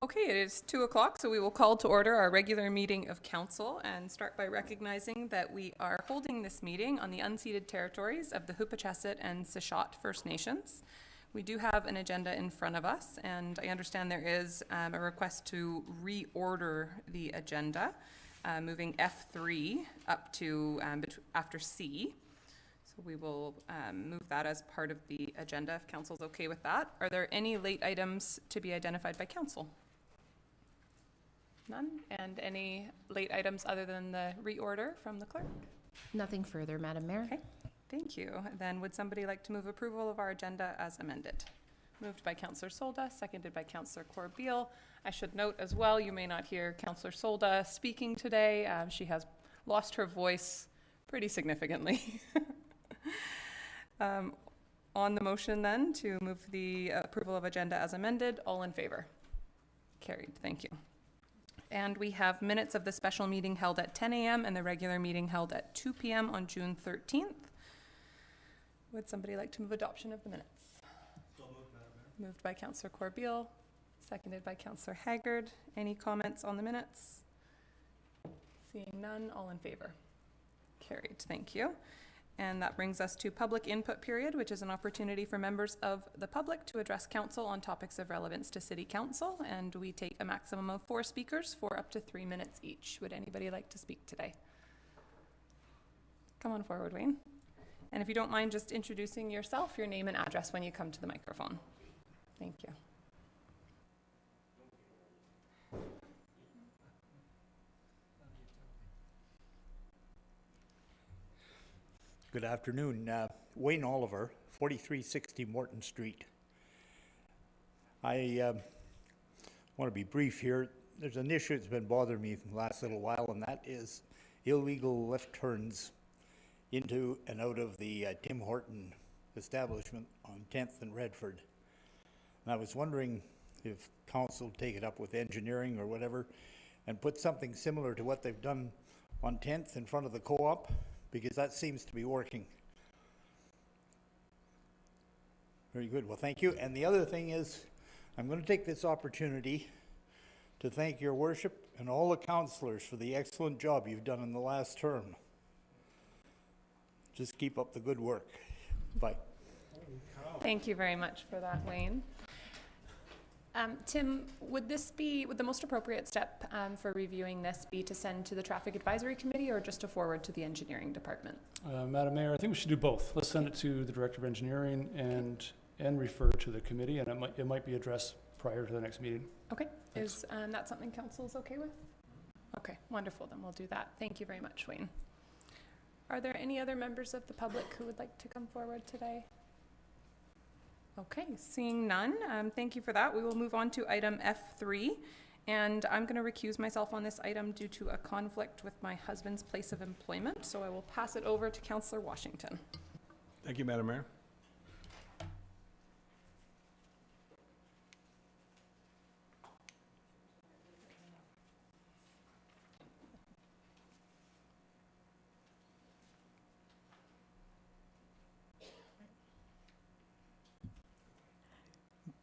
Okay, it is 2 o'clock, so we will call to order our regular meeting of council and start by recognizing that we are holding this meeting on the unceded territories of the Hoopachasit and Sishot First Nations. We do have an agenda in front of us, and I understand there is a request to reorder the agenda, moving F3 up to after C. So we will move that as part of the agenda if council's okay with that. Are there any late items to be identified by council? None? And any late items other than the reorder from the clerk? Nothing further, Madam Mayor. Okay, thank you. Then would somebody like to move approval of our agenda as amended? Moved by Councillor Solda, seconded by Councillor Corbeil. I should note as well, you may not hear Councillor Solda speaking today. She has lost her voice pretty significantly. On the motion then to move the approval of agenda as amended, all in favor? Carried, thank you. And we have minutes of the special meeting held at 10 a.m. and the regular meeting held at 2 p.m. on June 13th. Would somebody like to move adoption of the minutes? So moved, Madam Mayor. Moved by Councillor Corbeil, seconded by Councillor Haggard. Any comments on the minutes? Seeing none, all in favor? Carried, thank you. And that brings us to public input period, which is an opportunity for members of the public to address council on topics of relevance to City Council. And we take a maximum of 4 speakers for up to 3 minutes each. Would anybody like to speak today? Come on forward, Wayne. And if you don't mind just introducing yourself, your name and address when you come to the microphone. Thank you. Good afternoon. Wayne Oliver, 4360 Morton Street. I want to be brief here. There's an issue that's been bothering me for the last little while, and that is illegal left turns into and out of the Tim Horton establishment on 10th and Redford. And I was wondering if council would take it up with engineering or whatever and put something similar to what they've done on 10th in front of the co-op, because that seems to be working. Very good. Well, thank you. And the other thing is, I'm going to take this opportunity to thank your worship and all the councillors for the excellent job you've done in the last term. Just keep up the good work. Bye. Thank you very much for that, Wayne. Tim, would the most appropriate step for reviewing this be to send to the Traffic Advisory Committee or just to forward to the Engineering Department? Madam Mayor, I think we should do both. Let's send it to the Director of Engineering and refer to the committee, and it might be addressed prior to the next meeting. Okay. Thanks. Is that something Council is okay with? Okay, wonderful. Then we'll do that. Thank you very much, Wayne. Are there any other members of the public who would like to come forward today? Okay, seeing none, thank you for that. We will move on to item F3, and I'm going to recuse myself on this item due to a conflict with my husband's place of employment, so I will pass it over to Councillor Washington. Thank you, Madam Mayor.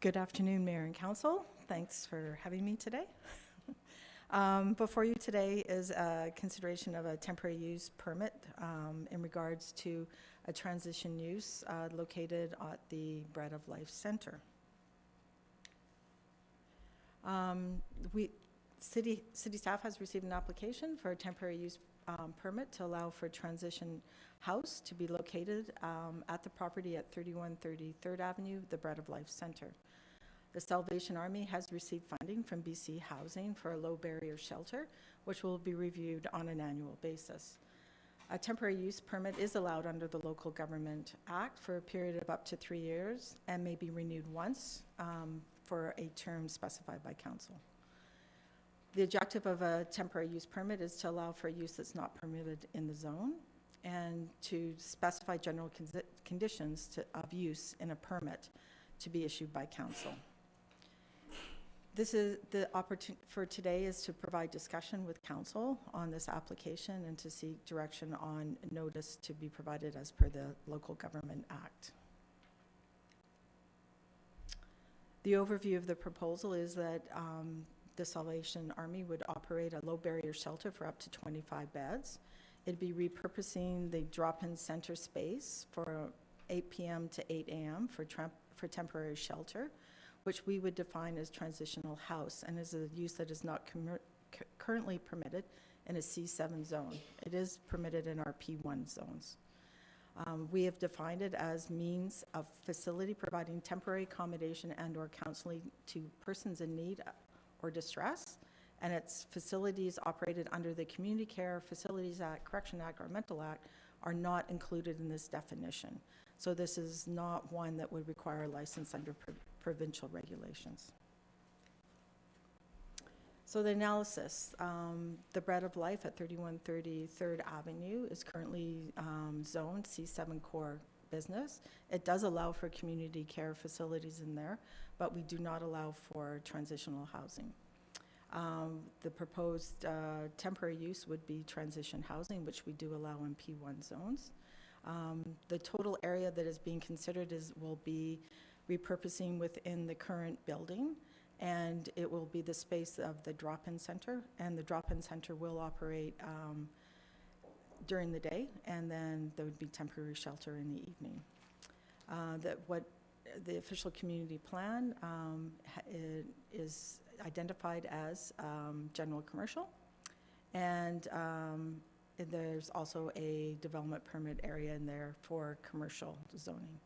Good afternoon, Mayor and Council. Thanks for having me today. Before you today is a consideration of a temporary use permit in regards to a transition use located at the Bread of Life Center. City staff has received an application for a temporary use permit to allow for transition house to be located at the property at 3130 3rd Avenue, the Bread of Life Center. The Salvation Army has received funding from BC Housing for a low barrier shelter, which will be reviewed on an annual basis. A temporary use permit is allowed under the Local Government Act for a period of up to 3 years and may be renewed once for a term specified by council. The objective of a temporary use permit is to allow for use that's not permitted in the zone and to specify general conditions of use in a permit to be issued by council. This is the opportunity for today is to provide discussion with council on this application and to seek direction on notice to be provided as per the Local Government Act. The overview of the proposal is that the Salvation Army would operate a low-barrier shelter for up to 25 beds. It'd be repurposing the drop-in center space for 8 p.m. to 8 a.m. for temporary shelter, which we would define as transitional house, and is a use that is not currently permitted in a C7 zone. It is permitted in our P1 zones. We have defined it as means of facility providing temporary accommodation and/or counseling to persons in need or distress, and its facilities operated under the Community Care Facilities Act, Correction Act, or Mental Act are not included in this definition. So this is not one that would require a license under provincial regulations. So the analysis, the Bread of Life at 3130 3rd Avenue is currently zoned C7 core business. It does allow for community care facilities in there, but we do not allow for transitional housing. The proposed temporary use would be transition housing, which we do allow in P1 zones. The total area that is being considered will be repurposing within the current building, and it will be the space of the drop-in center, and the drop-in center will operate during the day, and then there would be temporary shelter in the evening. What the official community plan is identified as general commercial, and there's also a development permit area in there for commercial zoning.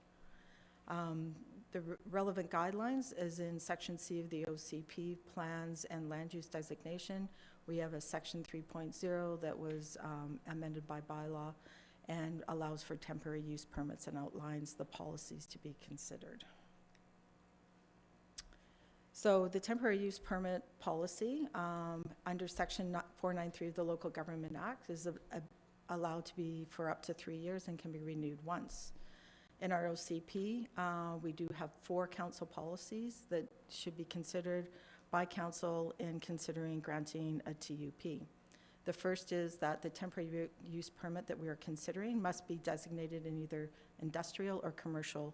The relevant guidelines is in Section C of the OCP, plans and land use designation. We have a Section 3.0 that was amended by bylaw and allows for temporary use permits and outlines the policies to be considered. So the temporary use permit policy under Section 493 of the Local Government Act is allowed to be for up to 3 years and can be renewed once. In our OCP, we do have 4 council policies that should be considered by council in considering granting a TUP. The first is that the temporary use permit that we are considering must be designated in either industrial or commercial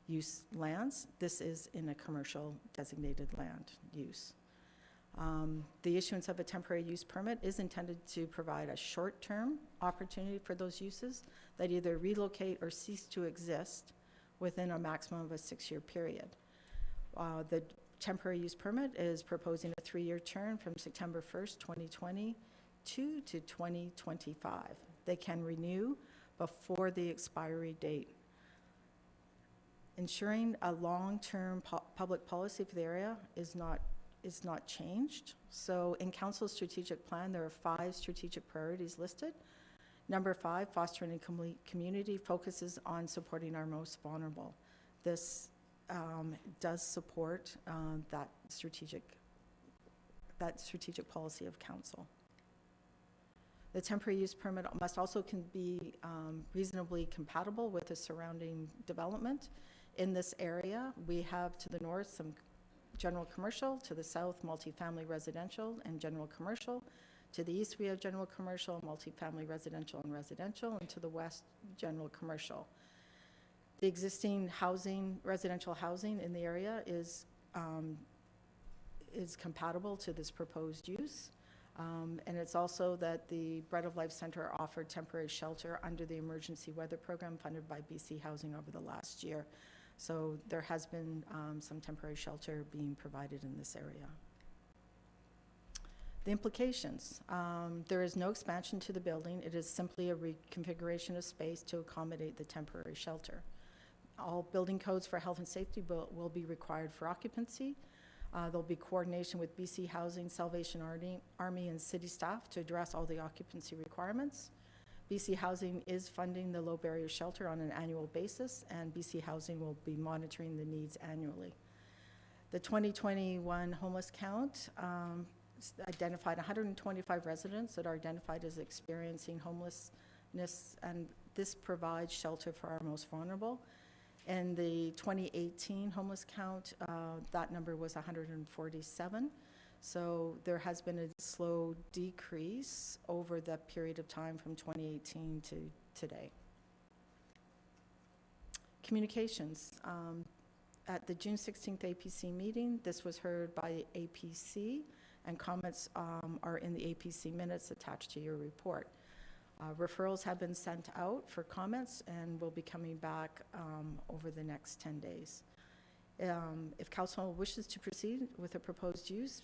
use lands. This is in a commercial designated land use. The issuance of a temporary use permit is intended to provide a short-term opportunity for those uses that either relocate or cease to exist within a maximum of a 6-year period. The temporary use permit is proposing a 3-year term from September 1st, 2022 to 2025. They can renew before the expiry date. Ensuring a long-term public policy for the area is not changed. So in Council's strategic plan, there are 5 strategic priorities listed. Number 5, fostering a community, focuses on supporting our most vulnerable. This does support that strategic policy of Council. The temporary use permit must also be reasonably compatible with the surrounding development. In this area, we have to the north some general commercial, to the south multifamily residential and general commercial. To the east we have general commercial, multifamily residential and residential, and to the west general commercial. The existing housing, residential housing in the area is compatible to this proposed use. And it's also that the Bread of Life Center offered temporary shelter under the emergency weather program funded by BC Housing over the last year. So there has been some temporary shelter being provided in this area. The implications. There is no expansion to the building. It is simply a reconfiguration of space to accommodate the temporary shelter. All building codes for health and safety will be required for occupancy. There'll be coordination with BC Housing, Salvation Army, and city staff to address all the occupancy requirements. BC Housing is funding the low barrier shelter on an annual basis, and BC Housing will be monitoring the needs annually. The 2021 homeless count identified 125 residents that are identified as experiencing homelessness, and this provides shelter for our most vulnerable. In the 2018 homeless count, that number was 147. So there has been a slow decrease over the period of time from 2018 to today. Communications. at the June 16th APC meeting. This was heard by APC, and comments are in the APC minutes attached to your report. Referrals have been sent out for comments and will be coming back over the next 10 days. If council wishes to proceed with a proposed use,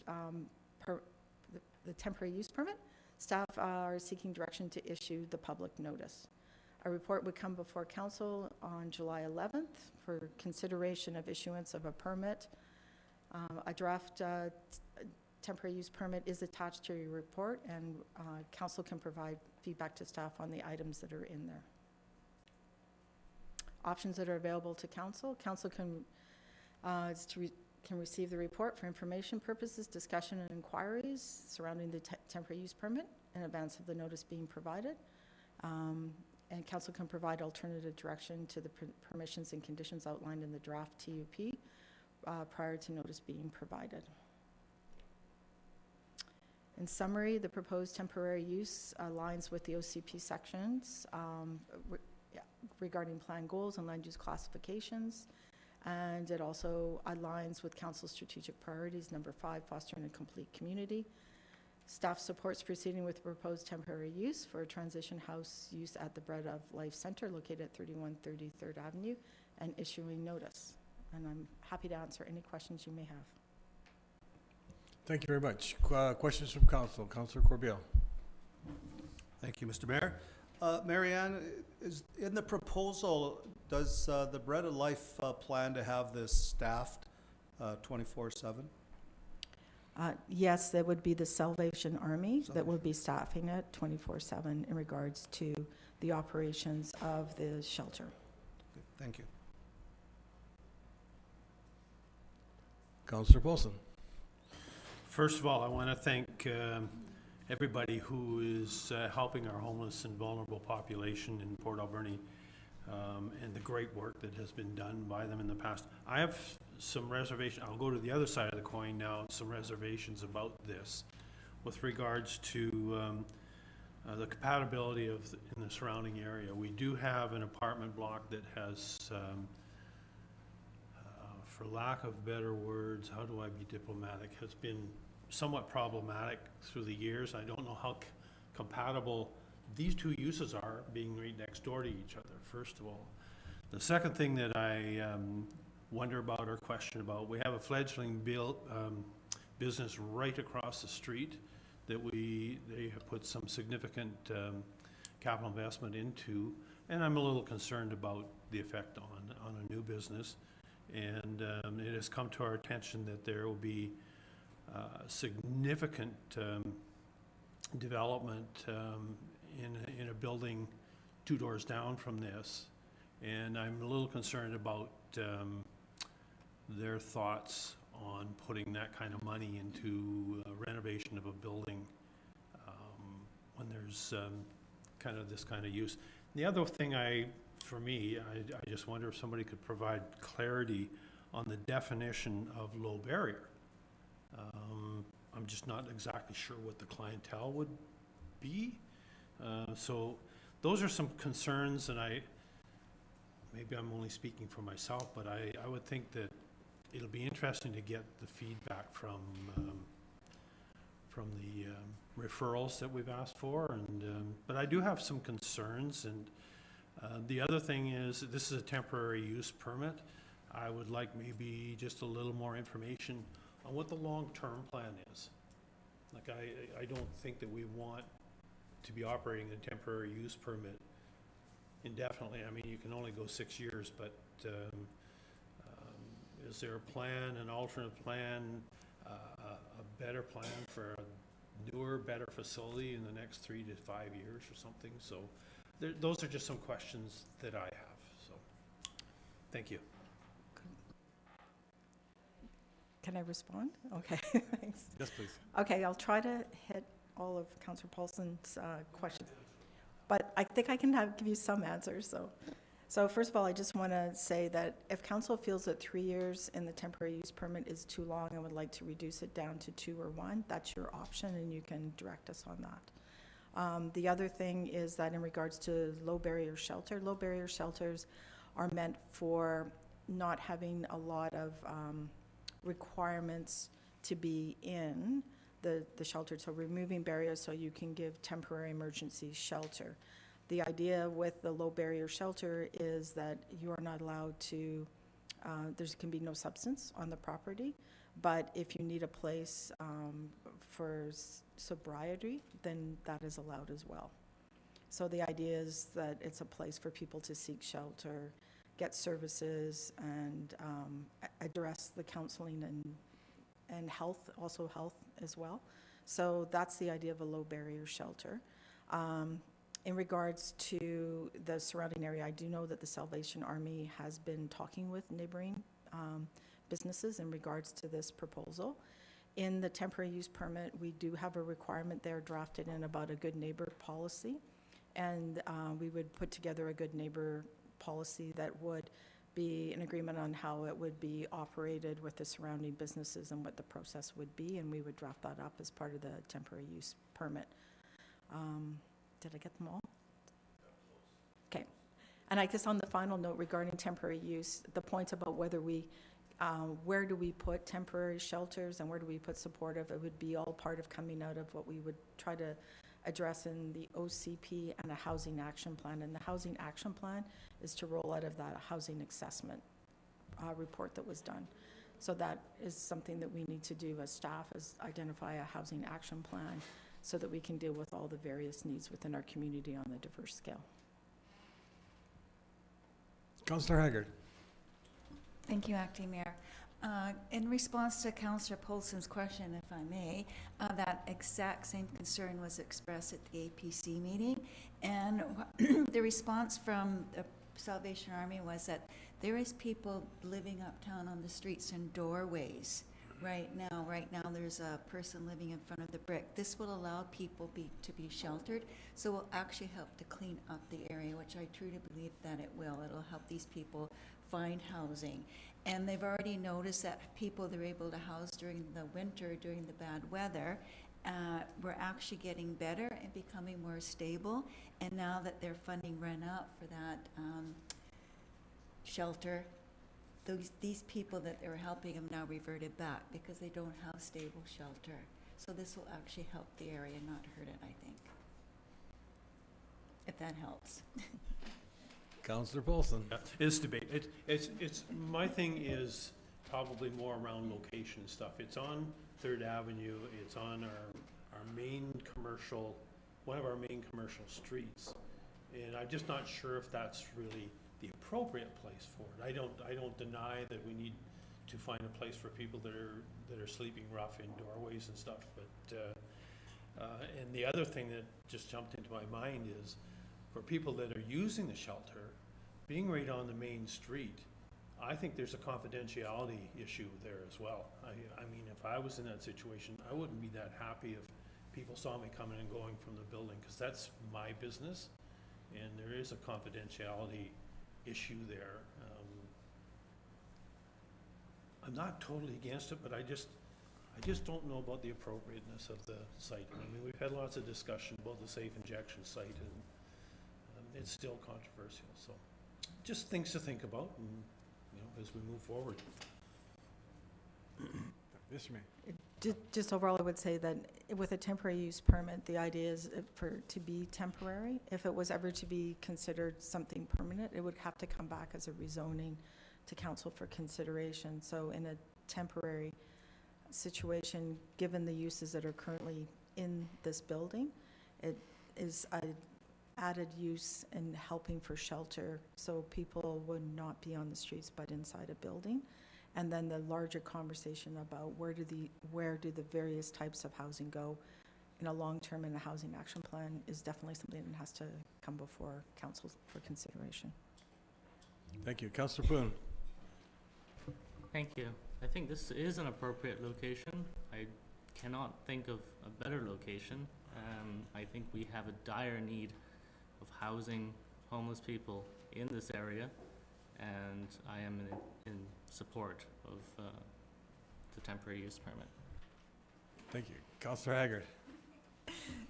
the temporary use permit, staff are seeking direction to issue the public notice. A report would come before council on July 11th for consideration of issuance of a permit. A draft temporary use permit is attached to your report, and council can provide feedback to staff on the items that are in there. Options that are available to council. Council can receive the report for information purposes, discussion and inquiries surrounding the temporary use permit in advance of the notice being provided. And council can provide alternative direction to the permissions and conditions outlined in the draft TUP prior to notice being provided. In summary, the proposed temporary use aligns with the OCP sections regarding plan goals and land use classifications, and it also aligns with council's strategic priorities, number 5, fostering a complete community. Staff supports proceeding with the proposed temporary use for a transition house use at the Bread of Life Center located at 3130 3rd Avenue and issuing notice. And I'm happy to answer any questions you may have. Thank you very much. Questions from council. Councilor Corbeil. Thank you, Mr. Mayor. Marianne, is in the proposal, does the Bread of Life plan to have this staffed 24/7? Yes, that would be the Salvation Army that would be staffing it 24/7 in regards to the operations of the shelter. Good, thank you. Councilor Paulson. First of all, I want to thank everybody who is helping our homeless and vulnerable population in Port Alberni and the great work that has been done by them in the past. I have some reservations. I'll go to the other side of the coin now, some reservations about this with regards to the compatibility of in the surrounding area. We do have an apartment block that has, for lack of better words, how do I be diplomatic, has been somewhat problematic through the years. I don't know how compatible these two uses are being right next door to each other, first of all. The second thing that I wonder about or question about, we have a fledgling business right across the street that they have put some significant capital investment into, and I'm a little concerned about the effect on a new business. And it has come to our attention that there will be significant development in a building 2 doors down from this, and I'm a little concerned about their thoughts on putting that kind of money into renovation of a building when there's kind of this kind of use. The other thing for me, I just wonder if somebody could provide clarity on the definition of low barrier. I'm just not exactly sure what the clientele would be. So those are some concerns, and maybe I'm only speaking for myself, but I would think that it'll be interesting to get the feedback from the referrals that we've asked for, and but I do have some concerns. And the other thing is, this is a temporary use permit. I would like maybe just a little more information on what the long-term plan is. Like, I don't think that we want to be operating a temporary use permit indefinitely. I mean, you can only go 6 years, but is there a plan, an alternate plan, a better plan for a newer, better facility in the next 3 to 5 years or something? So those are just some questions that I have. So thank you. Can I respond? Okay, thanks. Yes, please. Okay, I'll try to hit all of Councillor Paulson's questions, but I think I can give you some answers. So first of all, I just want to say that if council feels that 3 years in the temporary use permit is too long and would like to reduce it down to 2 or 1, that's your option, and you can direct us on that. The other thing is that in regards to low barrier shelters are meant for not having a lot of requirements to be in the shelter, so removing barriers so you can give temporary emergency shelter. The idea with the low barrier shelter is that you are not allowed to, there can be no substance on the property, but if you need a place for sobriety, then that is allowed as well. So the idea is that it's a place for people to seek shelter, get services, and address the counseling and health, also health as well. So that's the idea of a low barrier shelter. In regards to the surrounding area, I do know that the Salvation Army has been talking with neighboring businesses in regards to this proposal. In the temporary use permit, we do have a requirement there drafted in about a good neighbor policy. And we would put together a good neighbor policy that would be an agreement on how it would be operated with the surrounding businesses and what the process would be, and we would draft that up as part of the temporary use permit. Did I get them all? Okay. And I guess on the final note regarding temporary use, the point about whether we, where do we put temporary shelters and where do we put supportive, it would be all part of coming out of what we would try to address in the OCP and a housing action plan. And the housing action plan is to roll out of that housing assessment report that was done. So that is something that we need to do as staff, is identify a housing action plan so that we can deal with all the various needs within our community on a diverse scale. Councillor Haggard. Thank you, Acting Mayor. In response to Councillor Polson's question, if I may, that exact same concern was expressed at the APC meeting, and the response from the Salvation Army was that there is people living uptown on the streets and doorways right now. Right now, there's a person living in front of the brick. This will allow people to be sheltered, so it will actually help to clean up the area, which I truly believe that it will. It'll help these people find housing. And they've already noticed that people they're able to house during the winter, during the bad weather, we're actually getting better and becoming more stable. And now that their funding ran out for that shelter, these people that they were helping have now reverted back because they don't have stable shelter. So this will actually help the area, not hurt it, I think. If that helps. Councillor Polson. Yeah, it's debate. It's, my thing is probably more around location stuff. It's on 3rd Avenue, it's on our main commercial, one of our main commercial streets. And I'm just not sure if that's really the appropriate place for it. I don't deny that we need to find a place for people that are sleeping rough in doorways and stuff, but and the other thing that just jumped into my mind is for people that are using the shelter, being right on the main street, I think there's a confidentiality issue there as well. I mean, if I was in that situation, I wouldn't be that happy if people saw me coming and going from the building, because that's my business, and there is a confidentiality issue there. I'm not totally against it, but I just don't know about the appropriateness of the site. I mean, we've had lots of discussion about the safe injection site, and it's still controversial. So, just things to think about, and as we move forward. Yes, ma'am. Just overall, I would say that with a temporary use permit, the idea is for it to be temporary. If it was ever to be considered something permanent, it would have to come back as a rezoning to council for consideration. So in a temporary situation, given the uses that are currently in this building, it is an added use in helping for shelter, so people would not be on the streets but inside a building. And then the larger conversation about where do the various types of housing go in a long-term and a housing action plan is definitely something that has to come before council for consideration. Thank you. Councillor Boone. Thank you. I think this is an appropriate location. I cannot think of a better location. I think we have a dire need of housing homeless people in this area, and I am in support of the temporary use permit. Thank you. Councillor Haggard.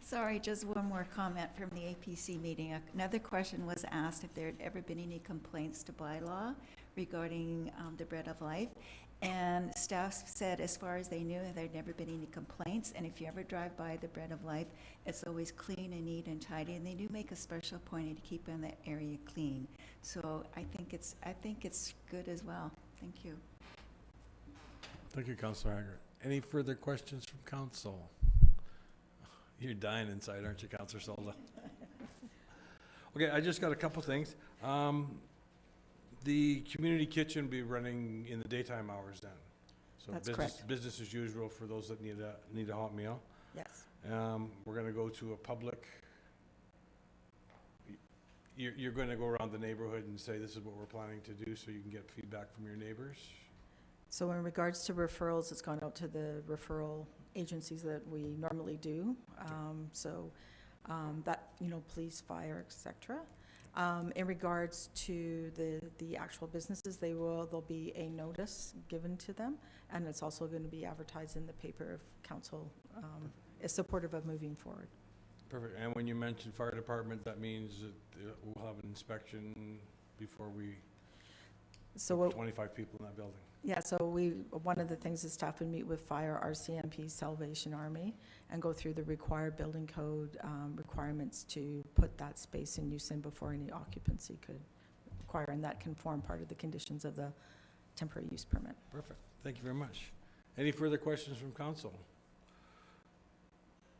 Sorry, just one more comment from the APC meeting. Another question was asked if there had ever been any complaints to Bylaw regarding the Bread of Life. And staff said, as far as they knew, there'd never been any complaints. And if you ever drive by the Bread of Life, it's always clean and neat and tidy. And they do make a special point of keeping that area clean. So I think it's good as well. Thank you. Thank you, Councilor Haggard. Any further questions from council? You're dying inside, aren't you, Councilor Solda? Okay, I just got a couple things. The community kitchen will be running in the daytime hours then. So That's business, correct. business as usual for those that need a hot meal. Yes. We're gonna go to a public, you're gonna go around the neighborhood and say, this is what we're planning to do, so you can get feedback from your neighbors? So in regards to referrals, it's gone out to the referral agencies that we normally do. That, police, fire, et cetera. In regards to the actual businesses, there'll be a notice given to them, and it's also going to be advertised in the paper if council is supportive of moving forward. Perfect. And when you mentioned fire department, that means that we'll have an inspection before we So put 25 people in that building. Yeah, so one of the things is staff would meet with fire, RCMP, Salvation Army, and go through the required building code requirements to put that space in use in before any occupancy could require, and that can form part of the conditions of the temporary use permit. Perfect. Thank you very much. Any further questions from council?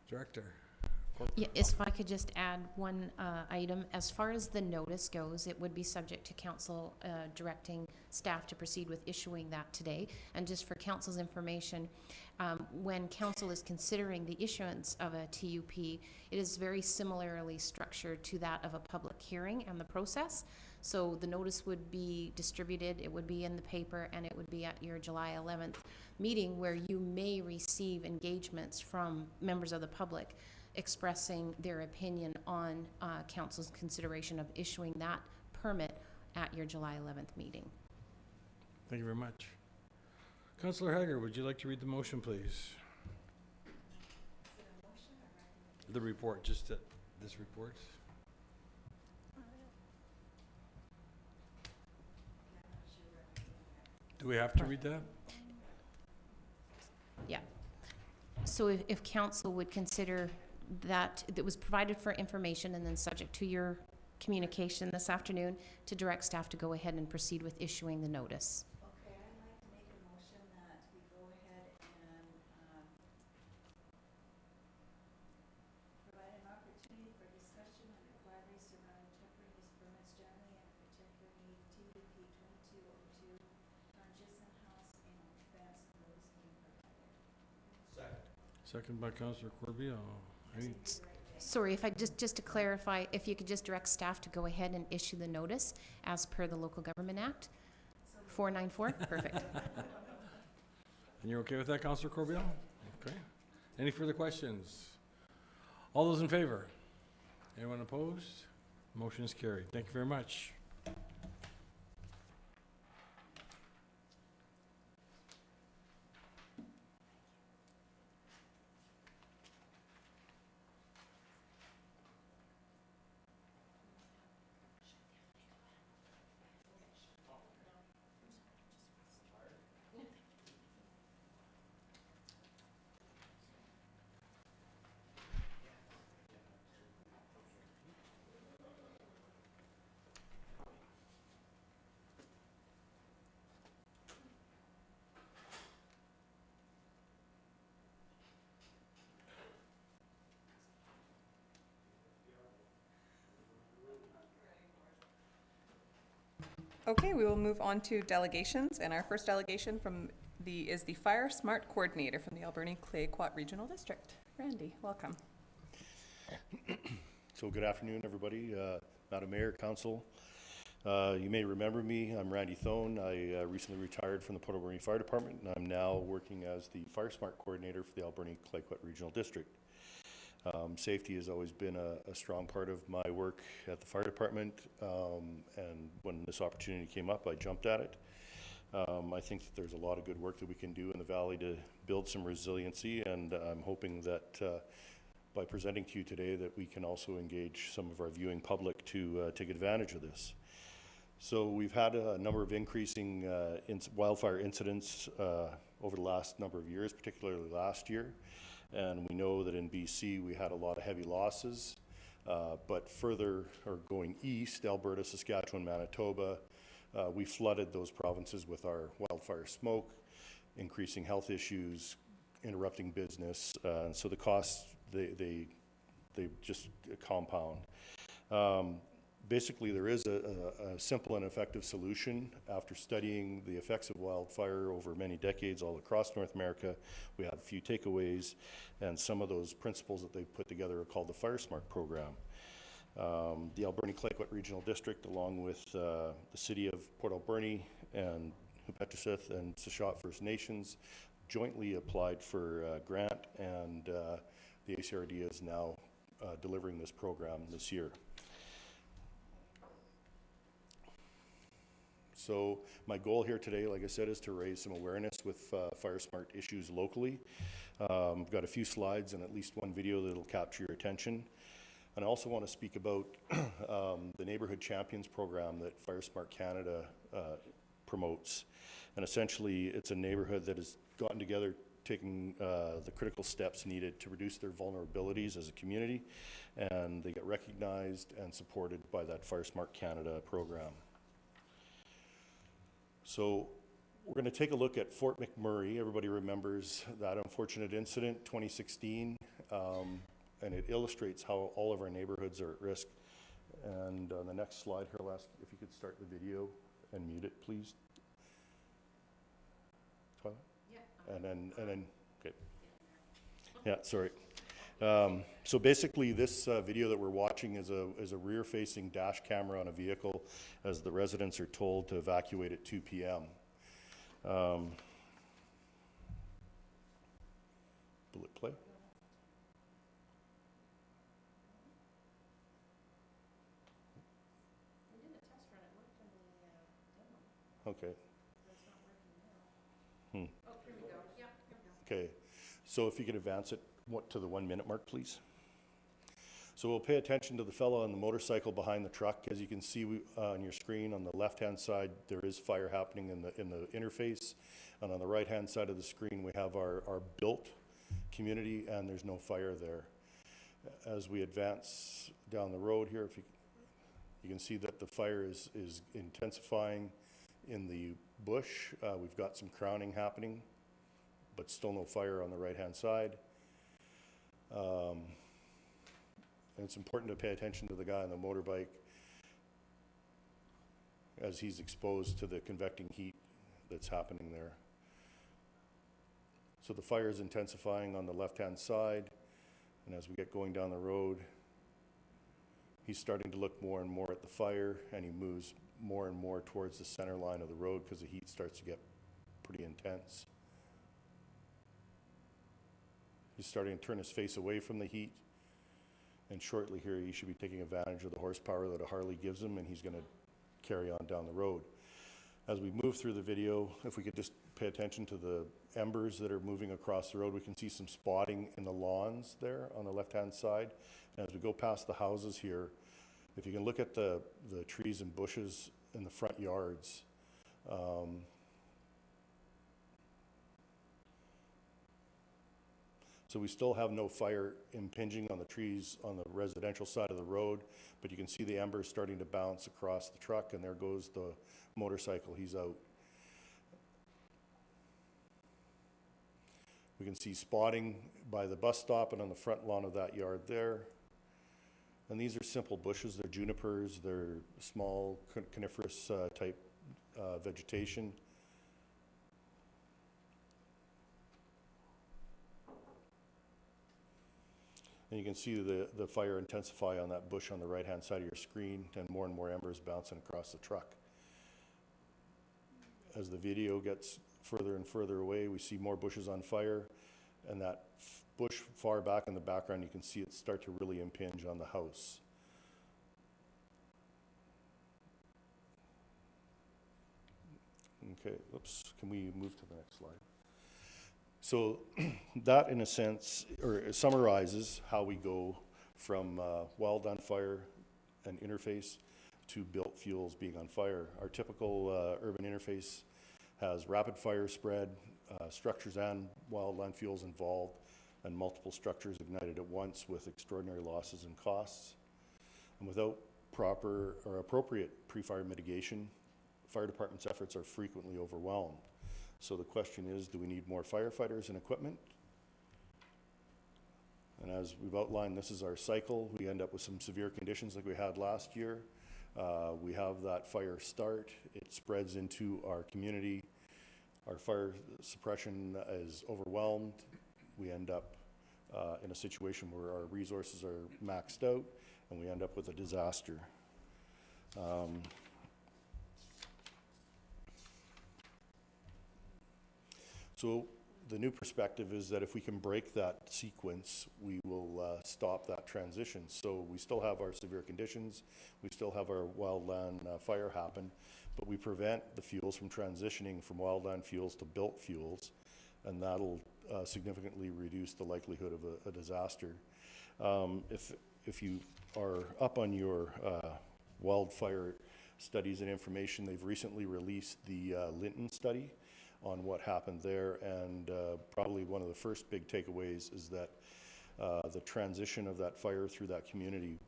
Director? Yeah, if I could just add one item. As far as the notice goes, it would be subject to council directing staff to proceed with issuing that today. And just for council's information, when council is considering the issuance of a TUP, it is very similarly structured to that of a public hearing and the process. So the notice would be distributed, it would be in the paper, and it would be at your July 11th meeting, where you may receive engagements from members of the public expressing their opinion on council's consideration of issuing that permit at your July 11th meeting. Thank you very much. Councillor Hager, would you like to read the motion, please? The report, just this report. Do we have to read that? Yeah. So if council would consider that it was provided for information and then subject to your communication this afternoon to direct staff to go ahead and proceed with issuing the notice. Okay, I'd like to make a motion that we go ahead and provide an opportunity for discussion on inquiries surrounding temporary use permits generally, and particularly TUP 2202 transition house and advance notice being provided. Second by Councillor Corbio. Sorry, if I just to clarify, if you could just direct staff to go ahead and issue the notice as per the Local Government Act 494. Perfect. And you're okay with that, Councillor Corbio? Okay. Any further questions? All those in favor? Anyone opposed? Motion is carried. Thank you very much. Okay, we will move on to delegations, and our first delegation is the Firesmart Coordinator from the Alberni Clayoquot Regional District. Randy, welcome. So good afternoon, everybody. Madam Mayor, Council. You may remember me. I'm Randy Thone. I recently retired from the Port Alberni Fire Department, and I'm now working as the Firesmart Coordinator for the Alberni Clayoquot Regional District. Safety has always been a strong part of my work at the fire department, and when this opportunity came up, I jumped at it. I think that there's a lot of good work that we can do in the valley to build some resiliency, and I'm hoping that by presenting to you today that we can also engage some of our viewing public to take advantage of this. So we've had a number of increasing wildfire incidents over the last number of years, particularly last year. And we know that in BC we had a lot of heavy losses, but further or going east, Alberta, Saskatchewan, Manitoba, we flooded those provinces with our wildfire smoke, increasing health issues, interrupting business. And so the costs, they just compound. Basically, there is a simple and effective solution. After studying the effects of wildfire over many decades all across North America, we have a few takeaways, and some of those principles that they've put together are called the Firesmart program. The Alberni-Clayoquot Regional District, along with the City of Port Alberni and Hupetchesith and Sechot First Nations, jointly applied for a grant, and the ACRD is now delivering this program this year. So my goal here today, like I said, is to raise some awareness with Firesmart issues locally. I've got a few slides and at least one video that'll capture your attention. And I also want to speak about the Neighborhood Champions program that Firesmart Canada promotes. And essentially, it's a neighborhood that has gotten together, taking the critical steps needed to reduce their vulnerabilities as a community, and they get recognized and supported by that Firesmart Canada program. So we're going to take a look at Fort McMurray. Everybody remembers that unfortunate incident, 2016, and it illustrates how all of our neighborhoods are at risk. And on the next slide here, I'll ask if you could start the video and mute it, please. Twilight? Yeah. And then, okay. Yeah, sorry. So basically, this video that we're watching is a rear-facing dash camera on a vehicle as the residents are told to evacuate at 2 p.m. Will it play? Okay. Okay, so if you could advance it to the 1 minute mark, please. So we'll pay attention to the fellow on the motorcycle behind the truck. As you can see on your screen, on the left-hand side, there is fire happening in the interface. And on the right-hand side of the screen, we have our built community, and there's no fire there. As we advance down the road here, if you can see that the fire is intensifying in the bush. We've got some crowning happening, but still no fire on the right-hand side. And it's important to pay attention to the guy on the motorbike as he's exposed to the convecting heat that's happening there. So the fire is intensifying on the left-hand side, and as we get going down the road, he's starting to look more and more at the fire, and he moves more and more towards the center line of the road because the heat starts to get pretty intense. He's starting to turn his face away from the heat, and shortly here he should be taking advantage of the horsepower that a Harley gives him, and he's going to carry on down the road. As we move through the video, if we could just pay attention to the embers that are moving across the road, we can see some spotting in the lawns there on the left-hand side. And as we go past the houses here, if you can look at the trees and bushes in the front yards, so we still have no fire impinging on the trees on the residential side of the road, but you can see the embers starting to bounce across the truck, and there goes the motorcycle, he's out. We can see spotting by the bus stop and on the front lawn of that yard there. And these are simple bushes, they're junipers, they're small coniferous type vegetation. And you can see the fire intensify on that bush on the right-hand side of your screen, and more embers bouncing across the truck. As the video gets further and further away, we see more bushes on fire, and that bush far back in the background, you can see it start to really impinge on the house. Okay, oops, can we move to the next slide? So that, in a sense, summarizes how we go from wild on fire and interface to built fuels being on fire. Our typical urban interface has rapid fire spread, structures and wildland fuels involved, and multiple structures ignited at once with extraordinary losses and costs. And without proper or appropriate pre-fire mitigation, fire departments' efforts are frequently overwhelmed. So the question is, do we need more firefighters and equipment? And as we've outlined, this is our cycle. We end up with some severe conditions like we had last year. We have that fire start. It spreads into our community. Our fire suppression is overwhelmed. We end up in a situation where our resources are maxed out, and we end up with a disaster. So the new perspective is that if we can break that sequence, we will stop that transition. So we still have our severe conditions, we still have our wildland fire happen, but we prevent the fuels from transitioning from wildland fuels to built fuels, and that'll significantly reduce the likelihood of a disaster. If you are up on your wildfire studies and information, they've recently released the Linton study on what happened there, and probably one of the first big takeaways is that the transition of that fire through that community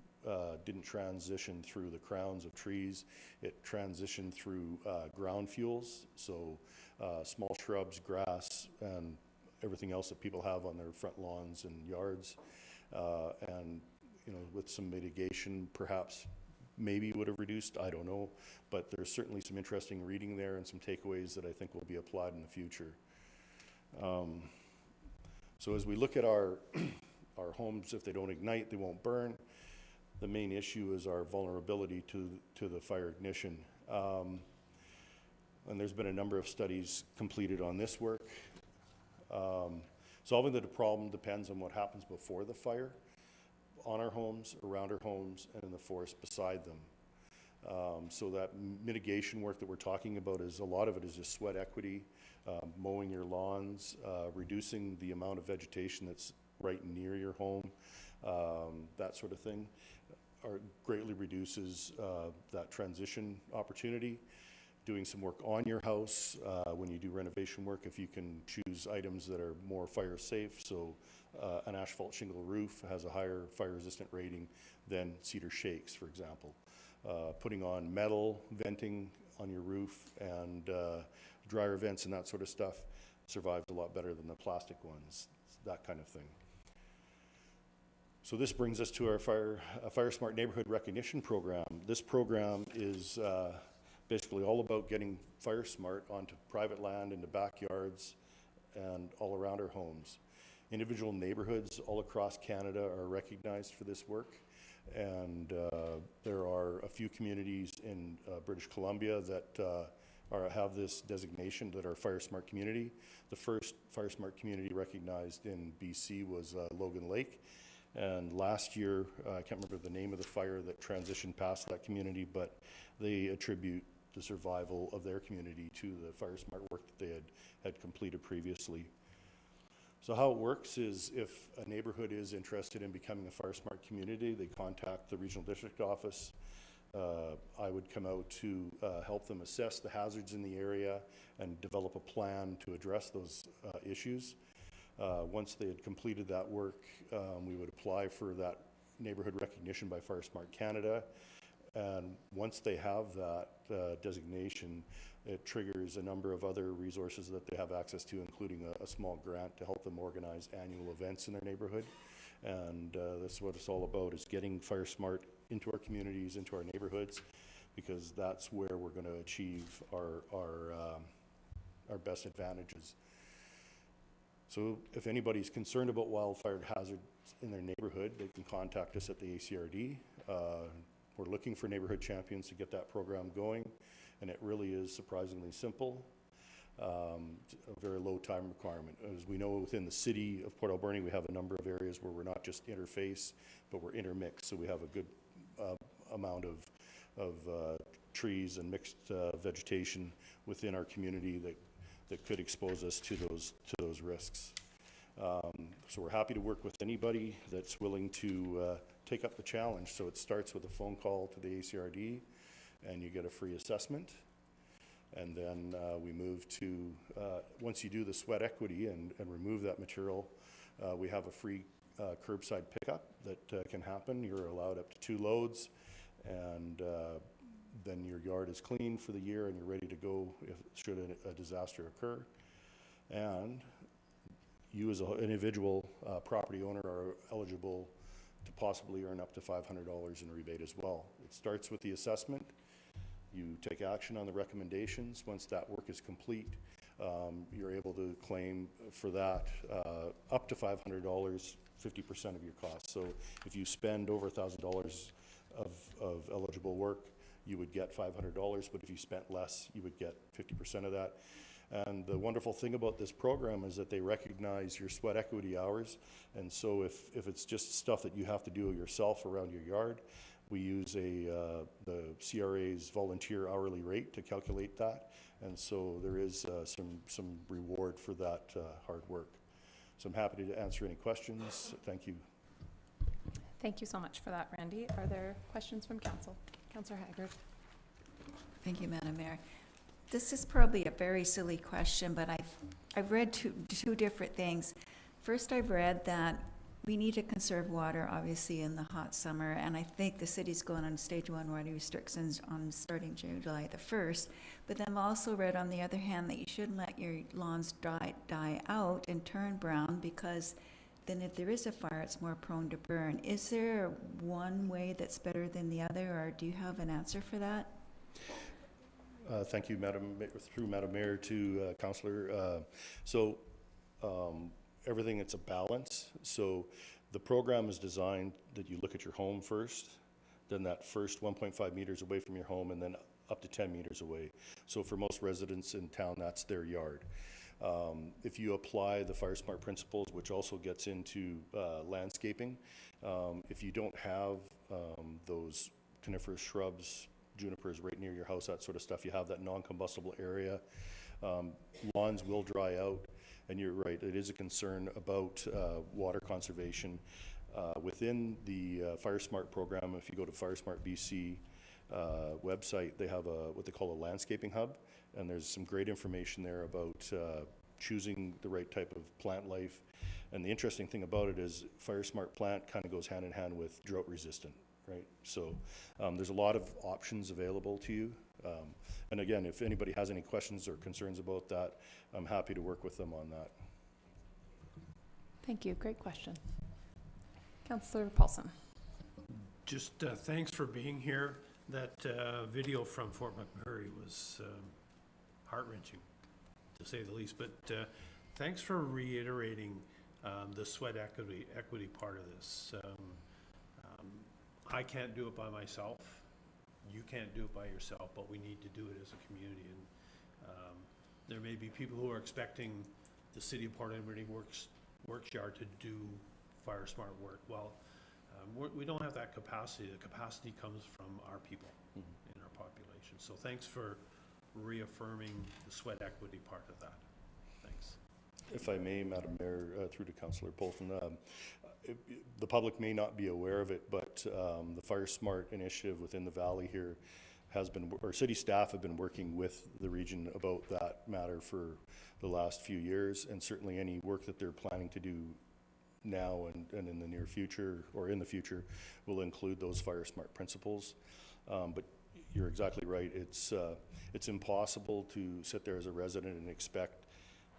didn't transition through the crowns of trees. It transitioned through ground fuels, so small shrubs, grass, and everything else that people have on their front lawns and yards. And you know, with some mitigation, perhaps maybe would have reduced, I don't know, but there's certainly some interesting reading there and some takeaways that I think will be applied in the future. So as we look at our homes, if they don't ignite, they won't burn. The main issue is our vulnerability to the fire ignition. And there's been a number of studies completed on this work. Solving the problem depends on what happens before the fire, on our homes, around our homes, and in the forest beside them. So that mitigation work that we're talking about is, a lot of it is just sweat equity, mowing your lawns, reducing the amount of vegetation that's right near your home, that sort of thing, greatly reduces that transition opportunity. Doing some work on your house, when you do renovation work, if you can choose items that are more fire safe, so an asphalt shingle roof has a higher fire resistant rating than cedar shakes, for example. Putting on metal venting on your roof and dryer vents and that sort of stuff survives a lot better than the plastic ones, that kind of thing. So this brings us to our Firesmart Neighborhood Recognition Program. This program is basically all about getting Firesmart onto private land, into backyards, and all around our homes. Individual neighborhoods all across Canada are recognized for this work, and there are a few communities in British Columbia that have this designation, that are Firesmart community. The first Firesmart community recognized in BC was Logan Lake, and last year, I can't remember the name of the fire that transitioned past that community, but they attribute the survival of their community to the Firesmart work that they had completed previously. So how it works is, if a neighborhood is interested in becoming a Firesmart community, they contact the regional district office. I would come out to help them assess the hazards in the area and develop a plan to address those issues. Once they had completed that work, we would apply for that neighborhood recognition by Firesmart Canada. And once they have that designation, it triggers a number of other resources that they have access to, including a small grant to help them organize annual events in their neighborhood. And that's what it's all about, is getting Firesmart into our communities, into our neighborhoods, because that's where we're going to achieve our best advantages. So if anybody's concerned about wildfire hazards in their neighborhood, they can contact us at the ACRD. We're looking for neighborhood champions to get that program going, and it really is surprisingly simple. A very low time requirement. As we know, within the city of Port Alberni, we have a number of areas where we're not just interface, but we're intermixed, so we have a good amount of trees and mixed vegetation within our community that could expose us to those risks. So we're happy to work with anybody that's willing to take up the challenge. So it starts with a phone call to the ACRD. and you get a free assessment. And then we move to, once you do the sweat equity and remove that material, we have a free curbside pickup that can happen. You're allowed up to 2 loads, and then your yard is clean for the year and you're ready to go if should a disaster occur. And you as an individual property owner are eligible to possibly earn up to $500 in rebate as well. It starts with the assessment. You take action on the recommendations. Once that work is complete, you're able to claim for that up to $500, 50% of your costs. So if you spend over $1,000 of eligible work, you would get $500, but if you spent less, you would get 50% of that. And the wonderful thing about this program is that they recognize your sweat equity hours. And so if it's just stuff that you have to do yourself around your yard, we use the CRA's volunteer hourly rate to calculate that. And so there is some reward for that hard work. So I'm happy to answer any questions. Thank you. Thank you so much for that, Randy. Are there questions from council? Councillor Haggard. Thank you, Madam Mayor. This is probably a very silly question, but I've read two different things. First, I've read that we need to conserve water, obviously, in the hot summer, and I think the city's going on stage 1 water restrictions on starting July the 1st. But then I've also read, on the other hand, that you shouldn't let your lawns die out and turn brown, because then if there is a fire, it's more prone to burn. Is there one way that's better than the other, or do you have an answer for that? Thank you, through Madam Mayor to Councillor. Everything, it's a balance. So the program is designed that you look at your home first, then that first 1.5 meters away from your home, and then up to 10 meters away. So for most residents in town, that's their yard. If you apply the Firesmart principles, which also gets into landscaping, if you don't have those coniferous shrubs, junipers right near your house, that sort of stuff, you have that non-combustible area, lawns will dry out. And you're right, it is a concern about water conservation. Within the Firesmart program, if you go to Firesmart BC website, they have what they call a landscaping hub, and there's some great information there about choosing the right type of plant life. And the interesting thing about it is Firesmart plant kind of goes hand in hand with drought resistant, right? So there's a lot of options available to you. And again, if anybody has any questions or concerns about that, I'm happy to work with them on that. Thank you. Great question. Councillor Paulson. Just thanks for being here. That video from Fort McMurray was heart-wrenching, to say the least. But thanks for reiterating the sweat equity part of this. I can't do it by myself. You can't do it by yourself, but we need to do it as a community. And there may be people who are expecting the City of Port Edmonton Works Yard to do Firesmart work. Well, we don't have that capacity. The capacity comes from our people in our population. So thanks for reaffirming the sweat equity part of that. Thanks. If I may, Madam Mayor, through to Councillor Bolton, the public may not be aware of it, but the Firesmart Initiative within the Valley here has been, or city staff have been working with the region about that matter for the last few years, and certainly any work that they're planning to do now and in the near future, or in the future, will include those Firesmart principles. But you're exactly right. It's impossible to sit there as a resident and expect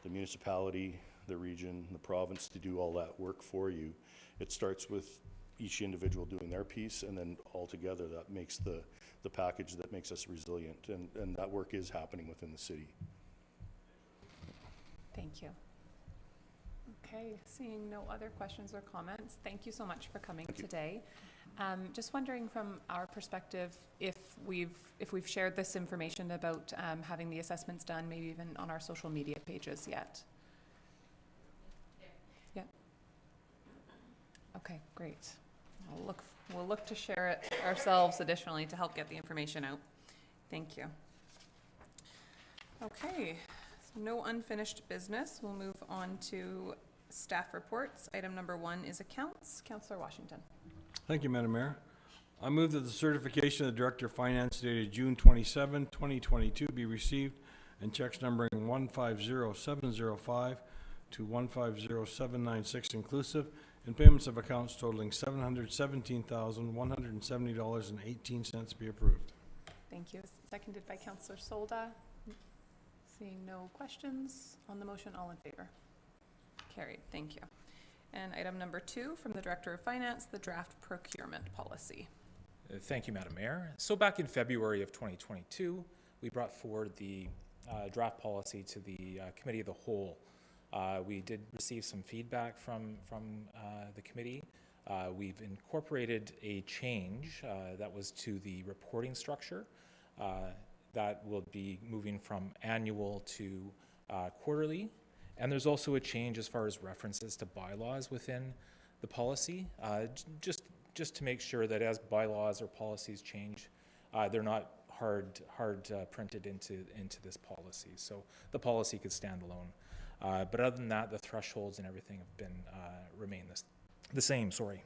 the municipality, the region, the province to do all that work for you. It starts with each individual doing their piece, and then all together that makes the package that makes us resilient, and that work is happening within the city. Thank you. Okay, seeing no other questions or comments, thank you so much for coming today. Just wondering from our perspective if we've shared this information about having the assessments done, maybe even on our social media pages yet. Yeah. Okay, great. We'll look to share it ourselves additionally to help get the information out. Thank you. Okay, so no unfinished business. We'll move on to staff reports. Item number 1 is accounts. Councillor Washington. Thank you, Madam Mayor. I move that the certification of the Director of Finance dated June 27, 2022 be received and checks numbering 150705 to 150796 inclusive and payments of accounts totaling $717,170.18 be approved. Thank you. Seconded by Councillor Solda. Seeing no questions on the motion, all in favor? Carried. Thank you. And item number 2 from the Director of Finance, the draft procurement policy. Thank you, Madam Mayor. So back in February of 2022, we brought forward the draft policy to the Committee of the Whole. We did receive some feedback from the committee. We've incorporated a change that was to the reporting structure that will be moving from annual to quarterly. And there's also a change as far as references to bylaws within the policy, just to make sure that as bylaws or policies change, they're not hard printed into this policy. So the policy could stand alone. But other than that, the thresholds and everything have been remain the same. Sorry.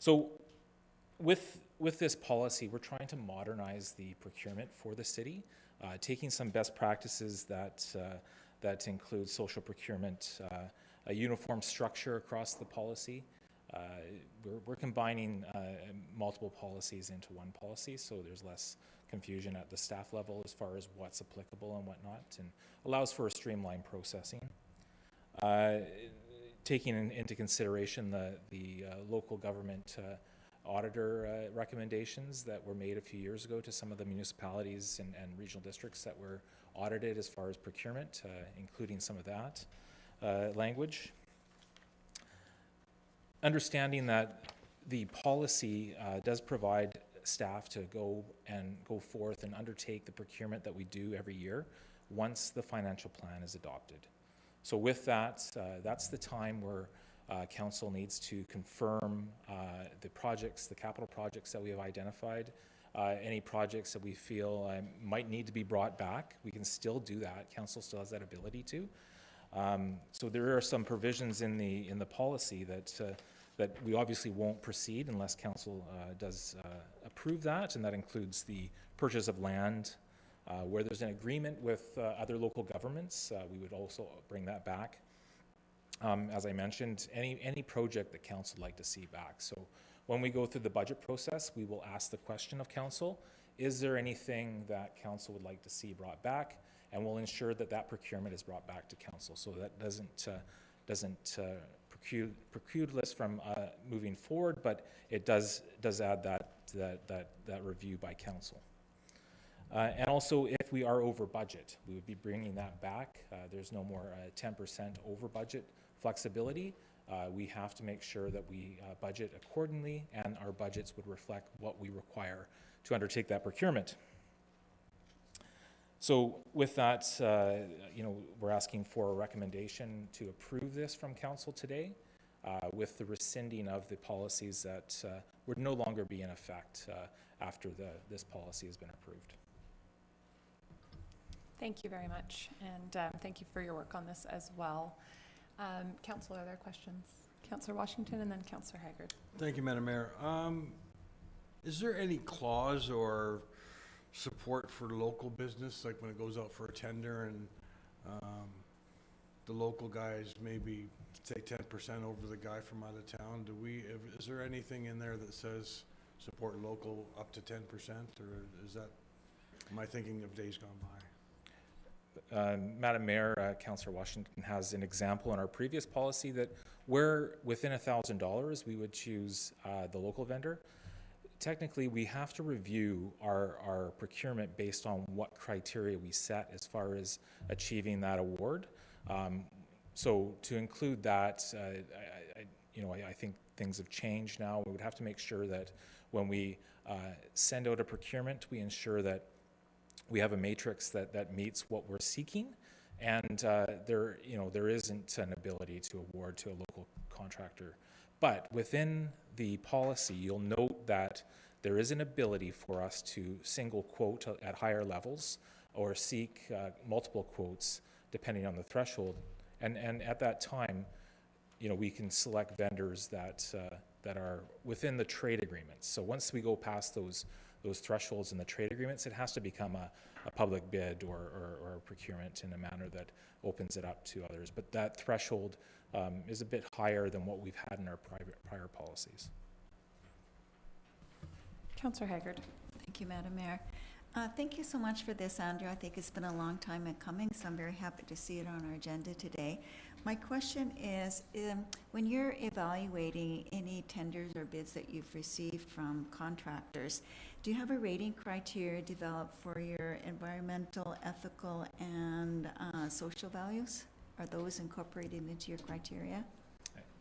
So with this policy, we're trying to modernize the procurement for the city, taking some best practices that include social procurement, a uniform structure across the policy. We're combining multiple policies into one policy, so there's less confusion at the staff level as far as what's applicable and whatnot, and allows for a streamlined processing. Taking into consideration the local government auditor recommendations that were made a few years ago to some of the municipalities and regional districts that were audited as far as procurement, including some of that language. Understanding that the policy does provide staff to go forth and undertake the procurement that we do every year once the financial plan is adopted. So with that, that's the time where Council needs to confirm the projects, the capital projects that we have identified, any projects that we feel might need to be brought back. We can still do that. Council still has that ability to. So there are some provisions in the policy that we obviously won't proceed unless Council does approve that, and that includes the purchase of land. Where there's an agreement with other local governments, we would also bring that back. As I mentioned, any project that Council would like to see back. So when we go through the budget process, we will ask the question of Council, is there anything that Council would like to see brought back? And we'll ensure that that procurement is brought back to Council, so that doesn't preclude list from moving forward, but it does add that review by Council. And also, if we are over budget, we would be bringing that back. There's no more 10% over budget flexibility. We have to make sure that we budget accordingly, and our budgets would reflect what we require to undertake that procurement. So with that, we're asking for a recommendation to approve this from Council today, with the rescinding of the policies that would no longer be in effect after this policy has been approved. Thank you very much, and thank you for your work on this as well. Council, are there questions? Councillor Washington and then Councillor Haggard. Thank you, Madam Mayor. Is there any clause or support for local business, like when it goes out for a tender and the local guys maybe take 10% over the guy from out of town? Is there anything in there that says support local up to 10%, or is that, am I thinking of days gone by? Madam Mayor, Councillor Washington has an example in our previous policy that where within $1,000 we would choose the local vendor. Technically, we have to review our procurement based on what criteria we set as far as achieving that award. So to include that, I think things have changed now. We would have to make sure that when we send out a procurement, we ensure that we have a matrix that meets what we're seeking, and there isn't an ability to award to a local contractor. But within the policy, you'll note that there is an ability for us to single quote at higher levels or seek multiple quotes depending on the threshold. And at that time, we can select vendors that that are within the trade agreements. So once we go past those thresholds in the trade agreements, it has to become a public bid or a procurement in a manner that opens it up to others. But that threshold is a bit higher than what we've had in our prior policies. Councillor Haggard. Thank you, Madam Mayor. Thank you so much for this, Andrew. I think it's been a long time in coming, so I'm very happy to see it on our agenda today. My question is, when you're evaluating any tenders or bids that you've received from contractors, do you have a rating criteria developed for your environmental, ethical, and social values? Are those incorporated into your criteria?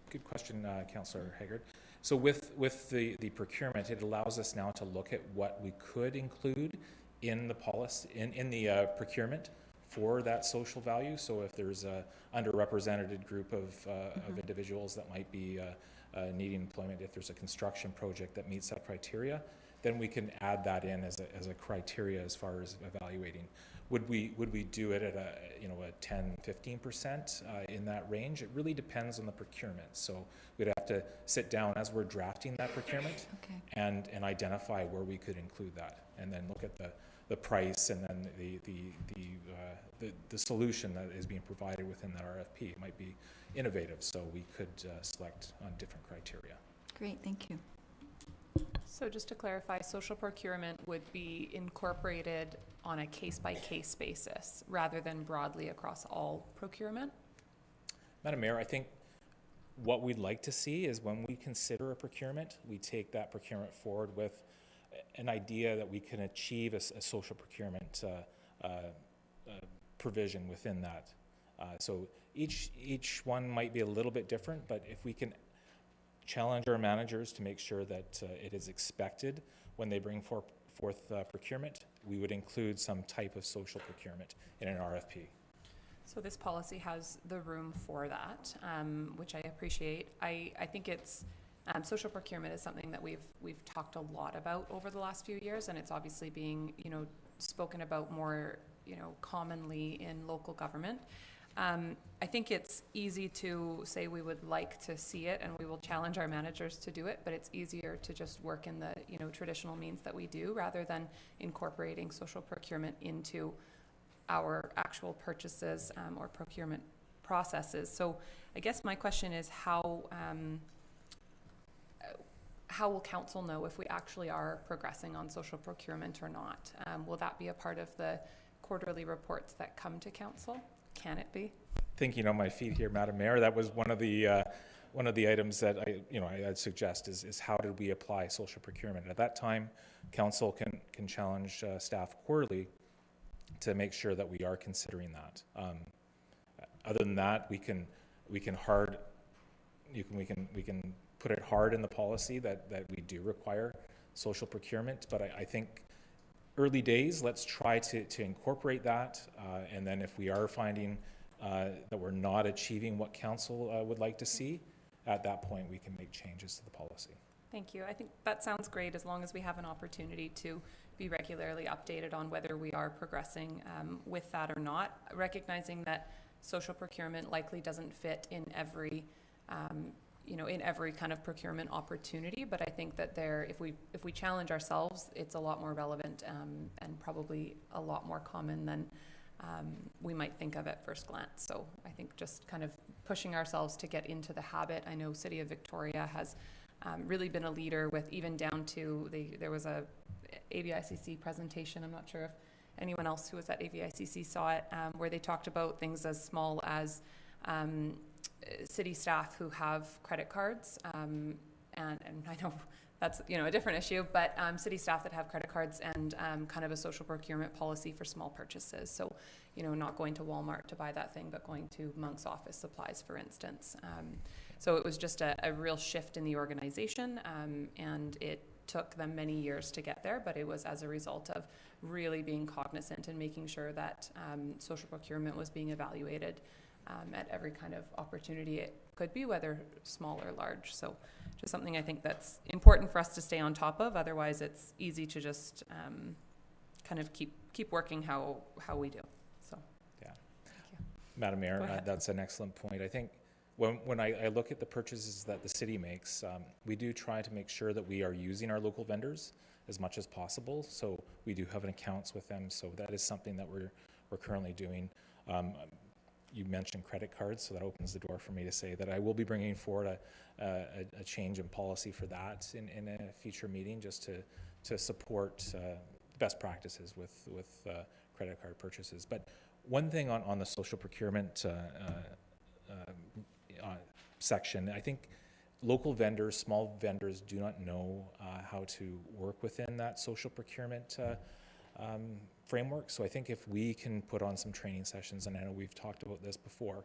Good question, Councillor Haggard. So with the procurement, it allows us now to look at what we could include in the policy, in the procurement for that social value. So if there's a underrepresented group of individuals that might be needing employment, if there's a construction project that meets that criteria, then we can add that in as a criteria as far as evaluating. Would we do it at a 10-15% in that range? It really depends on the procurement. So we'd have to sit down as we're drafting that procurement and identify where we could include that, and then look at the price and then the solution that is being provided within that RFP. It might be innovative, so we could select on different criteria. Great, thank you. So just to clarify, social procurement would be incorporated on a case-by-case basis rather than broadly across all procurement? Madam Mayor, I think what we'd like to see is when we consider a procurement, we take that procurement forward with an idea that we can achieve a social procurement provision within that. So each one might be a little bit different, but if we can challenge our managers to make sure that it is expected when they bring forth procurement, we would include some type of social procurement in an RFP. So this policy has the room for that, which I appreciate. I think it's social procurement is something that we've talked a lot about over the last few years, and it's obviously being spoken about more commonly in local government. I think it's easy to say we would like to see it, and we will challenge our managers to do it, but it's easier to just work in the traditional means that we do rather than incorporating social procurement into our actual purchases or procurement processes. So I guess my question is how will council know if we actually are progressing on social procurement or not? Will that be a part of the quarterly reports that come to council? Can it be? Thinking on my feet here, Madam Mayor, that was one of the items that I'd suggest is how did we apply social procurement? At that time, council can challenge staff quarterly to make sure that we are considering that. Other than that, we can put it hard in the policy that we do require social procurement. But I think early days, let's try to incorporate that, and then if we are finding that we're not achieving what council would like to see, at that point we can make changes to the policy. Thank you. I think that sounds great as long as we have an opportunity to be regularly updated on whether we are progressing with that or not, recognizing that social procurement likely doesn't fit in every in every kind of procurement opportunity, but I think that if we challenge ourselves, it's a lot more relevant and probably a lot more common than we might think of at first glance. So I think just kind of pushing ourselves to get into the habit. I know City of Victoria has really been a leader with even down to there was a AVICC presentation. I'm not sure if anyone else who was at AVICC saw it, where they talked about things as small as city staff who have credit cards, and I know that's a different issue, but city staff that have credit cards and kind of a social procurement policy for small purchases. So not going to Walmart to buy that thing, but going to Monk's Office Supplies, for instance. So it was just a real shift in the organization, and it took them many years to get there, but it was as a result of really being cognizant and making sure that social procurement was being evaluated at every kind of opportunity it could be, whether small or large. So just something I think that's important for us to stay on top of. Otherwise, it's easy to just kind of keep working how we do. So yeah, Madam Mayor, that's an excellent point. I think when I look at the purchases that the city makes, we do try to make sure that we are using our local vendors as much as possible. So we do have an accounts with them. So that is something that we're currently doing. You mentioned credit cards, so that opens the door for me to say that I will be bringing forward a change in policy for that in a future meeting, just to support best practices with credit card purchases. But one thing on the social procurement section, I think local vendors, small vendors do not know how to work within that social procurement framework. So I think if we can put on some training sessions, and I know we've talked about this before,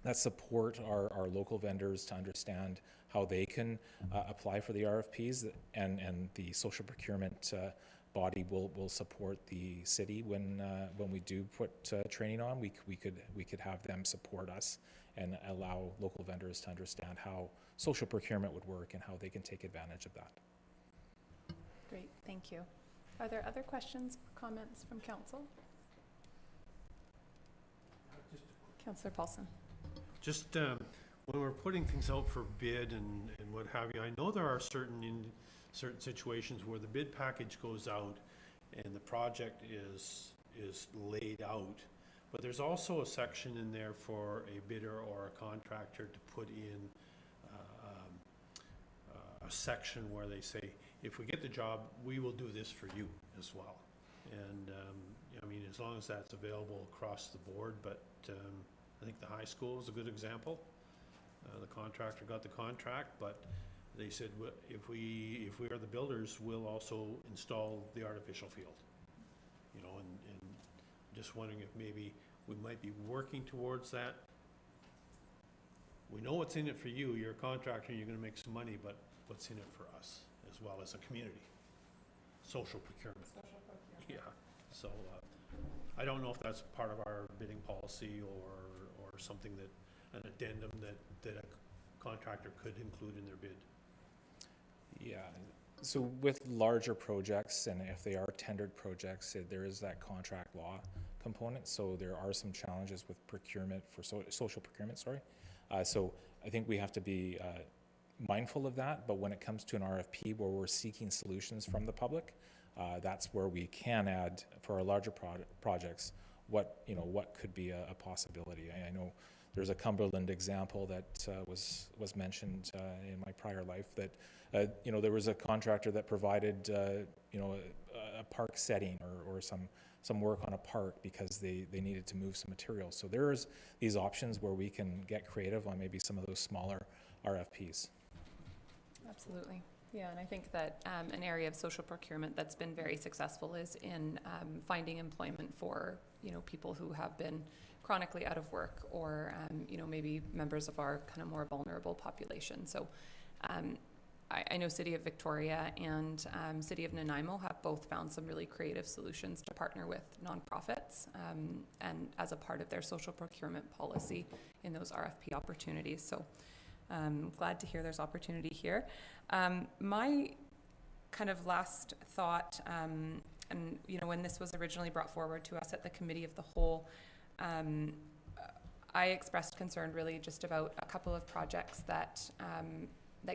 that support our local vendors to understand how they can apply for the RFPs, and the social procurement body will support the city when we do put training on. We could have them support us and allow local vendors to understand how social procurement would work and how they can take advantage of that. Great, thank you. Are there other questions or comments from council? Councillor Paulson. Just when we're putting things out for bid and what have you, I know there are certain situations where the bid package goes out and the project is laid out, but there's also a section in there for a bidder or a contractor to put in a section where they say, if we get the job, we will do this for you as well. And I mean, as long as that's available across the board, but I think the high school is a good example. The contractor got the contract, but they said, if we are the builders, we'll also install the artificial field. You know, and just wondering if maybe we might be working towards that. We know what's in it for you. You're a contractor, you're gonna make some money, but what's in it for us as well as a community? Social procurement. Yeah, so I don't know if that's part of our bidding policy or something that, an addendum that a contractor could include in their bid. Yeah, so with larger projects, and if they are tendered projects, there is that contract law component, so there are some challenges with procurement for social procurement, sorry. So I think we have to be mindful of that, but when it comes to an RFP where we're seeking solutions from the public, that's where we can add for our larger projects what could be a possibility. I know there's a Cumberland example that was mentioned in my prior life, that there was a contractor that provided a park setting or some work on a park because they needed to move some materials. So there's these options where we can get creative on maybe some of those smaller RFPs. Absolutely. Yeah, and I think that an area of social procurement that's been very successful is in finding employment for people who have been chronically out of work, or maybe members of our kind of more vulnerable population. So I know City of Victoria and City of Nanaimo have both found some really creative solutions to partner with nonprofits and as a part of their social procurement policy in those RFP opportunities. So glad to hear there's opportunity here. My kind of last thought, and when this was originally brought forward to us at the Committee of the Whole, I expressed concern really just about a couple of projects that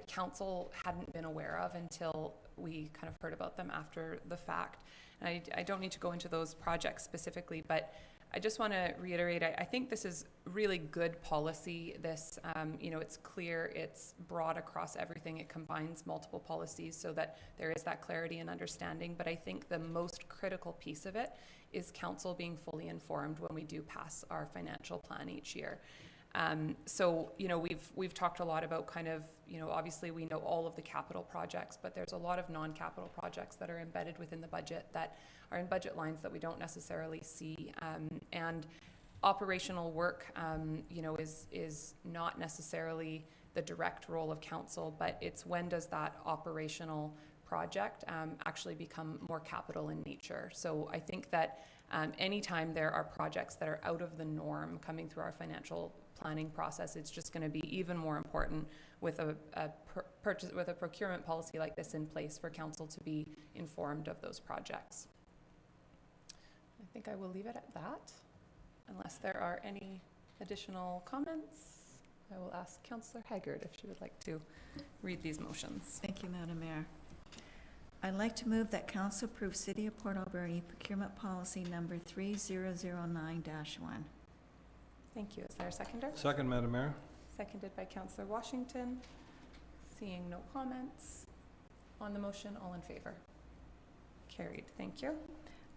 Council hadn't been aware of until we kind of heard about them after the fact. And I don't need to go into those projects specifically, but I just want to reiterate, I think this is really good policy. This, it's clear, it's broad across everything. It combines multiple policies so that there is that clarity and understanding. But I think the most critical piece of it is Council being fully informed when we do pass our financial plan each year. So we've talked a lot about kind of, obviously we know all of the capital projects, but there's a lot of non-capital projects that are embedded within the budget that are in budget lines that we don't necessarily see. And operational work, is not necessarily the direct role of Council, but it's when does that operational project actually become more capital in nature. So I think that anytime there are projects that are out of the norm coming through our financial planning process, it's just going to be even more important with a procurement policy like this in place for Council to be informed of those projects. I think I will leave it at that, unless there are any additional comments, I will ask Councillor Haggard if she would like to read these motions. Thank you, Madam Mayor. I'd like to move that Council approve City of Port Alberni Procurement Policy Number 3009-1. Thank you. Is there a seconder? Second, Madam Mayor. Seconded by Councillor Washington. Seeing no comments on the motion, all in favor? Carried. Thank you.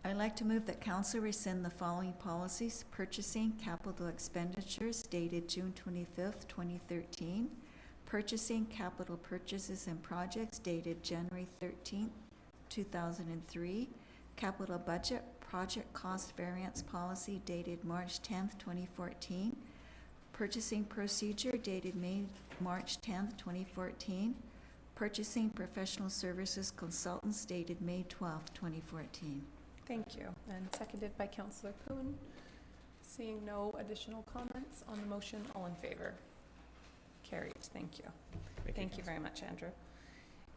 I'd like to move that Council rescind the following policies: purchasing capital expenditures dated June 25th, 2013, purchasing capital purchases and projects dated January 13th, 2003, capital budget project cost variance policy dated March 10th, 2014, purchasing procedure dated March 10th, 2014, purchasing professional services consultants dated May 12th, 2014. Thank you. And seconded by Councillor Poon. Seeing no additional comments on the motion, all in favor? Carried. Thank you. Thank you very much, Andrew.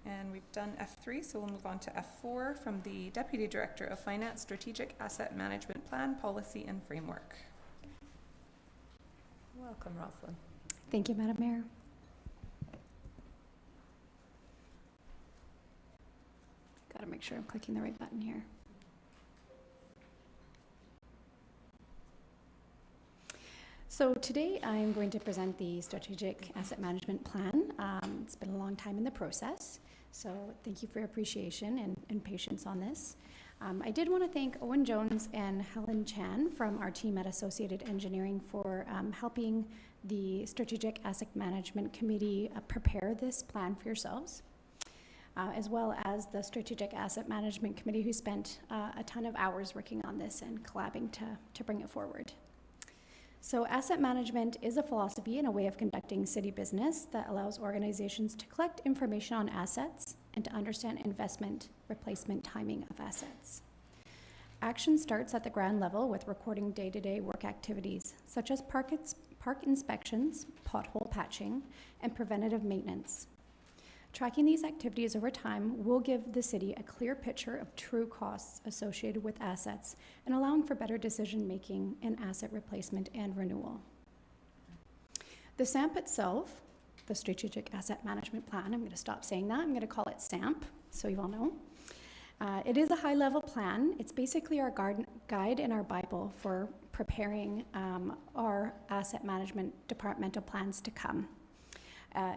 And we've done F3, so we'll move on to F4 from the Deputy Director of Finance, Strategic Asset Management Plan, Policy and Framework. Welcome, Roslyn. Thank you, Madam Mayor. Got to make sure I'm clicking the right button here. So today I'm going to present the Strategic Asset Management Plan. It's been a long time in the process, so thank you for your appreciation and patience on this. I did want to thank Owen Jones and Helen Chan from our team at Associated Engineering for helping the Strategic Asset Management Committee prepare this plan for yourselves, as well as the Strategic Asset Management Committee, who spent a ton of hours working on this and collabing to bring it forward. So asset management is a philosophy and a way of conducting city business that allows organizations to collect information on assets and to understand investment, replacement, timing of assets. Action starts at the ground level with recording day-to-day work activities, such as park inspections, pothole patching, and preventative maintenance. Tracking these activities over time will give the city a clear picture of true costs associated with assets and allowing for better decision-making in asset replacement and renewal. The SAMP itself, the Strategic Asset Management Plan, I'm going to stop saying that, I'm going to call it SAMP, so you all know. It is a high-level plan. It's basically our guide and our Bible for preparing our asset management departmental plans to come.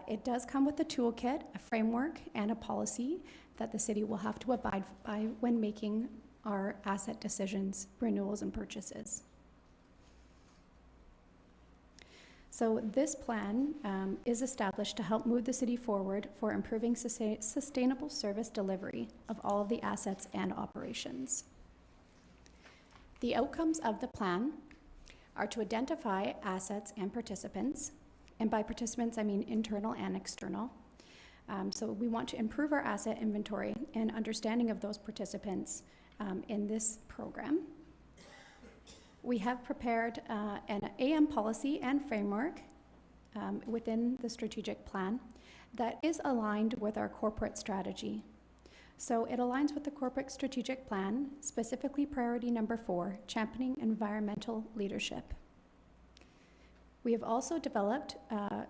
It does come with a toolkit, a framework, and a policy that the city will have to abide by when making our asset decisions, renewals, and purchases. So this plan is established to help move the city forward for improving sustainable service delivery of all of the assets and operations. The outcomes of the plan are to identify assets and participants. And by participants, I mean internal and external. So we want to improve our asset inventory and understanding of those participants in this program. We have prepared an AM policy and framework within the strategic plan that is aligned with our corporate strategy. So it aligns with the corporate strategic plan, specifically priority number 4, championing environmental leadership. We have also developed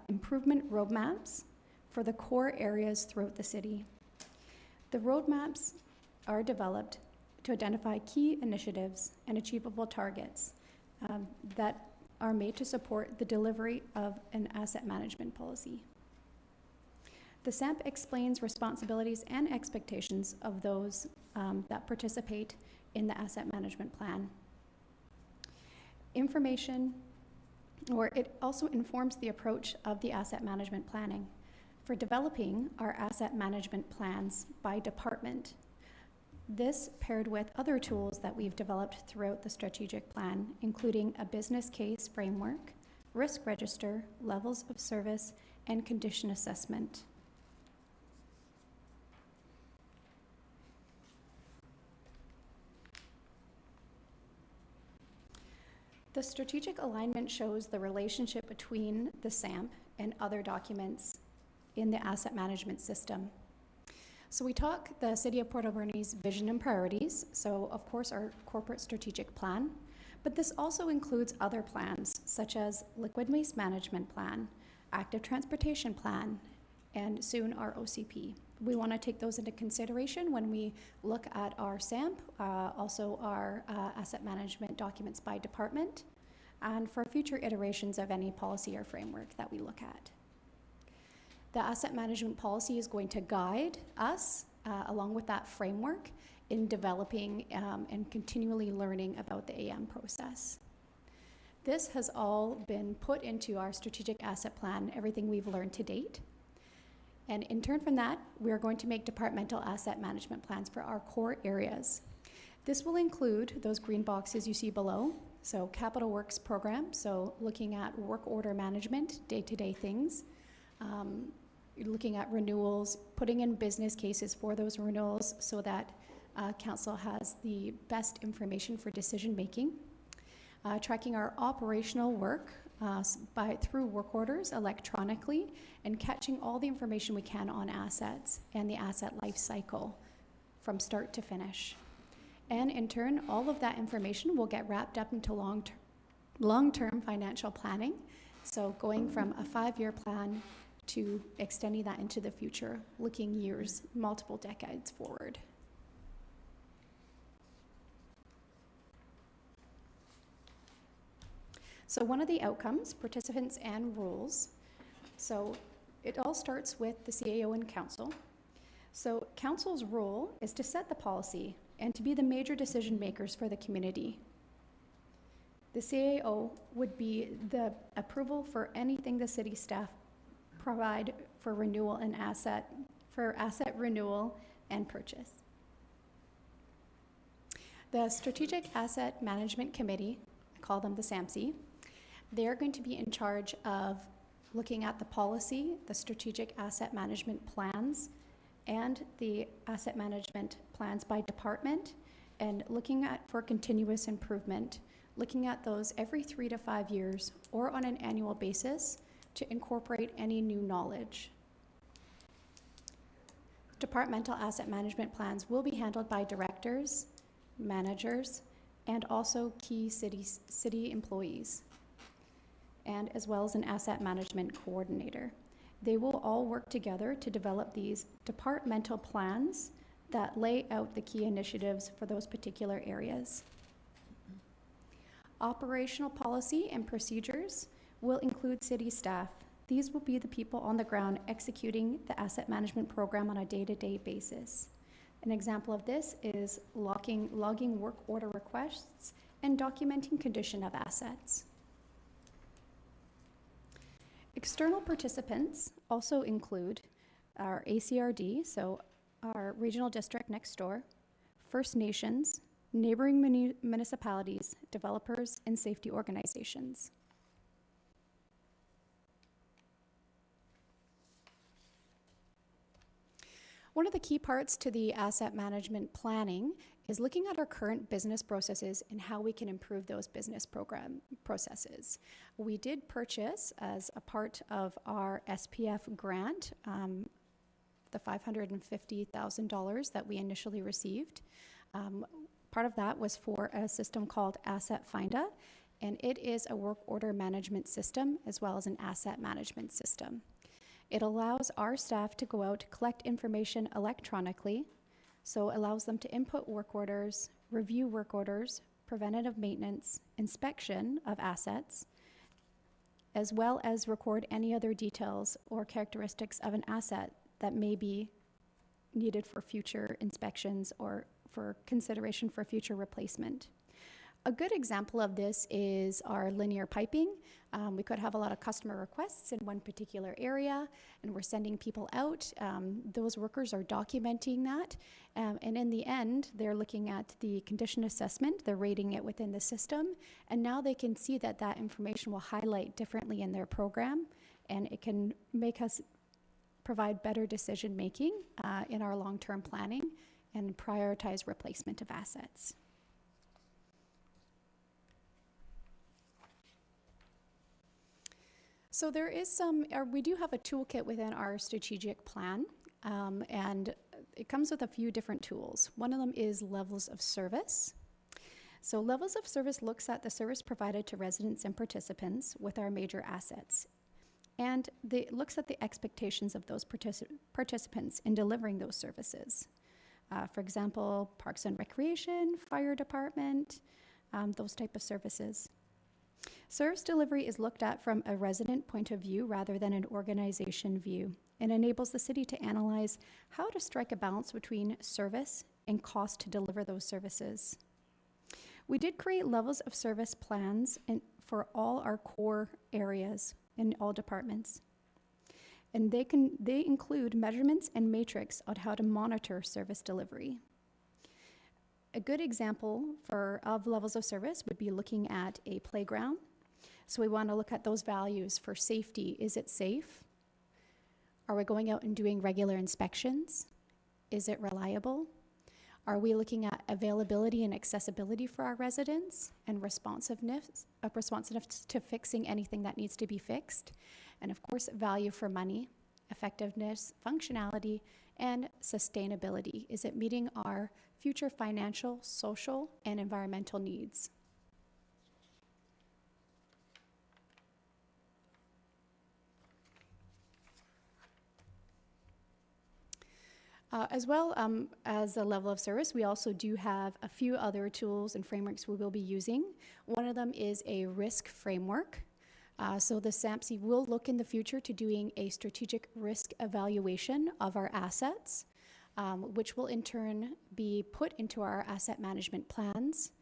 improvement roadmaps for the core areas throughout the city. The roadmaps are developed to identify key initiatives and achievable targets that are made to support the delivery of an asset management policy. The SAMP explains responsibilities and expectations of those that participate in the asset management plan. It also informs the approach of the asset management planning for developing our asset management plans by department. This paired with other tools that we've developed throughout the strategic plan, including a business case framework, risk register, levels of service, and condition assessment. The strategic alignment shows the relationship between the SAMP and other documents in the asset management system. So we talk the City of Port Alberni's vision and priorities, so of course our corporate strategic plan, but this also includes other plans such as liquid waste management plan, active transportation plan, and soon our OCP. We want to take those into consideration when we look at our SAMP, also our asset management documents by department, and for future iterations of any policy or framework that we look at. The asset management policy is going to guide us, along with that framework, in developing and continually learning about the AM process. This has all been put into our strategic asset plan, everything we've learned to date. And in turn from that, we are going to make departmental asset management plans for our core areas. This will include those green boxes you see below. So capital works program, so looking at work order management, day-to-day things, looking at renewals, putting in business cases for those renewals so that council has the best information for decision making. Tracking our operational work through work orders electronically, and catching all the information we can on assets and the asset life cycle from start to finish. And in turn, all of that information will get wrapped up into long-term financial planning. So going from a 5-year plan to extending that into the future, looking years, multiple decades forward. So one of the outcomes, participants and rules. So it all starts with the CAO and council. So council's role is to set the policy and to be the major decision makers for the community. The CAO would be the approval for anything the city staff provide for renewal and asset renewal and purchase. The Strategic Asset Management Committee, I call them the SAMC, they're going to be in charge of looking at the policy, the strategic asset management plans, and the asset management plans by department, and looking at for continuous improvement, looking at those every 3 to 5 years or on an annual basis to incorporate any new knowledge. Departmental asset management plans will be handled by directors, managers, and also key city employees, and as well as an asset management coordinator. They will all work together to develop these departmental plans that lay out the key initiatives for those particular areas. Operational policy and procedures will include city staff. These will be the people on the ground executing the asset management program on a day-to-day basis. An example of this is logging work order requests and documenting condition of assets. External participants also include our ACRD, so our regional district next door, First Nations, neighboring municipalities, developers, and safety organizations. One of the key parts to the asset management planning is looking at our current business processes and how we can improve those business processes. We did purchase, as a part of our SPF grant, the $550,000 that we initially received. Part of that was for a system called Asset Finder, and it is a work order management system as well as an asset management system. It allows our staff to go out to collect information electronically, so allows them to input work orders, review work orders, preventative maintenance, inspection of assets, as well as record any other details or characteristics of an asset that may be needed for future inspections or for consideration for future replacement. A good example of this is our linear piping. We could have a lot of customer requests in one particular area, and we're sending people out. Those workers are documenting that, and in the end, they're looking at the condition assessment, they're rating it within the system, and now they can see that that information will highlight differently in their program, and it can make us provide better decision making in our long-term planning and prioritize replacement of assets. So there is we do have a toolkit within our strategic plan, and it comes with a few different tools. One of them is levels of service. So levels of service looks at the service provided to residents and participants with our major assets. and it looks at the expectations of those participants in delivering those services. For example, Parks and Recreation, Fire Department, those type of services. Service delivery is looked at from a resident point of view rather than an organization view, and enables the city to analyze how to strike a balance between service and cost to deliver those services. We did create levels of service plans for all our core areas in all departments. And they include measurements and matrix on how to monitor service delivery. A good example of levels of service would be looking at a playground. So we want to look at those values for safety. Is it safe? Are we going out and doing regular inspections? Is it reliable? Are we looking at availability and accessibility for our residents and responsiveness to fixing anything that needs to be fixed? And of course, value for money, effectiveness, functionality, and sustainability. Is it meeting our future financial, social, and environmental needs? As well as a level of service, we also do have a few other tools and frameworks we will be using. One of them is a risk framework. So the SAMPC will look in the future to doing a strategic risk evaluation of our assets, which will in turn be put into our asset management plans.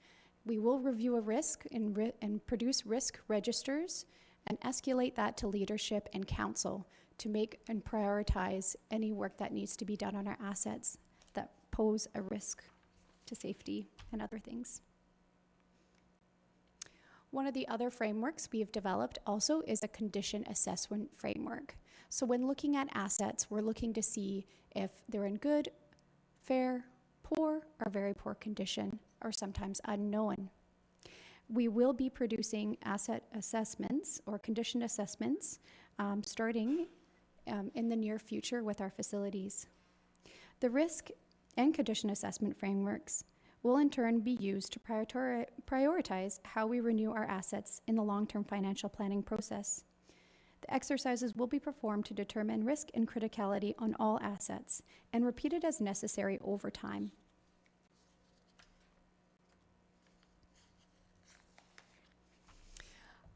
We will review a risk and produce risk registers and escalate that to leadership and council to make and prioritize any work that needs to be done on our assets that pose a risk to safety and other things. One of the other frameworks we have developed also is a condition assessment framework. So when looking at assets, we're looking to see if they're in good, fair, poor, or very poor condition, or sometimes unknown. We will be producing asset assessments or condition assessments starting in the near future with our facilities. The risk and condition assessment frameworks will in turn be used to prioritize how we renew our assets in the long-term financial planning process. The exercises will be performed to determine risk and criticality on all assets and repeated as necessary over time.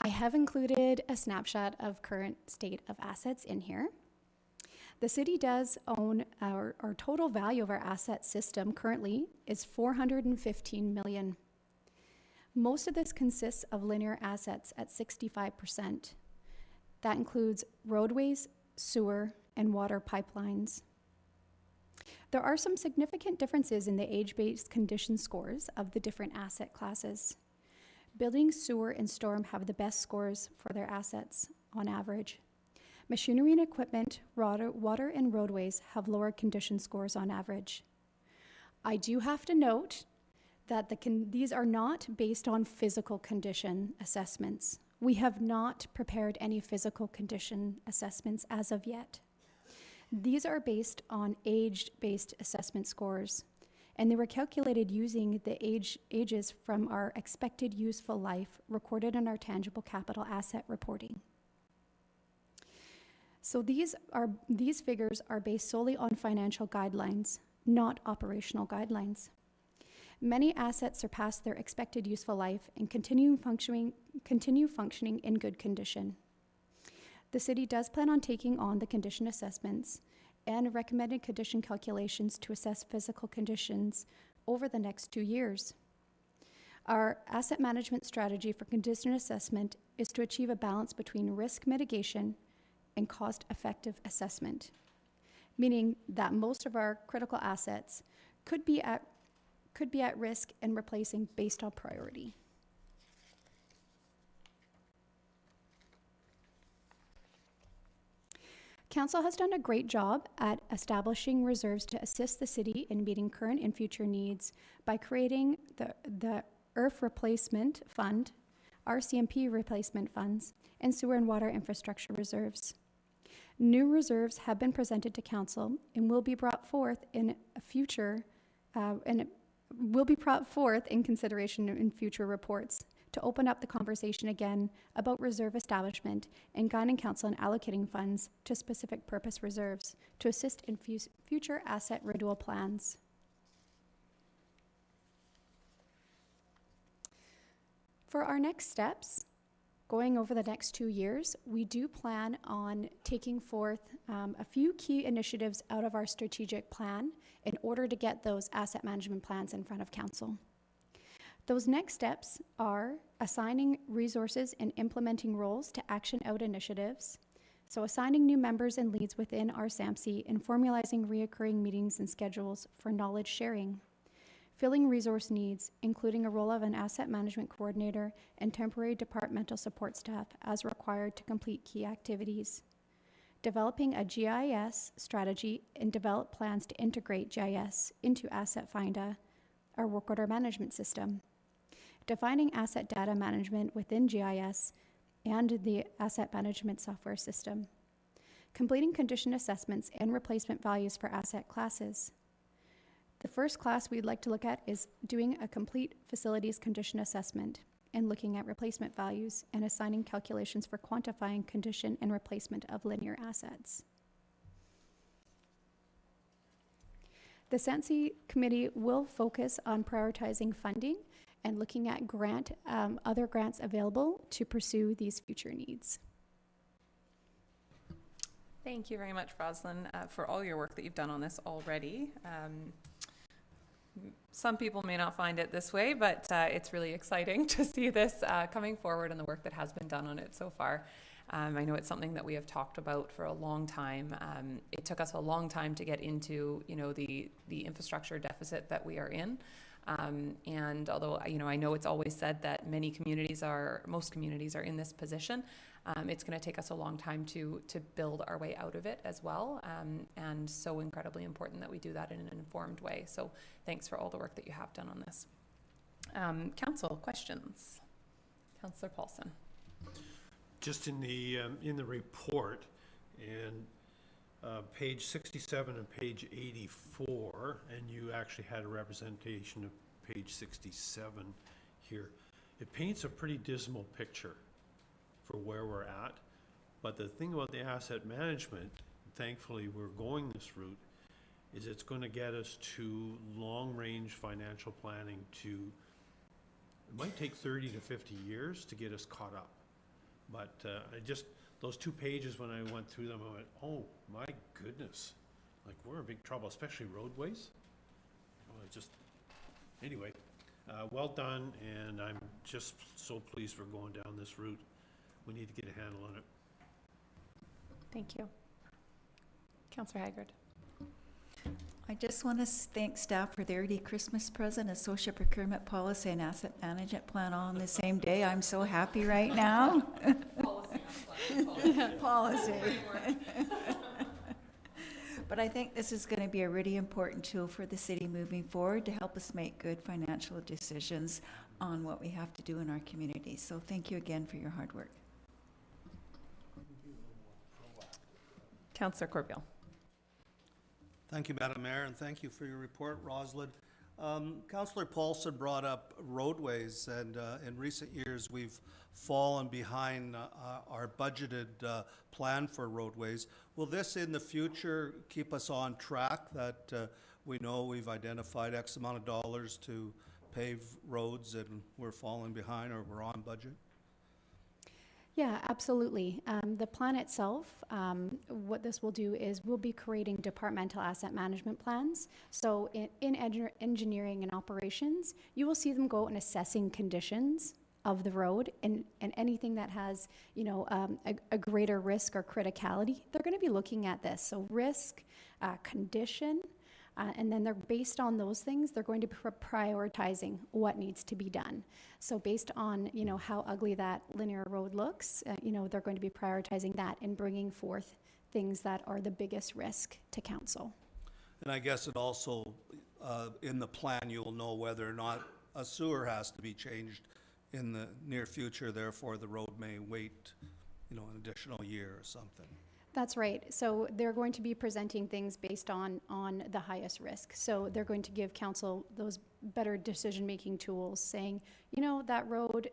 I have included a snapshot of current state of assets in here. The city does own our total value of our asset system currently is $415 million. Most of this consists of linear assets at 65%. That includes roadways, sewer, and water pipelines. There are some significant differences in the age-based condition scores of the different asset classes. Building, sewer, and storm have the best scores for their assets on average. Machinery and equipment, water, and roadways have lower condition scores on average. I do have to note that these are not based on physical condition assessments. We have not prepared any physical condition assessments as of yet. These are based on age-based assessment scores, and they were calculated using the ages from our expected useful life recorded in our tangible capital asset reporting. So these figures are based solely on financial guidelines, not operational guidelines. Many assets surpass their expected useful life and continue functioning in good condition. The city does plan on taking on the condition assessments and recommended condition calculations to assess physical conditions over the next 2 years. Our asset management strategy for condition assessment is to achieve a balance between risk mitigation and cost-effective assessment, meaning that most of our critical assets could be at risk and replacing based on priority. Council has done a great job at establishing reserves to assist the city in meeting current and future needs by creating the ERF Replacement Fund, RCMP replacement funds, and sewer and water infrastructure reserves. New reserves have been presented to Council and will be brought forth in consideration in future reports to open up the conversation again about reserve establishment and guiding council in allocating funds to specific purpose reserves to assist in future asset renewal plans. For our next steps, going over the next 2 years, we do plan on taking forth a few key initiatives out of our strategic plan in order to get those asset management plans in front of council. Those next steps are assigning resources and implementing roles to action out initiatives. So assigning new members and leads within our SAMC and formalizing reoccurring meetings and schedules for knowledge sharing. Filling resource needs, including a role of an asset management coordinator and temporary departmental support staff as required to complete key activities. Developing a GIS strategy and develop plans to integrate GIS into Asset Finder, our work order management system. Defining asset data management within GIS and the asset management software system. Completing condition assessments and replacement values for asset classes. The first class we'd like to look at is doing a complete facilities condition assessment and looking at replacement values and assigning calculations for quantifying condition and replacement of linear assets. The SANSI committee will focus on prioritizing funding and looking at other grants available to pursue these future needs. Thank you very much, Roslyn, for all your work that you've done on this already. Some people may not find it this way, but it's really exciting to see this coming forward and the work that has been done on it so far. I know it's something that we have talked about for a long time. It took us a long time to get into, the infrastructure deficit that we are in. And although, I know it's always said that most communities are in this position, it's going to take us a long time to build our way out of it as well. And so incredibly important that we do that in an informed way. So thanks for all the work that you have done on this. Council, questions? Councillor Paulson. Just in the report, and page 67 and page 84, and you actually had a representation of page 67 here. It paints a pretty dismal picture for where we're at. But the thing about the asset management, thankfully we're going this route, is it's going to get us to long-range financial planning it might take 30 to 50 years to get us caught up. But those 2 pages, when I went through them, I went, oh my goodness, like we're in big trouble, especially roadways. Anyway, well done, and I'm just so pleased we're going down this route. We need to get a handle on it. Thank you. Councillor Haggard. I just want to thank staff for their early Christmas present, a social procurement policy and asset management plan all on the same day. I'm so happy right now. Policy. But I think this is going to be a really important tool for the city moving forward to help us make good financial decisions on what we have to do in our community. So thank you again for your hard work. Councillor Corbeil. Thank you, Madam Mayor, and thank you for your report, Roslyn. Councillor Paulson brought up roadways, and in recent years we've fallen behind our budgeted plan for roadways. Will this in the future keep us on track, that we know we've identified X amount of dollars to pave roads and we're falling behind or we're on budget? Yeah, absolutely. The plan itself, what this will do is we'll be creating departmental asset management plans. So in engineering and operations, you will see them go out and assessing conditions of the road and anything that has, a greater risk or criticality. They're going to be looking at this. So risk, condition, and then they're based on those things, they're going to be prioritizing what needs to be done. So based on, how ugly that linear road looks, they're going to be prioritizing that and bringing forth things that are the biggest risk to council. And I guess it also, in the plan, you'll know whether or not a sewer has to be changed in the near future, therefore the road may wait, an additional year or something. That's right. So they're going to be presenting things based on the highest risk. So they're going to give council those better decision-making tools, saying, that road,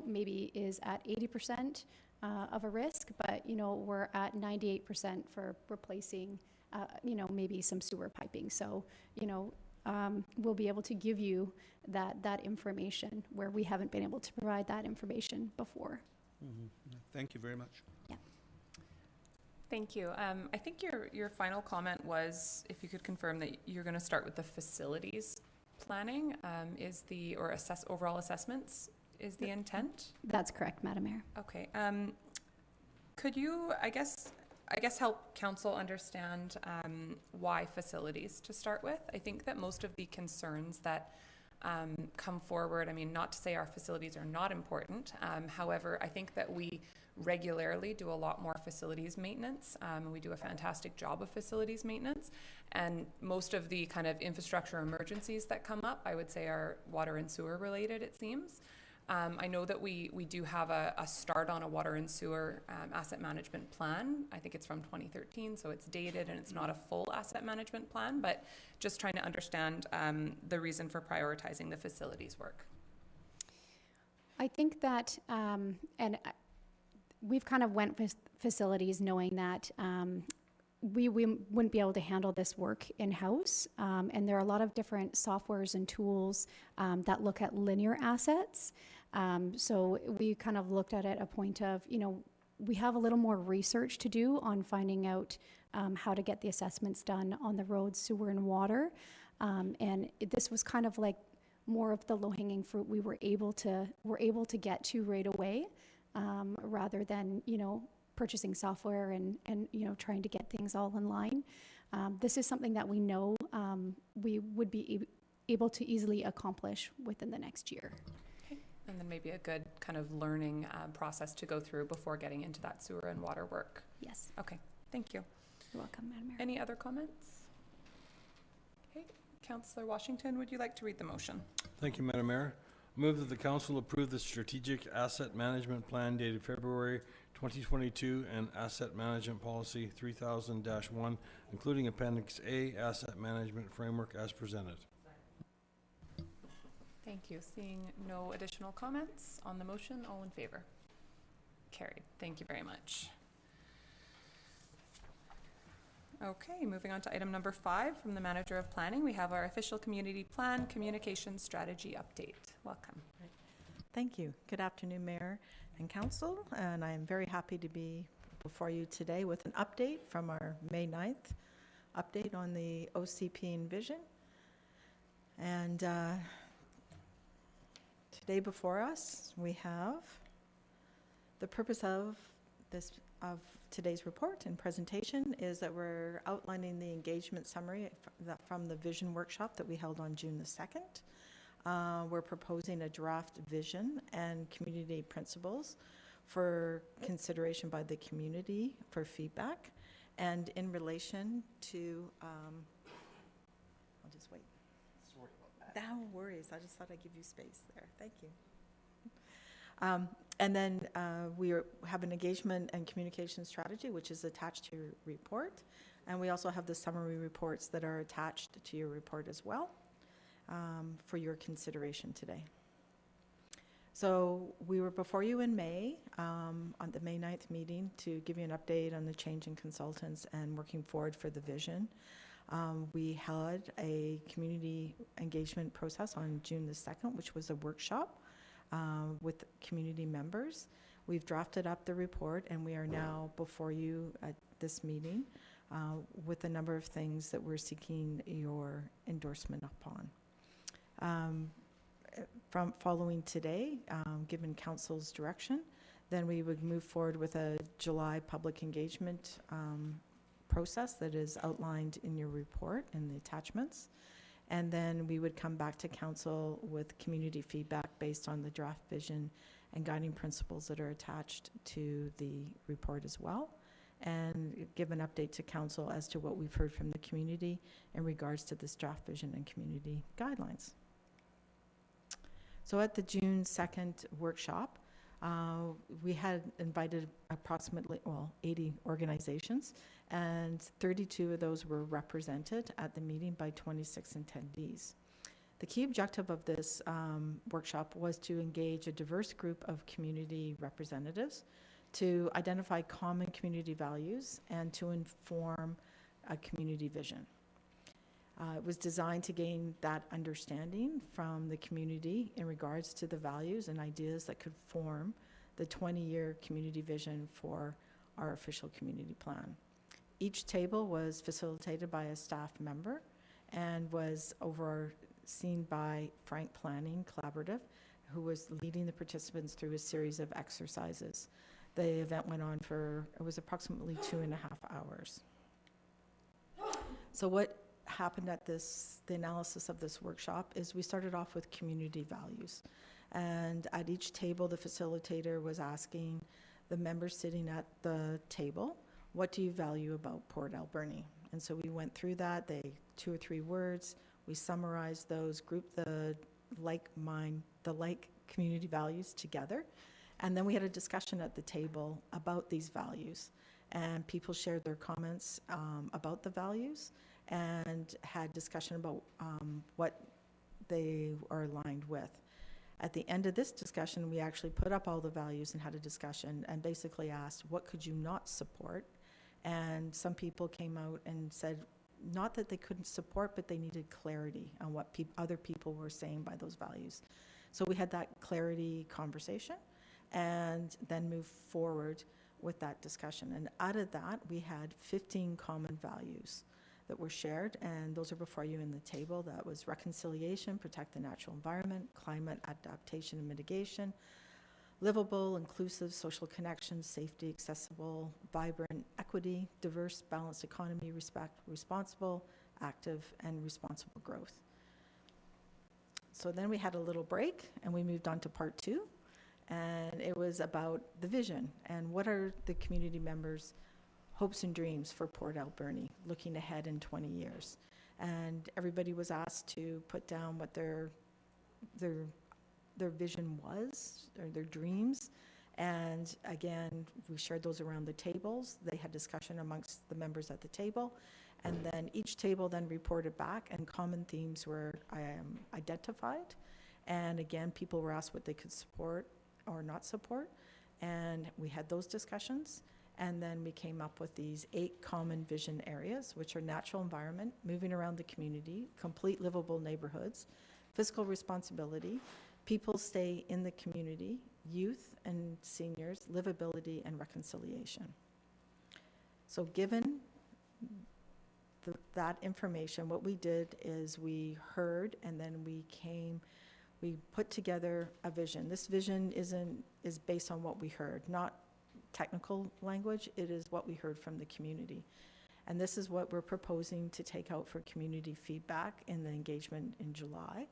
maybe is at 80% of a risk, but, we're at 98% for replacing, maybe some sewer piping. So, we'll be able to give you that information where we haven't been able to provide that information before. Thank you very much. Thank you. I think your final comment was, if you could confirm that you're going to start with the facilities planning, overall assessments is the intent? That's correct, Madam Mayor. Okay. Could you, I guess, help council understand why facilities to start with? I think that most of the concerns that come forward, not to say our facilities are not important. However, I think that we regularly do a lot more facilities maintenance. We do a fantastic job of facilities maintenance. And most of the kind of infrastructure emergencies that come up, I would say, are water and sewer related, it seems. I know that we do have a start on a water and sewer asset management plan. I think it's from 2013, so it's dated and it's not a full asset management plan, but just trying to understand the reason for prioritizing the facilities work. I think that, we've kind of went with facilities knowing that we wouldn't be able to handle this work in-house. And there are a lot of different softwares and tools that look at linear assets. So we kind of looked at it a point of, we have a little more research to do on finding out how to get the assessments done on the road, sewer, and water. And this was kind of like more of the low-hanging fruit we were able to get to right away, rather than, purchasing software and trying to get things all in line. This is something that we know we would be able to easily accomplish within the next year. Okay. And then maybe a good kind of learning process to go through before getting into that sewer and water work. Yes. Okay, thank you. You're welcome, Madam Mayor. Any other comments? Okay, Councillor Washington, would you like to read the motion? Thank you, Madam Mayor. Move that the council approve the strategic asset management plan dated February 2022 and asset management policy 3000-1, including Appendix A, asset management framework as presented. Thank you. Seeing no additional comments on the motion, all in favor? Carried. Thank you very much. Okay, moving on to item number 5 from the Manager of Planning. We have our official community plan communication strategy update. Welcome. Thank you. Good afternoon, Mayor and Council, and I am very happy to be before you today with an update from our May 9th update on the OCP and Vision. And today before us, we have the purpose of today's report and presentation is that we're outlining the engagement summary from the vision workshop that we held on June the 2nd. We're proposing a draft vision and community principles for consideration by the community for feedback. And in relation to, I'll just wait. Sorry about that. No worries. I just thought I'd give you space there. Thank you. And then we have an engagement and communication strategy, which is attached to your report. And we also have the summary reports that are attached to your report as well for your consideration today. So we were before you in May, on the May 9th meeting, to give you an update on the change in consultants and working forward for the vision. We had a community engagement process on June the 2nd, which was a workshop with community members. We've drafted up the report and we are now before you at this meeting with a number of things that we're seeking your endorsement upon. From following today, given Council's direction, then we would move forward with a July public engagement process that is outlined in your report in the attachments. And then we would come back to Council with community feedback based on the draft vision and guiding principles that are attached to the report as well, and give an update to Council as to what we've heard from the community in regards to this draft vision and community guidelines. So at the June 2nd workshop, we had invited approximately, 80 organizations, and 32 of those were represented at the meeting by 26 attendees. The key objective of this workshop was to engage a diverse group of community representatives to identify common community values and to inform a community vision. It was designed to gain that understanding from the community in regards to the values and ideas that could form the 20-year community vision for our official community plan. Each table was facilitated by a staff member and was overseen by Frank Planning Collaborative, who was leading the participants through a series of exercises. The event went on for, it was approximately 2.5 hours. So what happened at the analysis of this workshop is we started off with community values. And at each table, the facilitator was asking the members sitting at the table, what do you value about Port Alberni? And so we went through that, 2 or 3 words, we summarized those, grouped the like community values together. And then we had a discussion at the table about these values. And people shared their comments about the values and had discussion about what they are aligned with. At the end of this discussion, we actually put up all the values and had a discussion and basically asked, what could you not support? And some people came out and said, not that they couldn't support, but they needed clarity on what other people were saying by those values. So we had that clarity conversation and then moved forward with that discussion. And out of that, we had 15 common values that were shared, and those are before you in the table. That was reconciliation, protect the natural environment, climate adaptation and mitigation, livable, inclusive, social connections, safety, accessible, vibrant, equity, diverse, balanced economy, respect, responsible, active, and responsible growth. So then we had a little break, and we moved on to part 2, and it was about the vision and what are the community members' hopes and dreams for Port Alberni, looking ahead in 20 years. And everybody was asked to put down what their vision was, or their dreams. And again, we shared those around the tables. They had discussion amongst the members at the table. And then each table then reported back, and common themes were identified. And again, people were asked what they could support or not support. And we had those discussions. And then we came up with these 8 common vision areas, which are natural environment, moving around the community, complete livable neighborhoods, fiscal responsibility, people stay in the community, youth and seniors, livability, and reconciliation. So given that information, what we did is we heard, and then we put together a vision. This vision is based on what we heard, not technical language. It is what we heard from the community. And this is what we're proposing to take out for community feedback in the engagement in July.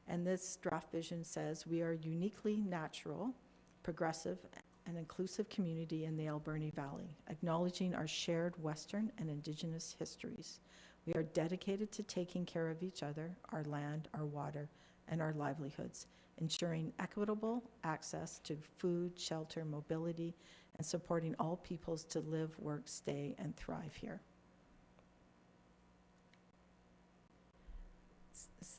And this draft vision says, we are uniquely natural, progressive, and inclusive community in the Alberni Valley, acknowledging our shared Western and Indigenous histories. We are dedicated to taking care of each other, our land, our water, and our livelihoods, ensuring equitable access to food, shelter, mobility, and supporting all peoples to live, work, stay, and thrive here.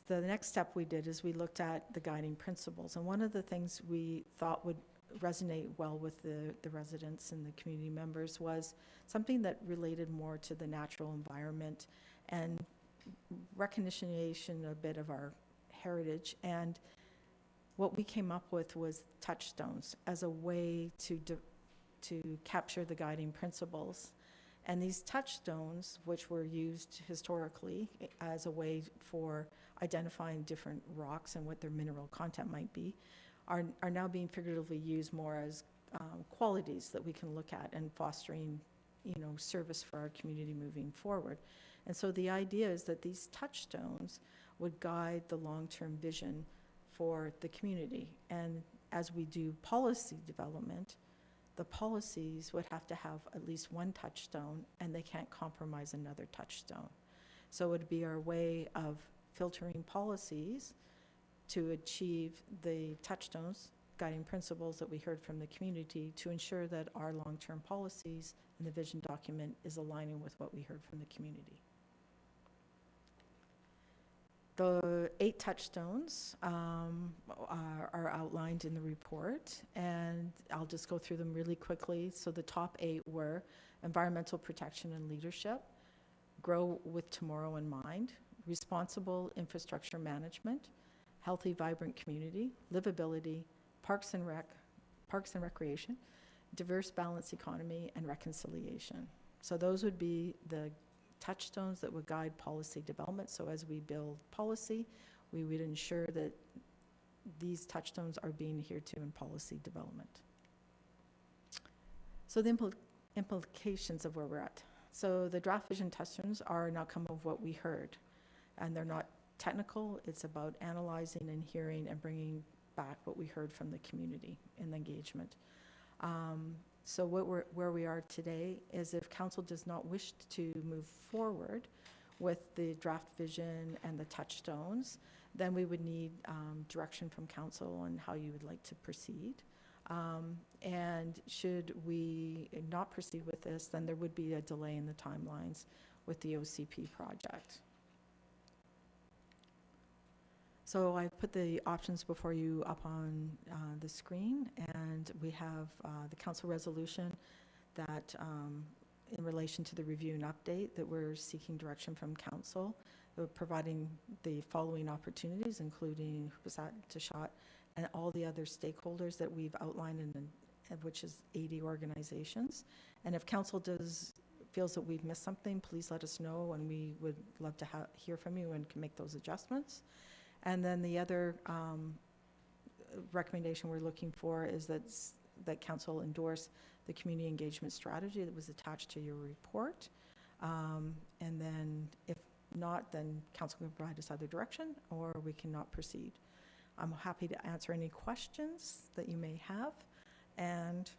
The next step we did is we looked at the guiding principles. And one of the things we thought would resonate well with the residents and the community members was something that related more to the natural environment and recognition a bit of our heritage. And what we came up with was touchstones as a way to capture the guiding principles. And these touchstones, which were used historically as a way for identifying different rocks and what their mineral content might be, are now being figuratively used more as qualities that we can look at and fostering, service for our community moving forward. And so the idea is that these touchstones would guide the long-term vision for the community. And as we do policy development, the policies would have to have at least one touchstone, and they can't compromise another touchstone. So it would be our way of filtering policies to achieve the touchstones, guiding principles that we heard from the community, to ensure that our long-term policies in the vision document is aligning with what we heard from the community. The 8 touchstones are outlined in the report, and I'll just go through them really quickly. So the top 8 were environmental protection and leadership, grow with tomorrow in mind, responsible infrastructure management, healthy, vibrant community, livability, parks and recreation, diverse, balanced economy, and reconciliation. So those would be the touchstones that would guide policy development. So as we build policy, we would ensure that these touchstones are being adhered to in policy development. So the implications of where we're at. So the draft vision touchstones are an outcome of what we heard, and they're not technical. It's about analyzing and hearing and bringing back what we heard from the community in the engagement. So where we are today is if council does not wish to move forward with the draft vision and the touchstones, then we would need direction from council on how you would like to proceed. And should we not proceed with this, then there would be a delay in the timelines with the OCP project. So I put the options before you up on the screen, and we have the council resolution that in relation to the review and update that we're seeking direction from council. We're providing the following opportunities, including Touchstones and all the other stakeholders that we've outlined, which is 80 organizations. And if council feels that we've missed something, please let us know, and we would love to hear from you and can make those adjustments. And then the other recommendation we're looking for is that council endorse the community engagement strategy that was attached to your report. And then if not, then council can provide us either direction or we cannot proceed. I'm happy to answer any questions that you may have. And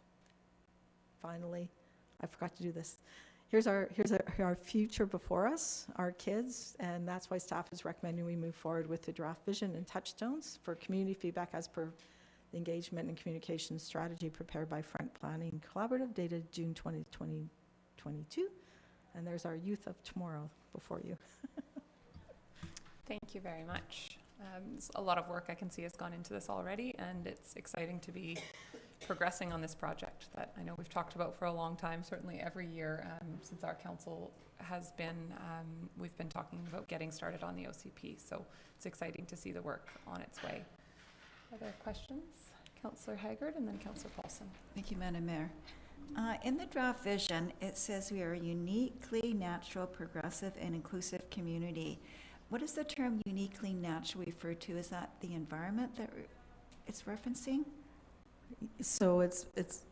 finally, I forgot to do this. Here's our future before us, our kids, and that's why staff is recommending we move forward with the draft vision and touchstones for community feedback as per the engagement and communication strategy prepared by Front Planning Collaborative, dated June 20, 2022. And there's our youth of tomorrow before you. Thank you very much. A lot of work I can see has gone into this already, and it's exciting to be progressing on this project that I know we've talked about for a long time. Certainly every year since our council has been, we've been talking about getting started on the OCP. So it's exciting to see the work on its way. Are there questions? Councillor Haggard and then Councillor Paulson. Thank you, Madam Mayor. In the draft vision, it says we are a uniquely natural, progressive, and inclusive community. What does the term uniquely natural refer to? Is that the environment that it's referencing? So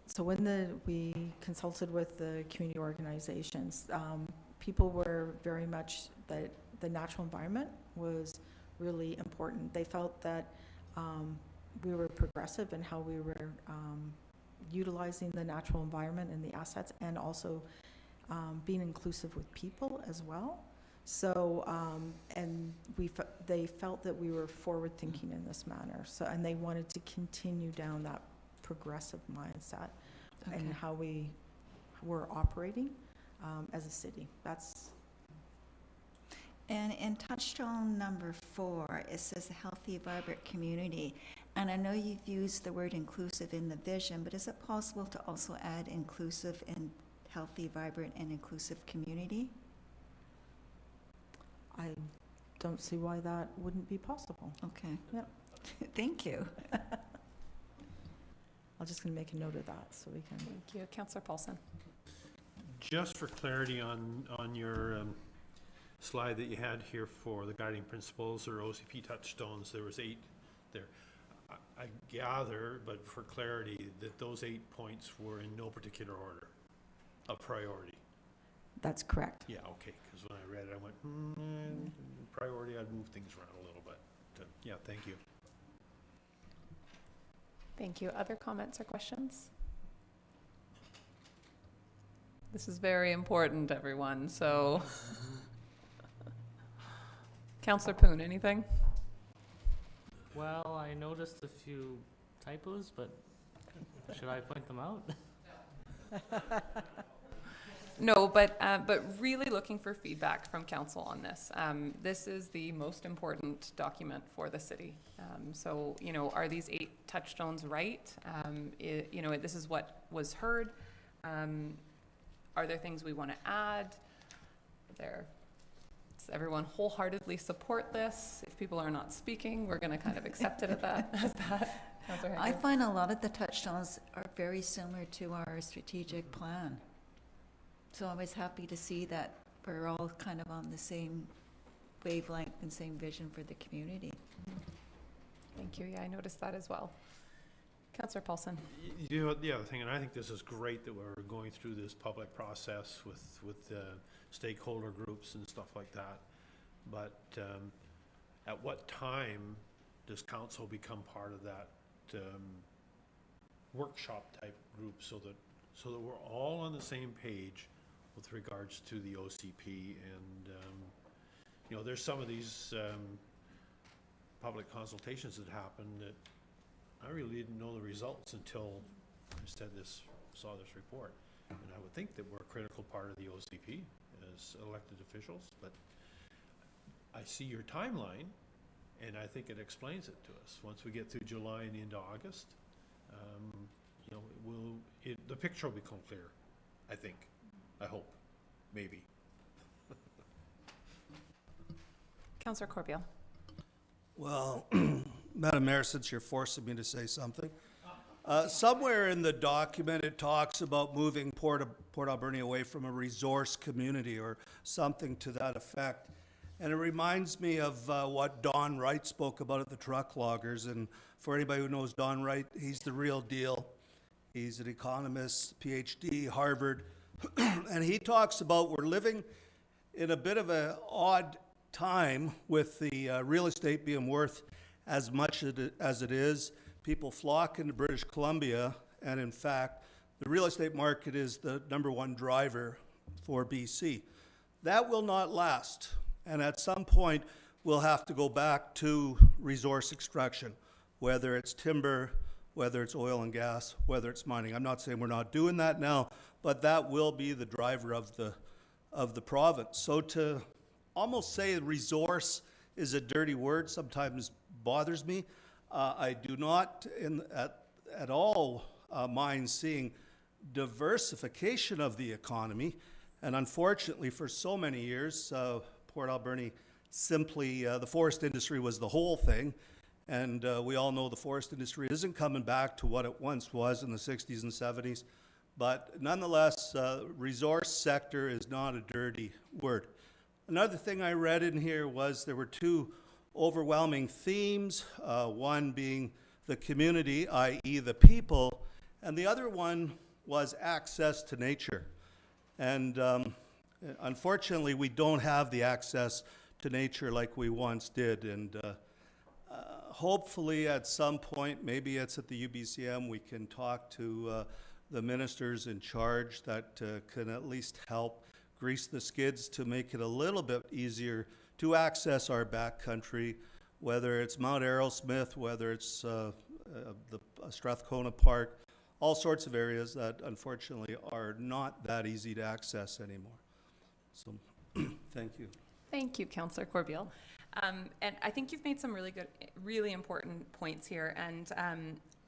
so when we consulted with the community organizations, people were very much that the natural environment was really important. They felt that we were progressive in how we were utilizing the natural environment and the assets, and also being inclusive with people as well. So, and they felt that we were forward thinking in this manner. So, and they wanted to continue down that progressive mindset and how we were operating as a city. That's. And in touchstone number 4, it says a healthy, vibrant community. And I know you've used the word inclusive in the vision, but is it possible to also add inclusive and healthy, vibrant, and inclusive community? I don't see why that wouldn't be possible. Okay. Yep. Thank you. I'm just going to make a note of that so we can. Thank you. Councillor Paulson. Just for clarity on your slide that you had here for the guiding principles or OCP touchstones, there was 8 there. I gather, but for clarity, that those 8 points were in no particular order of priority. That's correct. Yeah, okay, because when I read it, I went, priority, I'd move things around a little bit. Yeah, thank you. Thank you. Other comments or questions? This is very important, everyone, so. Councillor Poon, anything? Well, I noticed a few typos, but should I point them out? No, but really looking for feedback from council on this. This is the most important document for the city. So, you know, are these 8 touchstones right? You know, this is what was heard. Are there things we want to add? Does everyone wholeheartedly support this? If people are not speaking, we're going to kind of accept it as that. Councillor I Hager. find a lot of the touchstones are very similar to our strategic plan. So I was happy to see that we're all kind of on the same wavelength and same vision for the community. Thank you. Yeah, I noticed that as well. Councillor Paulson. You know, the other thing, and I think this is great that we're going through this public process with stakeholder groups and stuff like that. But at what time does council become part of that workshop type group so that we're all on the same page with regards to the OCP? And you know, there's some of these public consultations that happened that I really didn't know the results until I saw this report. And I would think that we're a critical part of the OCP as elected officials, but I see your timeline, and I think it explains it to us. Once we get through July and into August, you know, the picture will become clear, I think, I hope, maybe. Councillor Corbeil. Well, Madam Mayor, since you're forcing me to say something, somewhere in the document it talks about moving Port Alberni away from a resource community or something to that effect. And it reminds me of what Don Wright spoke about at the truck loggers. And for anybody who knows Don Wright, he's the real deal. He's an economist, PhD, Harvard. And he talks about we're living in a bit of an odd time with the real estate being worth as much as it is. People flock into British Columbia, and in fact, the real estate market is the #1 driver for BC. That will not last, and at some point, we'll have to go back to resource extraction, whether it's timber, whether it's oil and gas, whether it's mining. I'm not saying we're not doing that now, but that will be the driver of the province. So to almost say resource is a dirty word sometimes bothers me. I do not at all mind seeing diversification of the economy. And unfortunately, for so many years, Port Alberni simply, the forest industry was the whole thing. And we all know the forest industry isn't coming back to what it once was in the 60s and 70s. But nonetheless, resource sector is not a dirty word. Another thing I read in here was there were 2 overwhelming themes, one being the community, i.e. the people, and the other one was access to nature. And unfortunately, we don't have the access to nature like we once did. And hopefully at some point, maybe it's at the UBCM, we can talk to the ministers in charge that can at least help grease the skids to make it a little bit easier to access our backcountry, whether it's Mount Arrowsmith, whether it's the Strathcona Park, all sorts of areas that unfortunately are not that easy to access anymore. So, thank you. Thank you, Councillor Corbeil. And I think you've made some really good, really important points here. And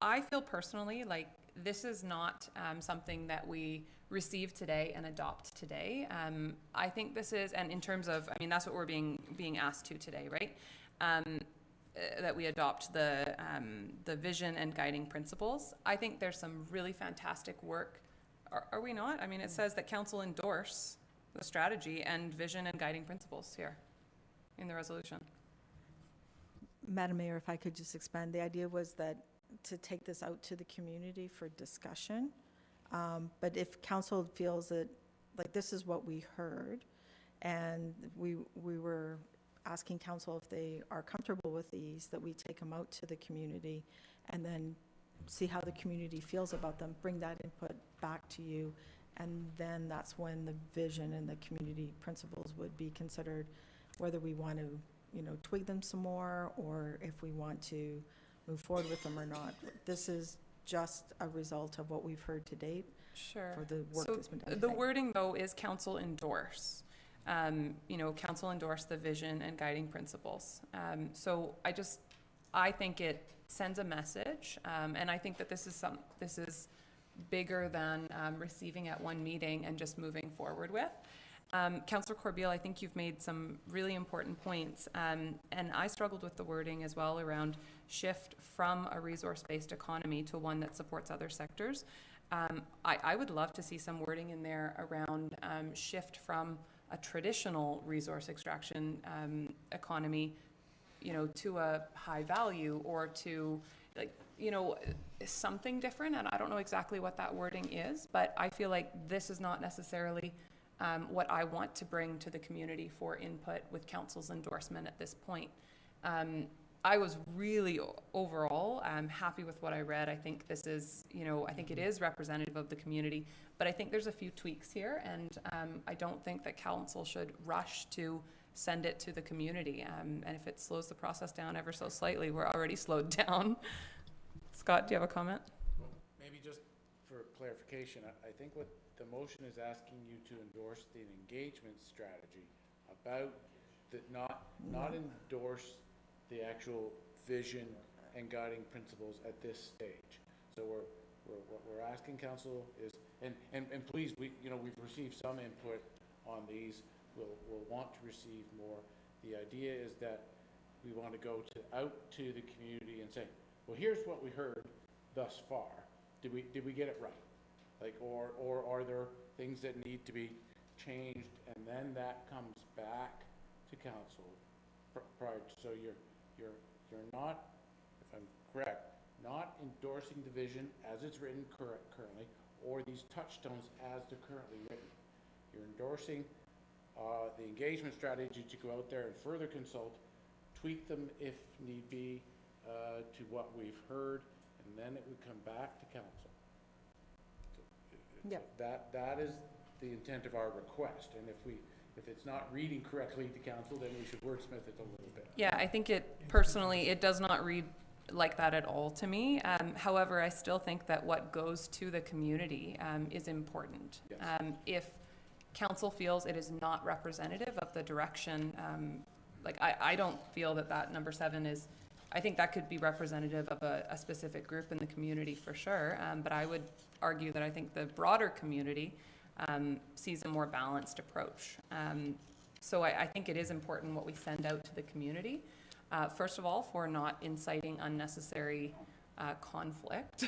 I feel personally like this is not something that we receive today and adopt today. I think this is, and in terms of, I mean, that's what we're being asked to today, right? That we adopt the vision and guiding principles. I think there's some really fantastic work. Are we not? I mean, it says that council endorse the strategy and vision and guiding principles here in the resolution. Madam Mayor, if I could just expand, the idea was that to take this out to the community for discussion. But if council feels that, like, this is what we heard, and we were asking council if they are comfortable with these, that we take them out to the community and then see how the community feels about them, bring that input back to you, and then that's when the vision and the community principles would be considered, whether we want to, you know, tweak them some more, or if we want to move forward with them or not. This is just a result of what we've heard to date Sure. for the work So that's been done the tonight? wording, though, is council endorse. You know, council endorse the vision and guiding principles. So I think it sends a message, and I think that this is bigger than receiving at one meeting and just moving forward with. Councillor Corbeil, I think you've made some really important points, and I struggled with the wording as well around shift from a resource-based economy to one that supports other sectors. I would love to see some wording in there around shift from a traditional resource extraction economy, you know, to a high value, or to, like, you know, something different. And I don't know exactly what that wording is, but I feel like this is not necessarily what I want to bring to the community for input with council's endorsement at this point. I was really overall happy with what I read. I think this is, you know, I think it is representative of the community, but I think there's a few tweaks here, and I don't think that council should rush to send it to the community. And if it slows the process down ever so slightly, we're already slowed down. Scott, do you have a comment? Maybe just for clarification, I think what the motion is asking you to endorse the engagement strategy about the, not endorse the actual vision and guiding principles at this stage. So what we're asking council is, and please, we've received some input on these. We'll want to receive more. The idea is that we want to go out to the community and say, well, here's what we heard thus far. Did we get it right? Like, or are there things that need to be changed, and then that comes back to council prior to, so you're not, if I'm correct, not endorsing the vision as it's written currently, or these touchstones as they're currently written. You're endorsing the engagement strategy to go out there and further consult, tweak them if need be to what we've heard, and then it would come back to council. Yeah. That is the intent of our request, and if it's not reading correctly to council, then we should wordsmith it a little bit. Yeah, I think it does not read like that at all to me. However, I still think that what goes to the community is important. Yes. If council feels it is not representative of the direction, I don't feel that number 7 is, I think that could be representative of a specific group in the community for sure, but I would argue that I think the broader community sees a more balanced approach. So I think it is important what we send out to the community. First of all, for not inciting unnecessary conflict,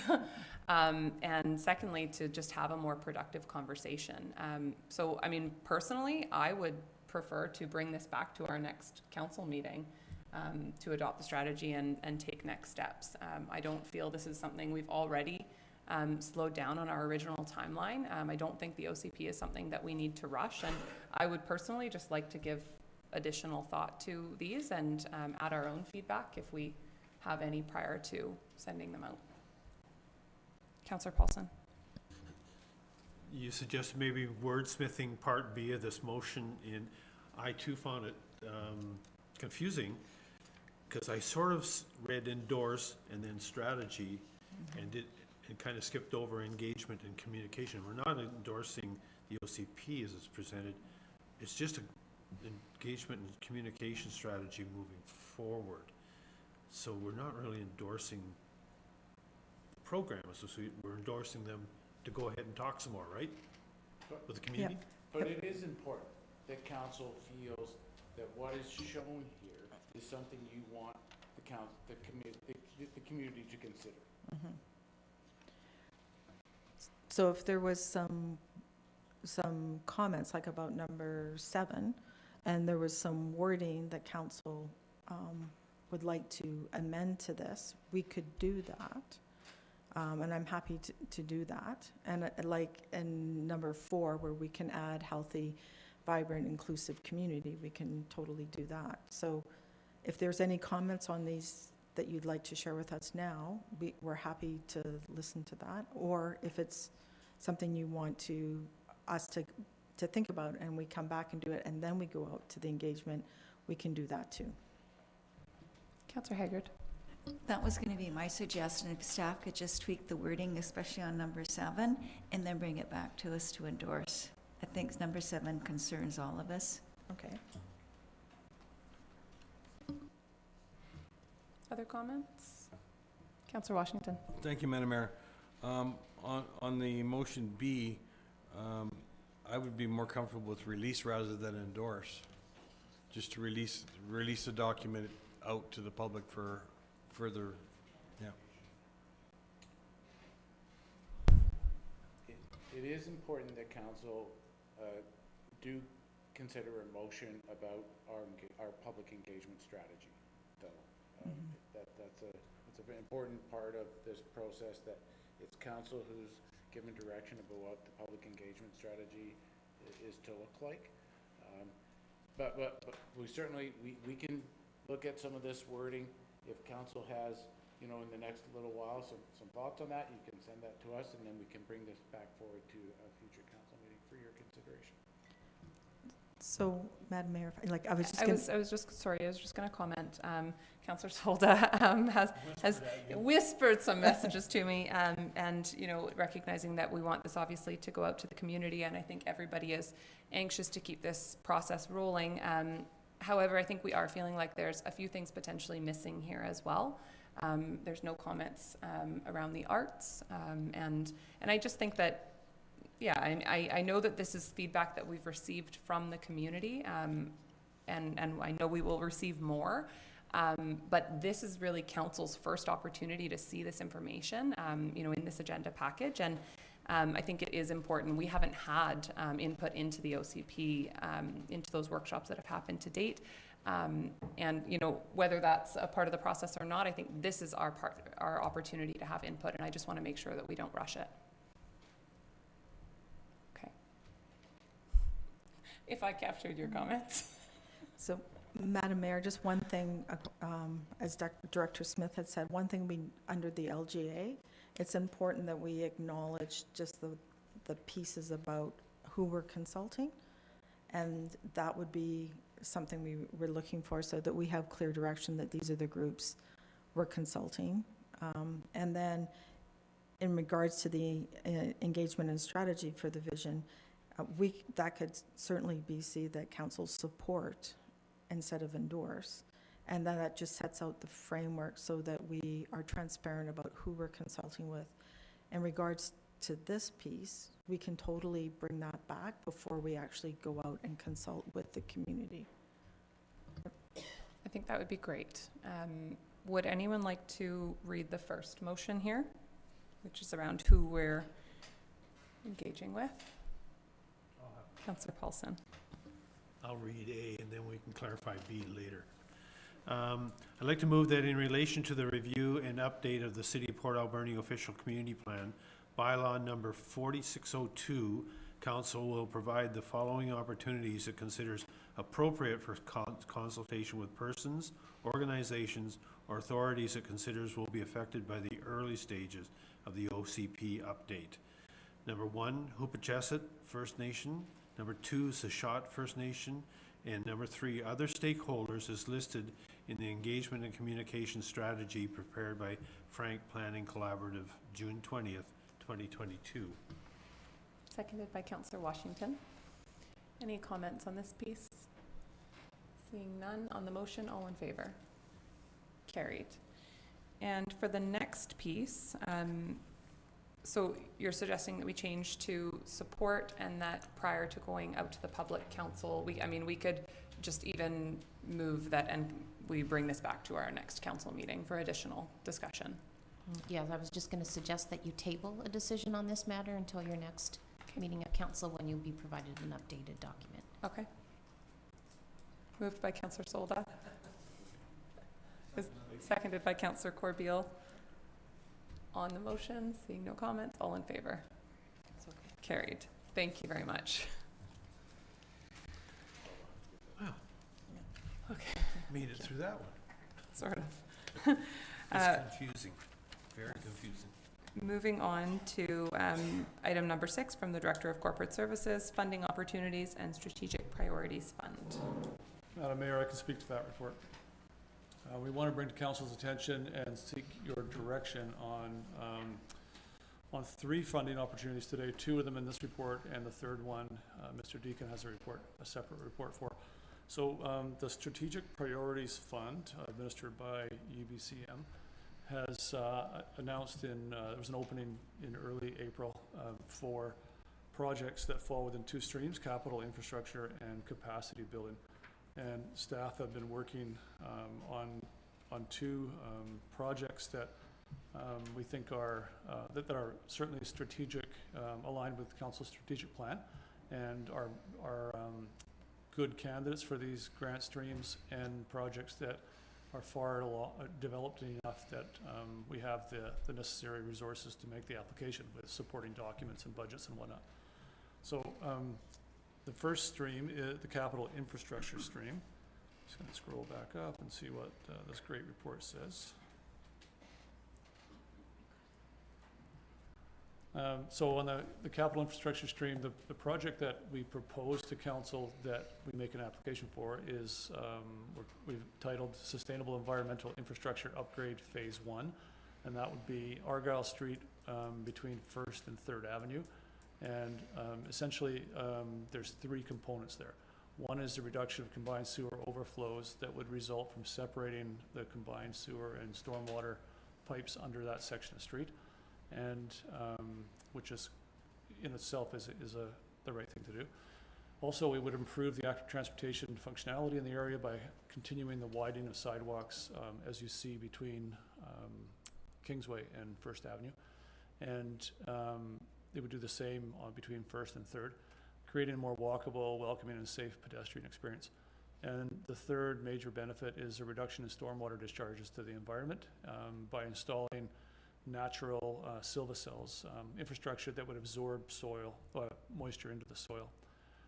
and secondly, to just have a more productive conversation. So, I mean, personally, I would prefer to bring this back to our next council meeting to adopt the strategy and take next steps. I don't feel this is something we've already slowed down on our original timeline. I don't think the OCP is something that we need to rush, and I would personally just like to give additional thought to these and add our own feedback if we have any prior to sending them out. Councillor Paulson. You suggest maybe wordsmithing Part B of this motion in, I too found it confusing, because I sort of read endorse and then strategy, and kind of skipped over engagement and communication. We're not endorsing the OCP as it's presented. It's just an engagement and communication strategy moving forward. So we're not really endorsing the program. So we're endorsing them to go ahead and talk some more, right? With the community? But it is important that council feels that what is shown here is something you want the community to consider. Mm-hmm. So if there was some comments, like about number 7, and there was some wording that council would like to amend to this, we could do that. And I'm happy to do that. And like in number 4, where we can add healthy, vibrant, inclusive community, we can totally do that. So if there's any comments on these that you'd like to share with us now, we're happy to listen to that. Or if it's something you want us to think about, and we come back and do it, and then we go out to the engagement, we can do that too. Councillor Haggard. That was going to be my suggestion, if staff could just tweak the wording, especially on number 7, and then bring it back to us to endorse. I think number 7 concerns all of us. Okay. Other comments? Councillor Washington. Thank you, Madam Mayor. On the motion B, I would be more comfortable with release rather than endorse. Just to release the document out to the public for further, yeah. It is important that council do consider a motion about our public engagement strategy, though. That's a very important part of this process, that it's council who's given direction about what the public engagement strategy is to look like. But we certainly, we can look at some of this wording. If council has, in the next little while, some thoughts on that, you can send that to us, and then we can bring this back forward to a future council meeting for your consideration. So, Madam Mayor, I was just I going was just going to comment. Councillor Solda has whispered some messages to me, and recognizing that we want this obviously to go out to the community, and I think everybody is anxious to keep this process rolling. However, I think we are feeling like there's a few things potentially missing here as well. There's no comments around the arts, and I just think that. Yeah, I know that this is feedback that we've received from the community, and I know we will receive more, but this is really council's first opportunity to see this information, in this agenda package, and I think it is important. We haven't had input into the OCP, into those workshops that have happened to date, and whether that's a part of the process or not, I think this is our opportunity to have input, and I just want to make sure that we don't rush it. If I captured your comments. So, Madam Mayor, just one thing, as Director Smith had said, one thing under the LGA, it's important that we acknowledge just the pieces about who we're consulting, and that would be something we're looking for, so that we have clear direction that these are the groups we're consulting. And then in regards to the engagement and strategy for the vision, that could certainly be that council support instead of endorse. And then that just sets out the framework so that we are transparent about who we're consulting with. In regards to this piece, we can totally bring that back before we actually go out and consult with the community. I think that would be great. Would anyone like to read the first motion here, which is around who we're engaging with? Councillor Paulson. I'll read A, and then we can clarify B later. I'd like to move that in relation to the review and update of the City of Port Alberni Official Community Plan, Bylaw number 4602, Council will provide the following opportunities it considers appropriate for consultation with persons, organizations, or authorities it considers will be affected by the early stages of the OCP update. Number 1, Hoopachesset First Nation. Number 2, Sashot First Nation. And number 3, other stakeholders is listed in the Engagement and Communication Strategy prepared by Frank Planning Collaborative, June 20th, 2022. Seconded by Councillor Washington. Any comments on this piece? Seeing none on the motion, all in favor? Carried. And for the next piece, so you're suggesting that we change to support, and that prior to going out to the public council, we could just even move that and we bring this back to our next council meeting for additional discussion. Yeah, I was just going to suggest that you table a decision on this matter until your next meeting of council, when you'll be provided an updated document. Okay. Moved by Councillor Solda. Seconded by Councillor Corbeil. On the motion, seeing no comments, all in favor? Okay. Carried. Thank you very much. Wow. Okay. Made it through that one. Sort of. It's confusing, very confusing. Moving on to item number 6 from the Director of Corporate Services, Funding Opportunities and Strategic Priorities Fund. Madam Mayor, I can speak to that report. We want to bring to council's attention and seek your direction on 3 funding opportunities today, 2 of them in this report, and the third one, Mr. Deacon has a separate report for. So the Strategic Priorities Fund, administered by UBCM, has announced there was an opening in early April for projects that fall within 2 streams, capital infrastructure and capacity building. And staff have been working on 2 projects that we think are certainly strategic, aligned with council's strategic plan, and are good candidates for these grant streams, and projects that are far developed enough that we have the necessary resources to make the application with supporting documents and budgets and whatnot. So the first stream is the capital infrastructure stream. Just going to scroll back up and see what this great report says. So on the capital infrastructure stream, the project that we propose to council that we make an application for is we've titled Sustainable Environmental Infrastructure Upgrade Phase 1, and that would be Argyle Street between 1st and 3rd Avenue. And essentially, there's 3 components there. One is the reduction of combined sewer overflows that would result from separating the combined sewer and stormwater pipes under that section of street, and which is in itself is the right thing to do. Also, we would improve the active transportation functionality in the area by continuing the widening of sidewalks, as you see between Kingsway and 1st Avenue. And they would do the same between 1st and 3rd, creating a more walkable, welcoming, and safe pedestrian experience. And the third major benefit is a reduction in stormwater discharges to the environment by installing natural silvicels, infrastructure that would absorb moisture into the soil.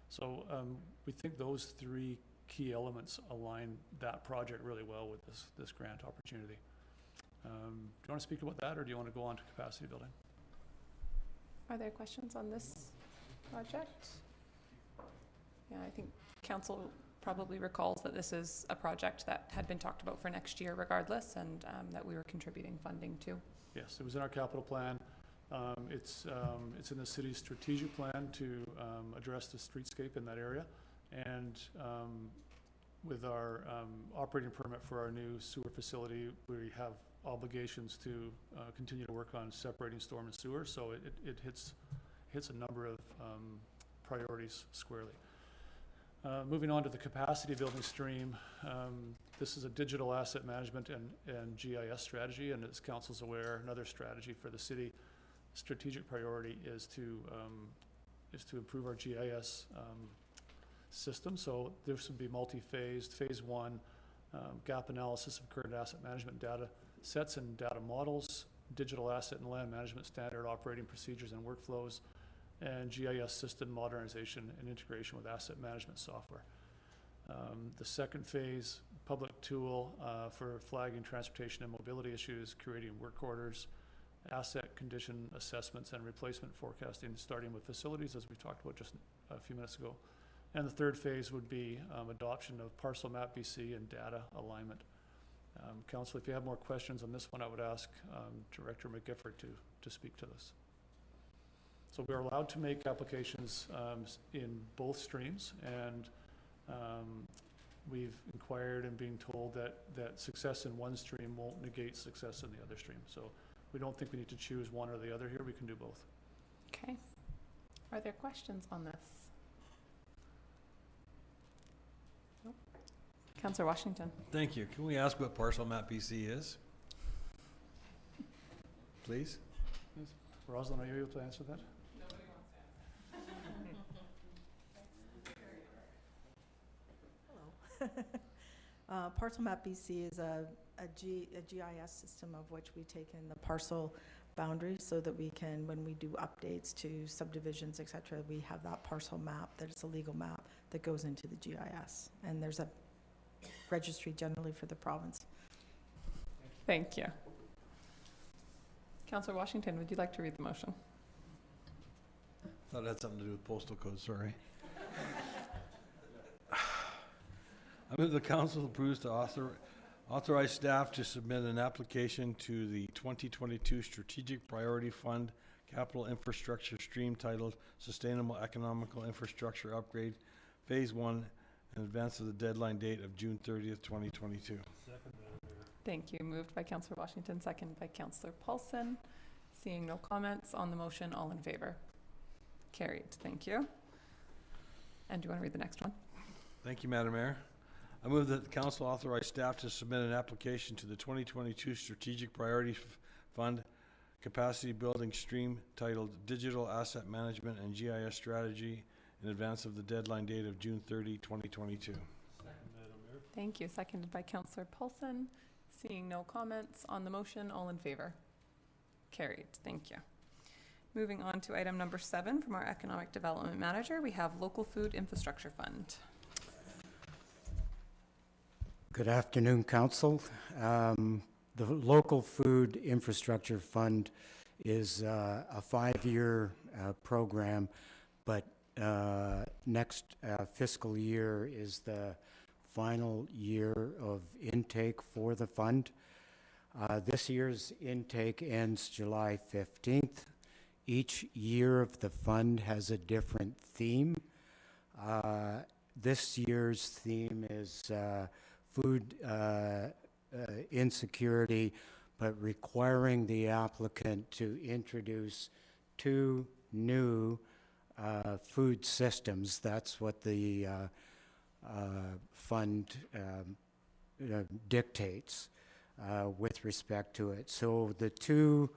So we think those 3 key elements align that project really well with this grant opportunity. Do you want to speak about that, or do you want to go on to capacity building? Are there questions on this project? Yeah, I think council probably recalls that this is a project that had been talked about for next year regardless, and that we were contributing funding to. Yes, it was in our capital plan. It's in the city's strategic plan to address the streetscape in that area. And with our operating permit for our new sewer facility, we have obligations to continue to work on separating storm and sewer. So it hits a number of priorities squarely. Moving on to the capacity building stream, this is a digital asset management and GIS strategy, and as council's aware, another strategy for the city strategic priority is to improve our GIS system. So this would be multi-phased. Phase 1, gap analysis of current asset management data sets and data models, digital asset and land management standard operating procedures and workflows, and GIS system modernization and integration with asset management software. The second phase, public tool for flagging transportation and mobility issues, creating work orders, asset condition assessments and replacement forecasting, starting with facilities, as we talked about just a few minutes ago. And the third phase would be adoption of Parcel Map BC and data alignment. Council, if you have more questions on this one, I would ask Director McGifford to speak to this. So we are allowed to make applications in both streams, and we've inquired and being told that success in one stream won't negate success in the other stream. So we don't think we need to choose one or the other here. We can do both. Okay. Are there questions on this? Nope. Councillor Washington. Thank you. Can we ask what Parcel Map BC is? Please? Rosalind, are you able to answer that? Parcel Map BC is a GIS system of which we take in the parcel boundaries so that we can, when we do updates to subdivisions, et cetera, we have that parcel map, that it's a legal map that goes into the GIS. And there's a registry generally for the province. Thank you. Councillor Washington, would you like to read the motion? Thought it had something to do with postal code, sorry. I move the council approves to Authorize staff to submit an application to the 2022 Strategic Priority Fund Capital Infrastructure Stream titled Sustainable Economical Infrastructure Upgrade Phase 1 in advance of the deadline date of June 30th, 2022. Thank you. Moved by Councillor Washington, second by Councillor Paulson. Seeing no comments on the motion, all in favor? Carried. Thank you. And do you want to read the next one? Thank you, Madam Mayor. I move that the council authorize staff to submit an application to the 2022 Strategic Priority Fund Capacity Building Stream titled Digital Asset Management and GIS Strategy in advance of the deadline date of June 30, 2022. Thank you. Seconded by Councillor Paulson. Seeing no comments on the motion, all in favor? Carried. Thank you. Moving on to item number 7 from our Economic Development Manager, we have Local Food Infrastructure Fund. Good afternoon, Council. The Local Food Infrastructure Fund is a 5-year program, but next fiscal year is the final year of intake for the fund. This year's intake ends July 15th. Each year of the fund has a different theme. This year's theme is food insecurity, but requiring the applicant to introduce 2 new food systems. That's what the fund dictates with respect to it. So the 2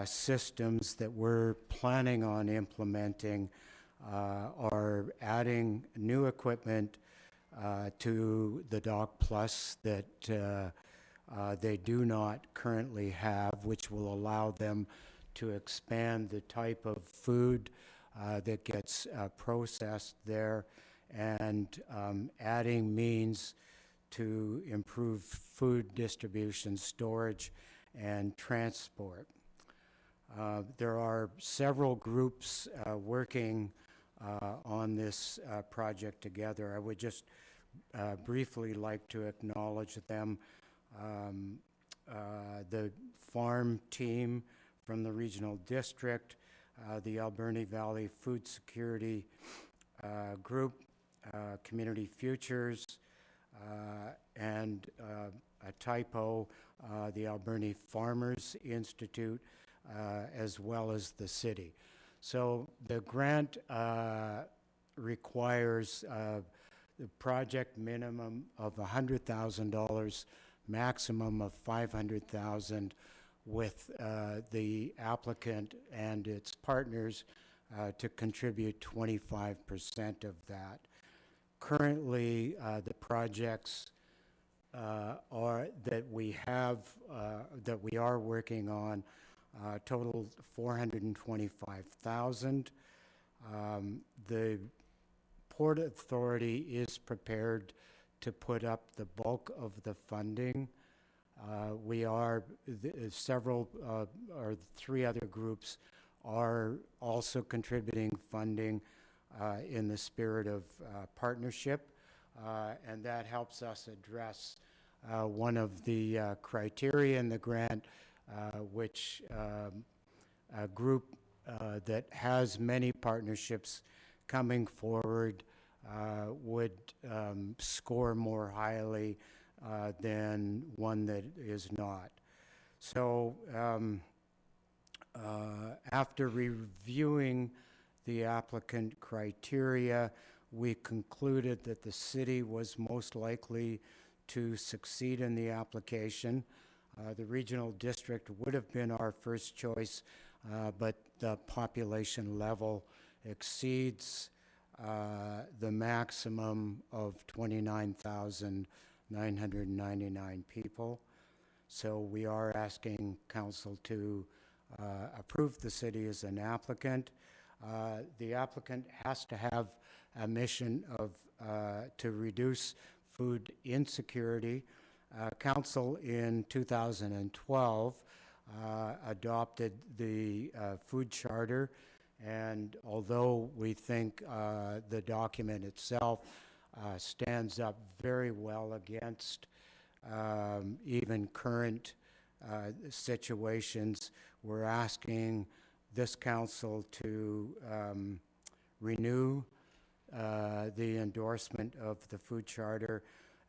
systems that we're planning on implementing are adding new equipment to the Dock Plus that they do not currently have, which will allow them to expand the type of food that gets processed there, and adding means to improve food distribution, storage, and transport. There are several groups working on this project together. I would just briefly like to acknowledge them. The farm team from the regional district, the Alberni Valley Food Security Group, Community Futures, and a typo, the Alberni Farmers Institute, as well as the city. So the grant requires the project minimum of $100,000, maximum of $500,000, with the applicant and its partners to contribute 25% of that. Currently, the projects that we are working on total $425,000. The Port Authority is prepared to put up the bulk of the funding. We are, several or 3 other groups are also contributing funding in the spirit of partnership, and that helps us address one of the criteria in the grant, which a group that has many partnerships coming forward would score more highly than one that is not. So after reviewing the applicant criteria, we concluded that the city was most likely to succeed in the application. The regional district would have been our first choice, but the population level exceeds the maximum of 29,999 people. So we are asking council to approve the city as an applicant. The applicant has to have a mission of to reduce food insecurity. Council in 2012 adopted the food charter, and although we think the document itself stands up very well against even current situations. We're asking this council to renew the endorsement of the food charter.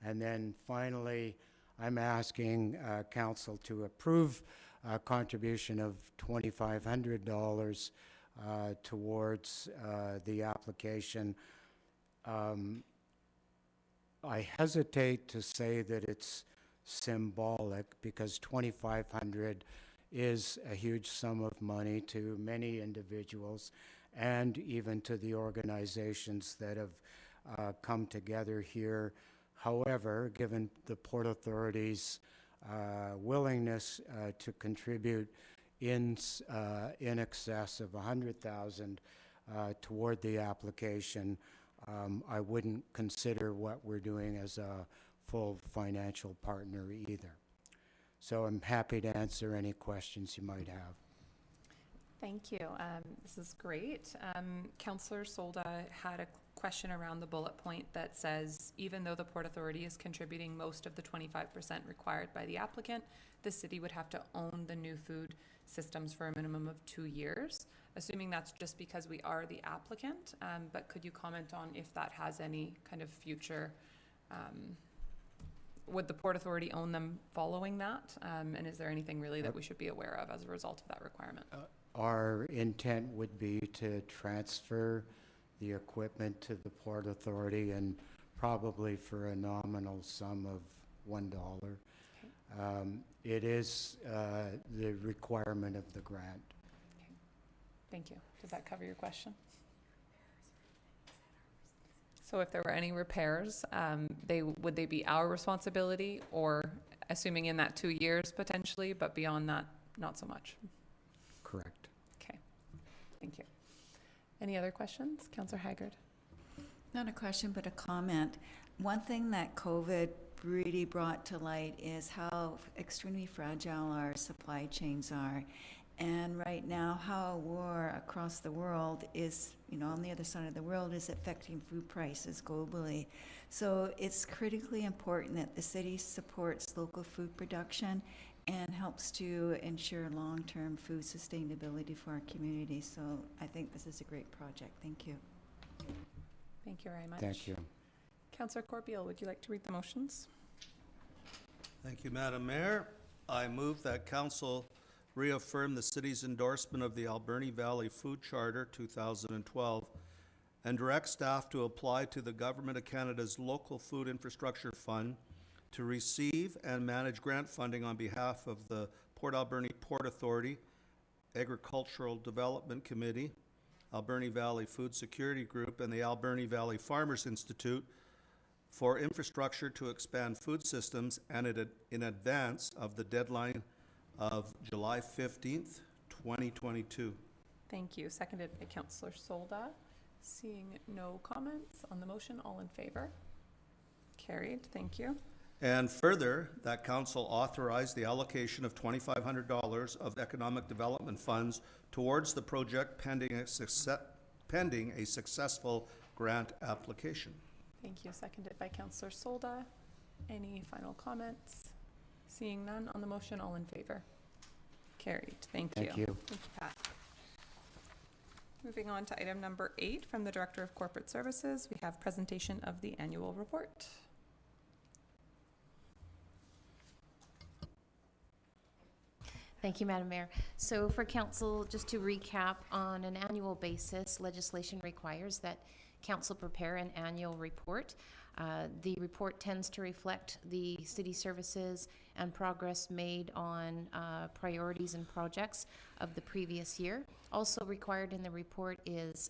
And then finally, I'm asking council to approve a contribution of $2,500 towards the application. I hesitate to say that it's symbolic because $2,500 is a huge sum of money to many individuals and even to the organizations that have come together here. However, given the Port Authority's willingness to contribute in excess of $100,000 toward the application, I wouldn't consider what we're doing as a full financial partner either. So I'm happy to answer any questions you might have. Thank you. This is great. Councillor Solda had a question around the bullet point that says, even though the Port Authority is contributing most of the 25% required by the applicant, the city would have to own the new food systems for a minimum of 2 years. Assuming that's just because we are the applicant, but could you comment on if that has any kind of future, would the Port Authority own them following that? And is there anything really that we should be aware of as a result of that requirement? Our intent would be to transfer the equipment to the Port Authority, and probably for a nominal sum of $1. Okay. It is the requirement of the grant. Okay. Thank you. Does that cover your question? So if there were any repairs, would they be our responsibility, or assuming in that 2 years potentially, but beyond that, not so much? Correct. Okay. Thank you. Any other questions? Councillor Haggard. Not a question, but a comment. One thing that COVID really brought to light is how extremely fragile our supply chains are. And right now, how war across the world is, on the other side of the world, is affecting food prices globally. So it's critically important that the city supports local food production and helps to ensure long-term food sustainability for our community. So I think this is a great project. Thank you. Thank you very much. Thank you. Councillor Corbeil, would you like to read the motions? Thank you, Madam Mayor. I move that council reaffirm the city's endorsement of the Alberni Valley Food Charter 2012 and direct staff to apply to the Government of Canada's Local Food Infrastructure Fund to receive and manage grant funding on behalf of the Port Alberni Port Authority, Agricultural Development Committee, Alberni Valley Food Security Group, and the Alberni Valley Farmers Institute for infrastructure to expand food systems and in advance of the deadline of July 15th, 2022. Thank you. Seconded by Councillor Solda. Seeing no comments on the motion, all in favor? Carried. Thank you. And further, that council authorized the allocation of $2,500 of economic development funds towards the project pending a successful grant application. Thank you. Seconded by Councillor Solda. Any final comments? Seeing none on the motion, all in favor? Carried. Thank you. Thank you. Thank you, Pat. Moving on to item number 8 from the Director of Corporate Services, we have presentation of the annual report. Thank you, Madam Mayor. So for council, just to recap, on an annual basis, legislation requires that council prepare an annual report. The report tends to reflect the city services and progress made on priorities and projects of the previous year. Also required in the report is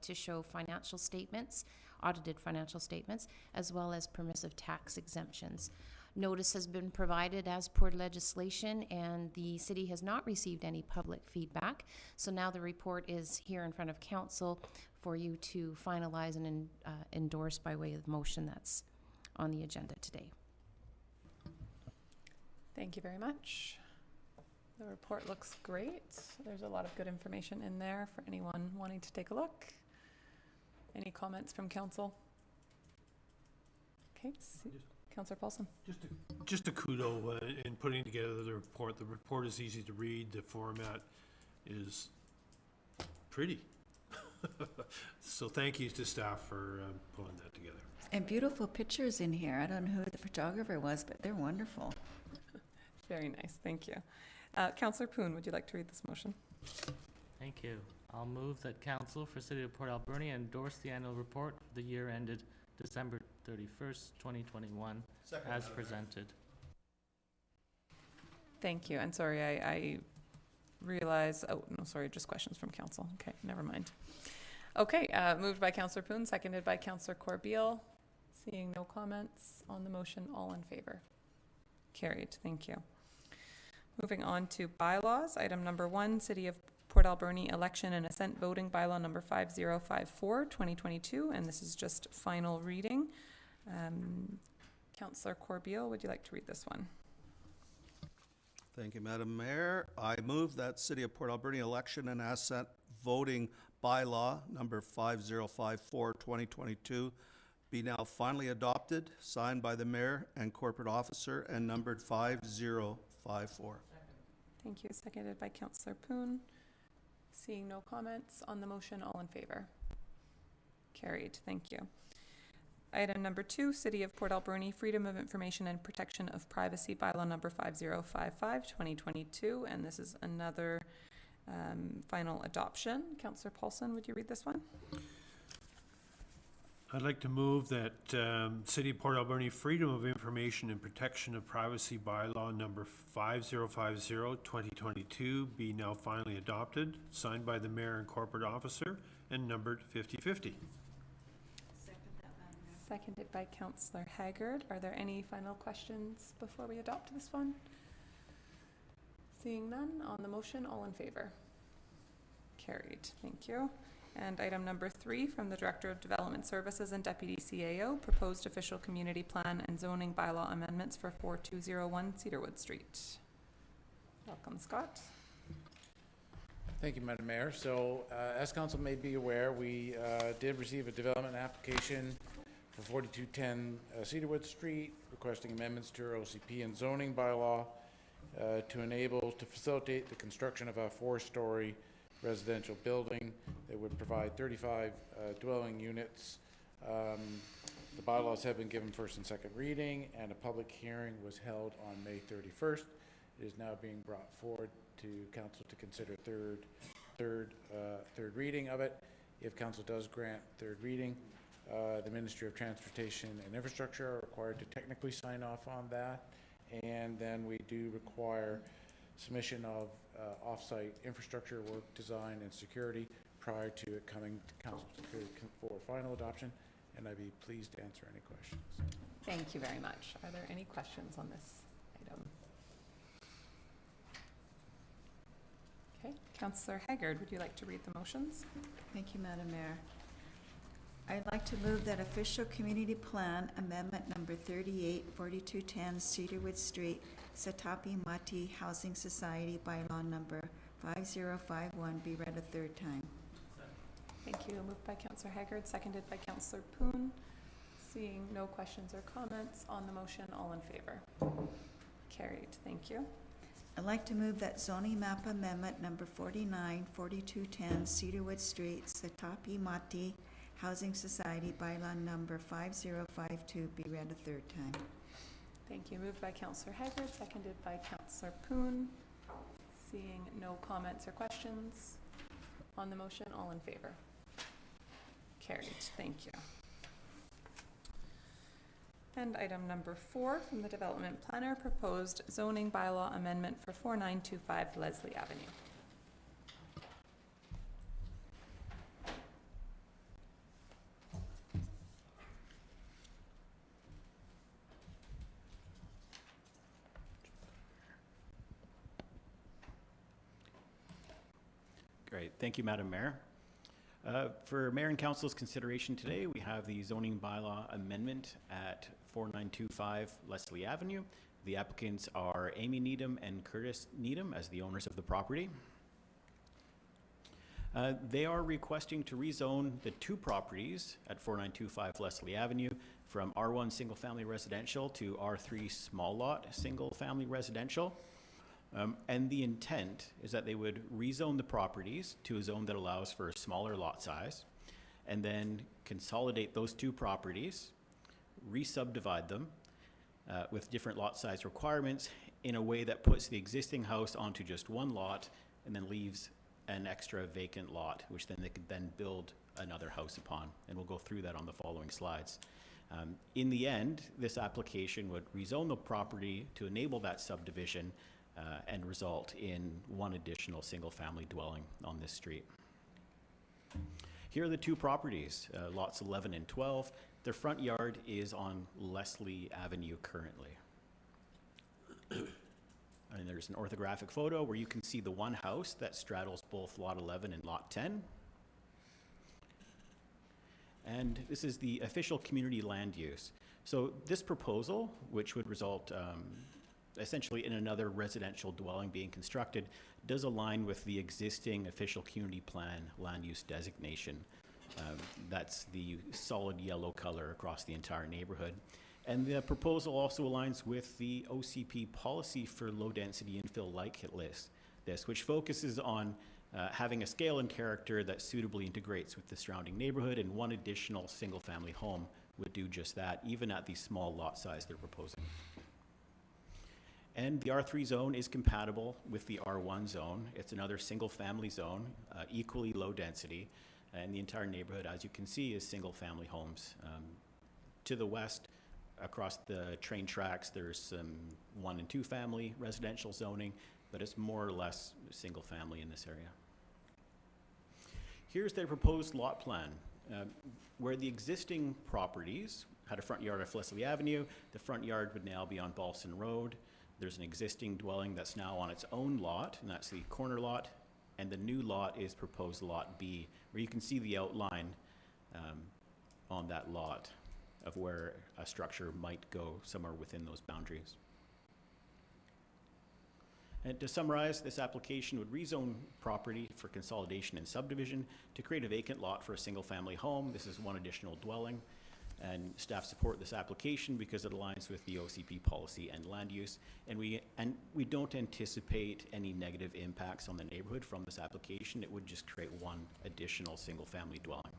to show financial statements, audited financial statements, as well as permissive tax exemptions. Notice has been provided as per legislation, and the city has not received any public feedback. So now the report is here in front of council for you to finalize and endorse by way of the motion that's on the agenda today. Thank you very much. The report looks great. There's a lot of good information in there for anyone wanting to take a look. Any comments from council? Okay. Councillor Paulson. Just a kudo in putting together the report. The report is easy to read. The format is pretty. So thank you to staff for pulling that together. And beautiful pictures in here. I don't know who the photographer was, but they're wonderful. Very nice, thank you. Councillor Poon, would you like to read this motion? Thank you. I'll move that Council for City of Port Alberni endorse the annual report for the year ended December 31st, 2021, as presented. Thank you, and sorry, I realize, oh, no, sorry, just questions from council. Okay, never mind. Okay, moved by Councillor Poon, seconded by Councillor Corbeil. Seeing no comments on the motion, all in favor? Carried, thank you. Moving on to bylaws, item number 1, City of Port Alberni election and assent voting bylaw number 5054, 2022, and this is just final reading. Councillor Corbeil, would you like to read this one? Thank you, Madam Mayor. I move that City of Port Alberni election and assent voting bylaw number 5054, 2022 be now finally adopted, signed by the Mayor and Corporate Officer, and numbered 5054. Thank you, seconded by Councillor Poon. Seeing no comments on the motion, all in favor? Carried, thank you. Item number 2, City of Port Alberni Freedom of Information and Protection of Privacy bylaw number 5055, 2022, and this is another final adoption. Councillor Paulson, would you read this one? I'd like to move that City of Port Alberni Freedom of Information and Protection of Privacy bylaw number 5050, 2022 be now finally adopted, signed by the Mayor and Corporate Officer, and numbered 5050. Seconded by Councillor Haggard. Are there any final questions before we adopt this one? Seeing none, on the motion, all in favor? Carried, thank you. And item number 3 from the Director of Development Services and Deputy CAO, proposed official community plan and zoning bylaw amendments for 4201 Cedarwood Street. Welcome, Scott. Thank you, Madam Mayor. So, as council may be aware, we did receive a development application for 4210 Cedarwood Street, requesting amendments to our OCP and zoning bylaw to facilitate the construction of a 4-story residential building that would provide 35 dwelling units. The bylaws have been given first and second reading, and a public hearing was held on May 31st. It is now being brought forward to council to consider third reading of it. If council does grant third reading, the Ministry of Transportation and Infrastructure are required to technically sign off on that, and then we do require submission of off-site infrastructure work, design, and security prior to it coming to council for final adoption, and I'd be pleased to answer any questions. Thank you very much. Are there any questions on this item? Okay, Councillor Haggard, would you like to read the motions? Thank you, Madam Mayor. I'd like to move that official community plan amendment number 38, 4210 Cedarwood Street, Satapi Mati Housing Society bylaw number 5051 be read a third time. Thank you. Moved by Councillor Haggard, seconded by Councillor Poon. Seeing no questions or comments on the motion, all in favor? Carried. Thank you. I'd like to move that zoning map amendment number 49, 4210 Cedarwood Street, Satapi Mati Housing Society bylaw number 5052 be read a third time. Thank you. Moved by Councillor Haggard, seconded by Councillor Poon. Seeing no comments or questions on the motion, all in favor? Carried. Thank you. And item number 4 from the Development Planner, proposed zoning bylaw amendment for 4925 Leslie Avenue. Great. Thank you, Madam Mayor. For Mayor and Council's consideration today, we have the zoning bylaw amendment at 4925 Leslie Avenue. The applicants are Amy Needham and Curtis Needham as the owners of the property. They are requesting to rezone the two properties at 4925 Leslie Avenue from R1 single-family residential to R3 small lot single-family residential. And the intent is that they would rezone the properties to a zone that allows for a smaller lot size, and then consolidate those two properties, re-subdivide them with different lot size requirements in a way that puts the existing house onto just one lot and then leaves an extra vacant lot, which then they could then build another house upon. And we'll go through that on the following slides. In the end, this application would rezone the property to enable that subdivision and result in one additional single-family dwelling on this street. Here are the two properties, lots 11 and 12. Their front yard is on Leslie Avenue currently. And there's an orthographic photo where you can see the one house that straddles both lot 11 and lot 10. And this is the official community land use. So this proposal, which would result essentially in another residential dwelling being constructed, does align with the existing official community plan land use designation. That's the solid yellow color across the entire neighborhood. And the proposal also aligns with the OCP policy for low density infill like list, which focuses on having a scale and character that suitably integrates with the surrounding neighborhood, and one additional single family home would do just that, even at the small lot size they're proposing. And the R3 zone is compatible with the R1 zone. It's another single family zone, equally low density, and the entire neighborhood, as you can see, is single family homes. To the west, across the train tracks, there's some 1 and 2 family residential zoning, but it's more or less single family in this area. Here's their proposed lot plan. Where the existing properties had a front yard off Leslie Avenue, the front yard would now be on Balson Road. There's an existing dwelling that's now on its own lot, and that's the corner lot, and the new lot is proposed Lot B, where you can see the outline on that lot of where a structure might go somewhere within those boundaries. And to summarize, this application would rezone property for consolidation and subdivision to create a vacant lot for a single family home. This is one additional dwelling, and staff support this application because it aligns with the OCP policy and land use, and we don't anticipate any negative impacts on the neighborhood from this application. It would just create one additional single family dwelling.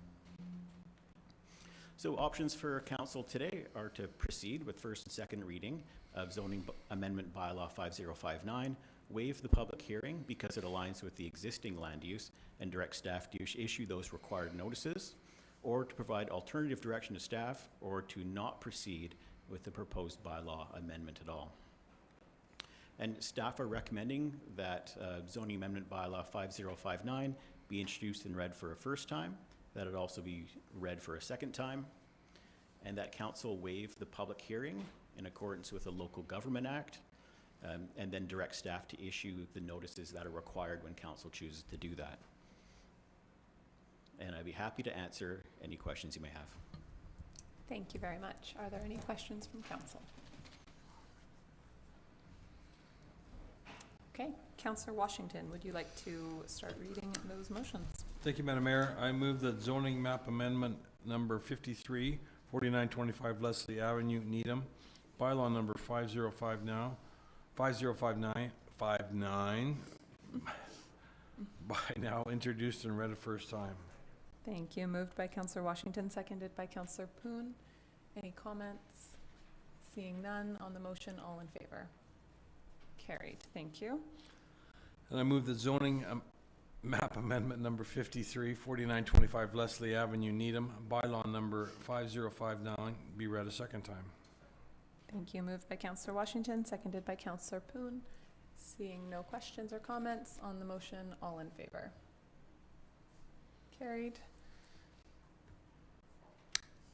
So options for council today are to proceed with first and second reading of zoning amendment bylaw 5059, waive the public hearing because it aligns with the existing land use, and direct staff to issue those required notices, or to provide alternative direction to staff, or to not proceed with the proposed bylaw amendment at all. And staff are recommending that zoning amendment bylaw 5059 be introduced and read for a first time, that it also be read for a second time, and that council waive the public hearing in accordance with the Local Government Act, and then direct staff to issue the notices that are required when council chooses to do that. And I'd be happy to answer any questions you may have. Thank you very much. Are there any questions from council? Okay, Councillor Washington, would you like to start reading those motions? Thank you, Madam Mayor. I move that zoning map amendment number 53, 4925 Leslie Avenue, Needham, bylaw number 5059 by now introduced and read a first time. Thank you. Moved by Councillor Washington, seconded by Councillor Poon. Any comments? Seeing none on the motion, all in favor? Carried. Thank you. And I move that zoning map amendment number 53, 4925 Leslie Avenue, Needham, bylaw number 5059 be read a second time. Thank you. Moved by Councillor Washington, seconded by Councillor Poon. Seeing no questions or comments on the motion, all in favor? Carried.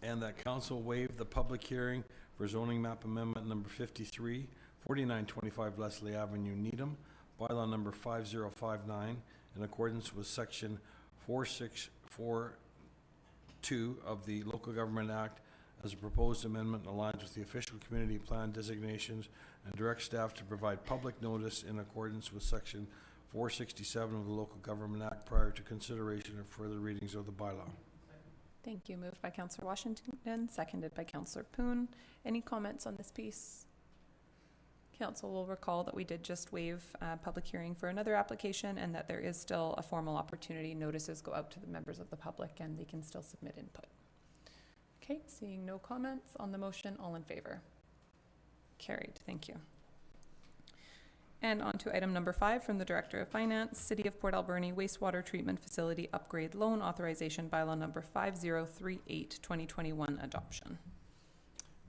And that council waive the public hearing for zoning map amendment number 53, 4925 Leslie Avenue, Needham, bylaw number 5059, in accordance with section 4642 of the Local Government Act, as a proposed amendment aligns with the official community plan designations, and direct staff to provide public notice in accordance with section 467 of the Local Government Act prior to consideration of further readings of the bylaw. Thank you. Moved by Councillor Washington, seconded by Councillor Poon. Any comments on this piece? Council will recall that we did just waive public hearing for another application and that there is still a formal opportunity. Notices go out to the members of the public and they can still submit input. Okay, seeing no comments on the motion, all in favor? Carried. Thank you. And on to item number 5 from the Director of Finance, City of Port Alberni Wastewater Treatment Facility Upgrade Loan Authorization Bylaw number 5038, 2021 adoption.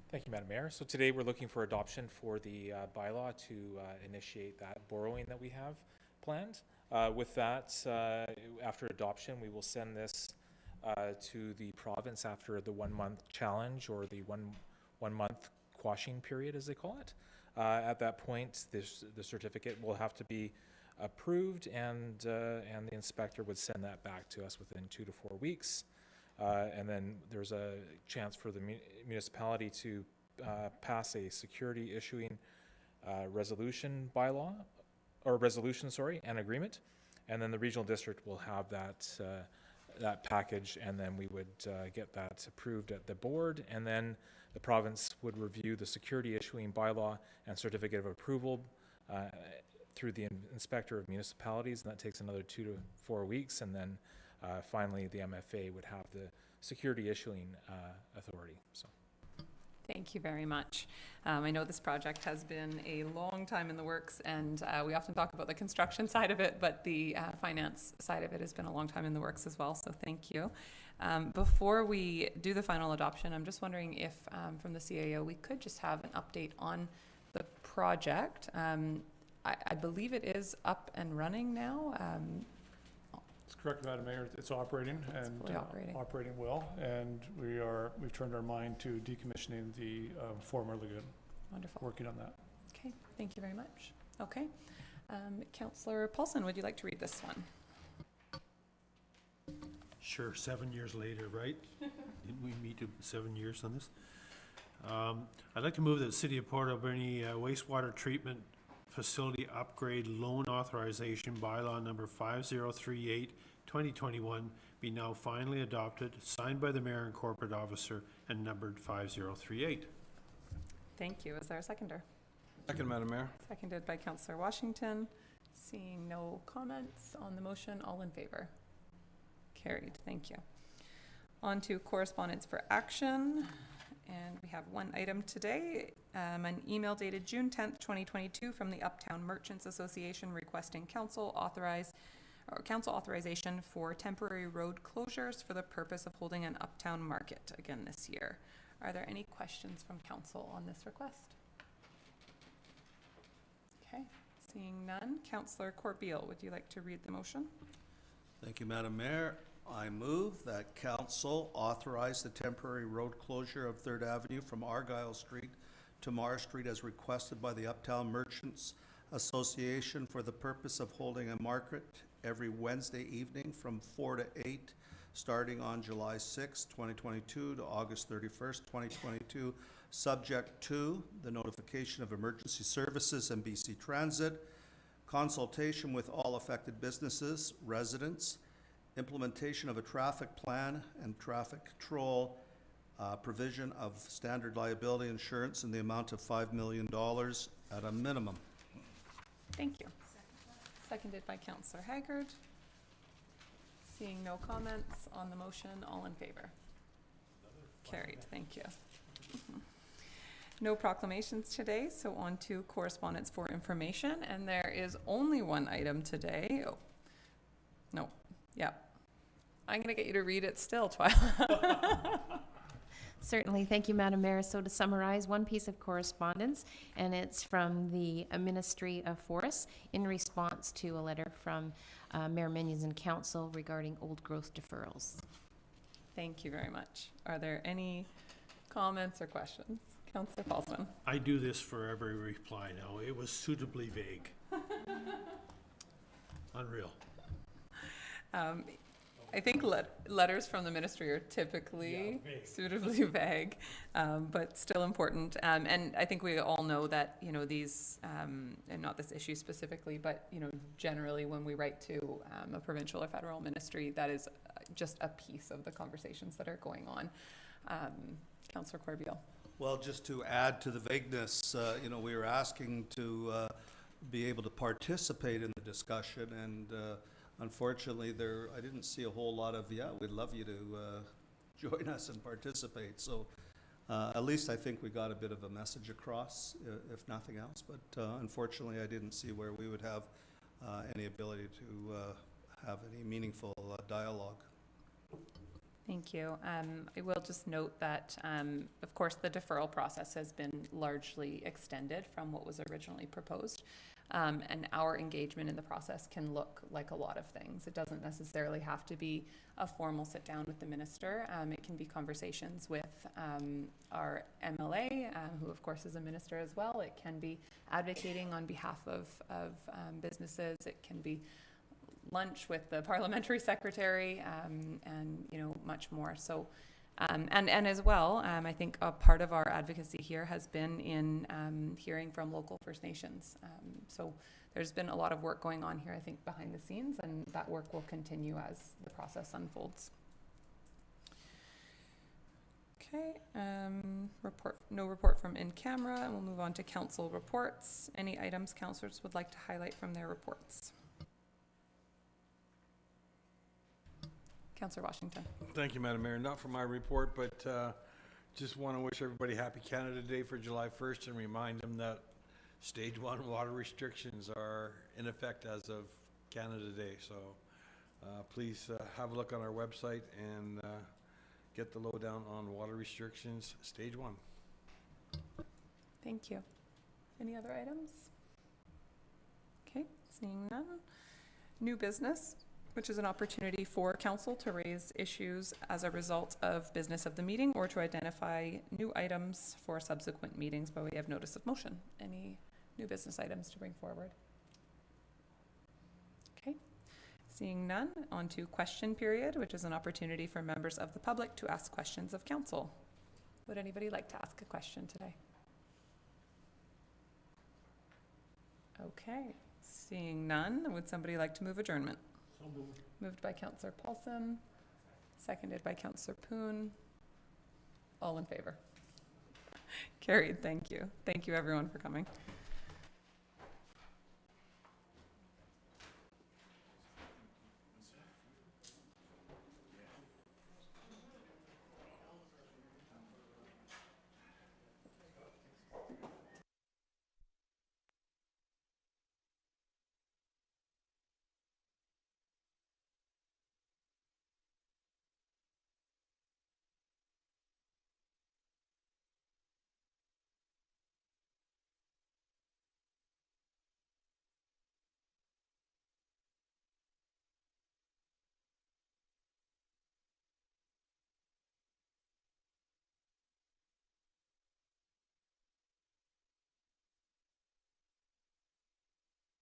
Thank you, Madam Mayor. So today we're looking for adoption for the bylaw to initiate that borrowing that we have planned. With that, after adoption, we will send this to the province after the 1 month challenge, or the one month quashing period, as they call it. At that point, the certificate will have to be approved, and the inspector would send that back to us within 2 to 4 weeks. And then there's a chance for the municipality to pass a security issuing resolution bylaw, or resolution, sorry, and agreement. And then the regional district will have that package, and then we would get that approved at the board, and then the province would review the security issuing bylaw and certificate of approval through the inspector of municipalities, and that takes another 2 to 4 weeks, and then finally the MFA would have the security issuing authority. So. Thank you very much. I know this project has been a long time in the works, and we often talk about the construction side of it, but the finance side of it has been a long time in the works as well, so thank you. Before we do the final adoption, I'm just wondering if from the CAO we could just have an update on the project. I believe it is up and running now. It's correct, Madam Mayor. It's operating, and fully operating. Operating well, and we've turned our mind to decommissioning the former lagoon. Wonderful. Working on that. Okay, thank you very much. Okay. Councillor Paulson, would you like to read this one? Sure, 7 years later, right? Didn't we meet 7 years on this? I'd like to move that the City of Port Alberni wastewater treatment facility upgrade loan authorization bylaw number 5038, 2021 be now finally adopted, signed by the mayor and corporate officer, and numbered 5038. Thank you. Is there a seconder? Second, Madam Mayor. Seconded by Councillor Washington. Seeing no comments on the motion, all in favor? Carried. Thank you. On to correspondence for action. And we have one item today, an email dated June 10th, 2022 from the Uptown Merchants Association requesting council authorization for temporary road closures for the purpose of holding an uptown market again this year. Are there any questions from council on this request? Okay, seeing none. Councillor Corbeil, would you like to read the motion? Thank you, Madam Mayor. I move that council authorize the temporary road closure of 3rd Avenue from Argyle Street to Mars Street as requested by the Uptown Merchants Association for the purpose of holding a market every Wednesday evening from 4 to 8, starting on July 6, 2022 to August 31st, 2022, subject to the notification of emergency services and BC Transit, consultation with all affected businesses, residents, implementation of a traffic plan and traffic control, provision of standard liability insurance in the amount of $5 million at a minimum. Thank you. Seconded by Councillor Haggard. Seeing no comments on the motion, all in favor? Carried. Thank you. No proclamations today, so on to correspondence for information, and there is only one item today. Oh, no. Yeah. I'm going to get you to read it still, Twyla. Certainly. Thank you, Madam Mayor. So to summarize, one piece of correspondence, and it's from the Ministry of Forests in response to a letter from Mayor Minions and Council regarding old growth deferrals. Thank you very much. Are there any comments or questions? Councillor Paulson. I do this for every reply now. It was suitably vague. Unreal. I think letters from the ministry are typically suitably vague, but still important. And I think we all know that, you know, these, and not this issue specifically, but, you know, generally when we write to a provincial or federal ministry, that is just a piece of the conversations that are going on. Councillor Corbeil. Well, just to add to the vagueness, you know, we were asking to be able to participate in the discussion, and unfortunately, I didn't see a whole lot of, yeah, we'd love you to join us and participate. So at least I think we got a bit of a message across, if nothing else. But unfortunately, I didn't see where we would have any ability to have any meaningful dialogue. Thank you. I will just note that, of course, the deferral process has been largely extended from what was originally proposed. And our engagement in the process can look like a lot of things. It doesn't necessarily have to be a formal sit down with the minister. It can be conversations with our MLA, who of course is a minister as well. It can be advocating on behalf of businesses. It can be lunch with the parliamentary secretary, and you know, much more. So, and as well, I think a part of our advocacy here has been in hearing from local First Nations. So there's been a lot of work going on here, I think, behind the scenes, and that work will continue as the process unfolds. Okay, no report from in camera, and we'll move on to council reports. Any items councillors would like to highlight from their reports? Councillor Washington. Thank you, Madam Mayor. Not for my report, but just want to wish everybody Happy Canada Day for July 1st and remind them that Stage 1 water restrictions are in effect as of Canada Day. So please have a look on our website and get the lowdown on water restrictions, Stage 1. Thank you. Any other items? Okay, seeing none. New business, which is an opportunity for council to raise issues as a result of business of the meeting or to identify new items for subsequent meetings by way of notice of motion. Any new business items to bring forward? Okay, seeing none, on to question period, which is an opportunity for members of the public to ask questions of council. Would anybody like to ask a question today? Okay, seeing none, would somebody like to move adjournment? Moved by Councillor Paulson, seconded by Councillor Poon. All in favor? Carried, thank you. Thank you everyone for coming.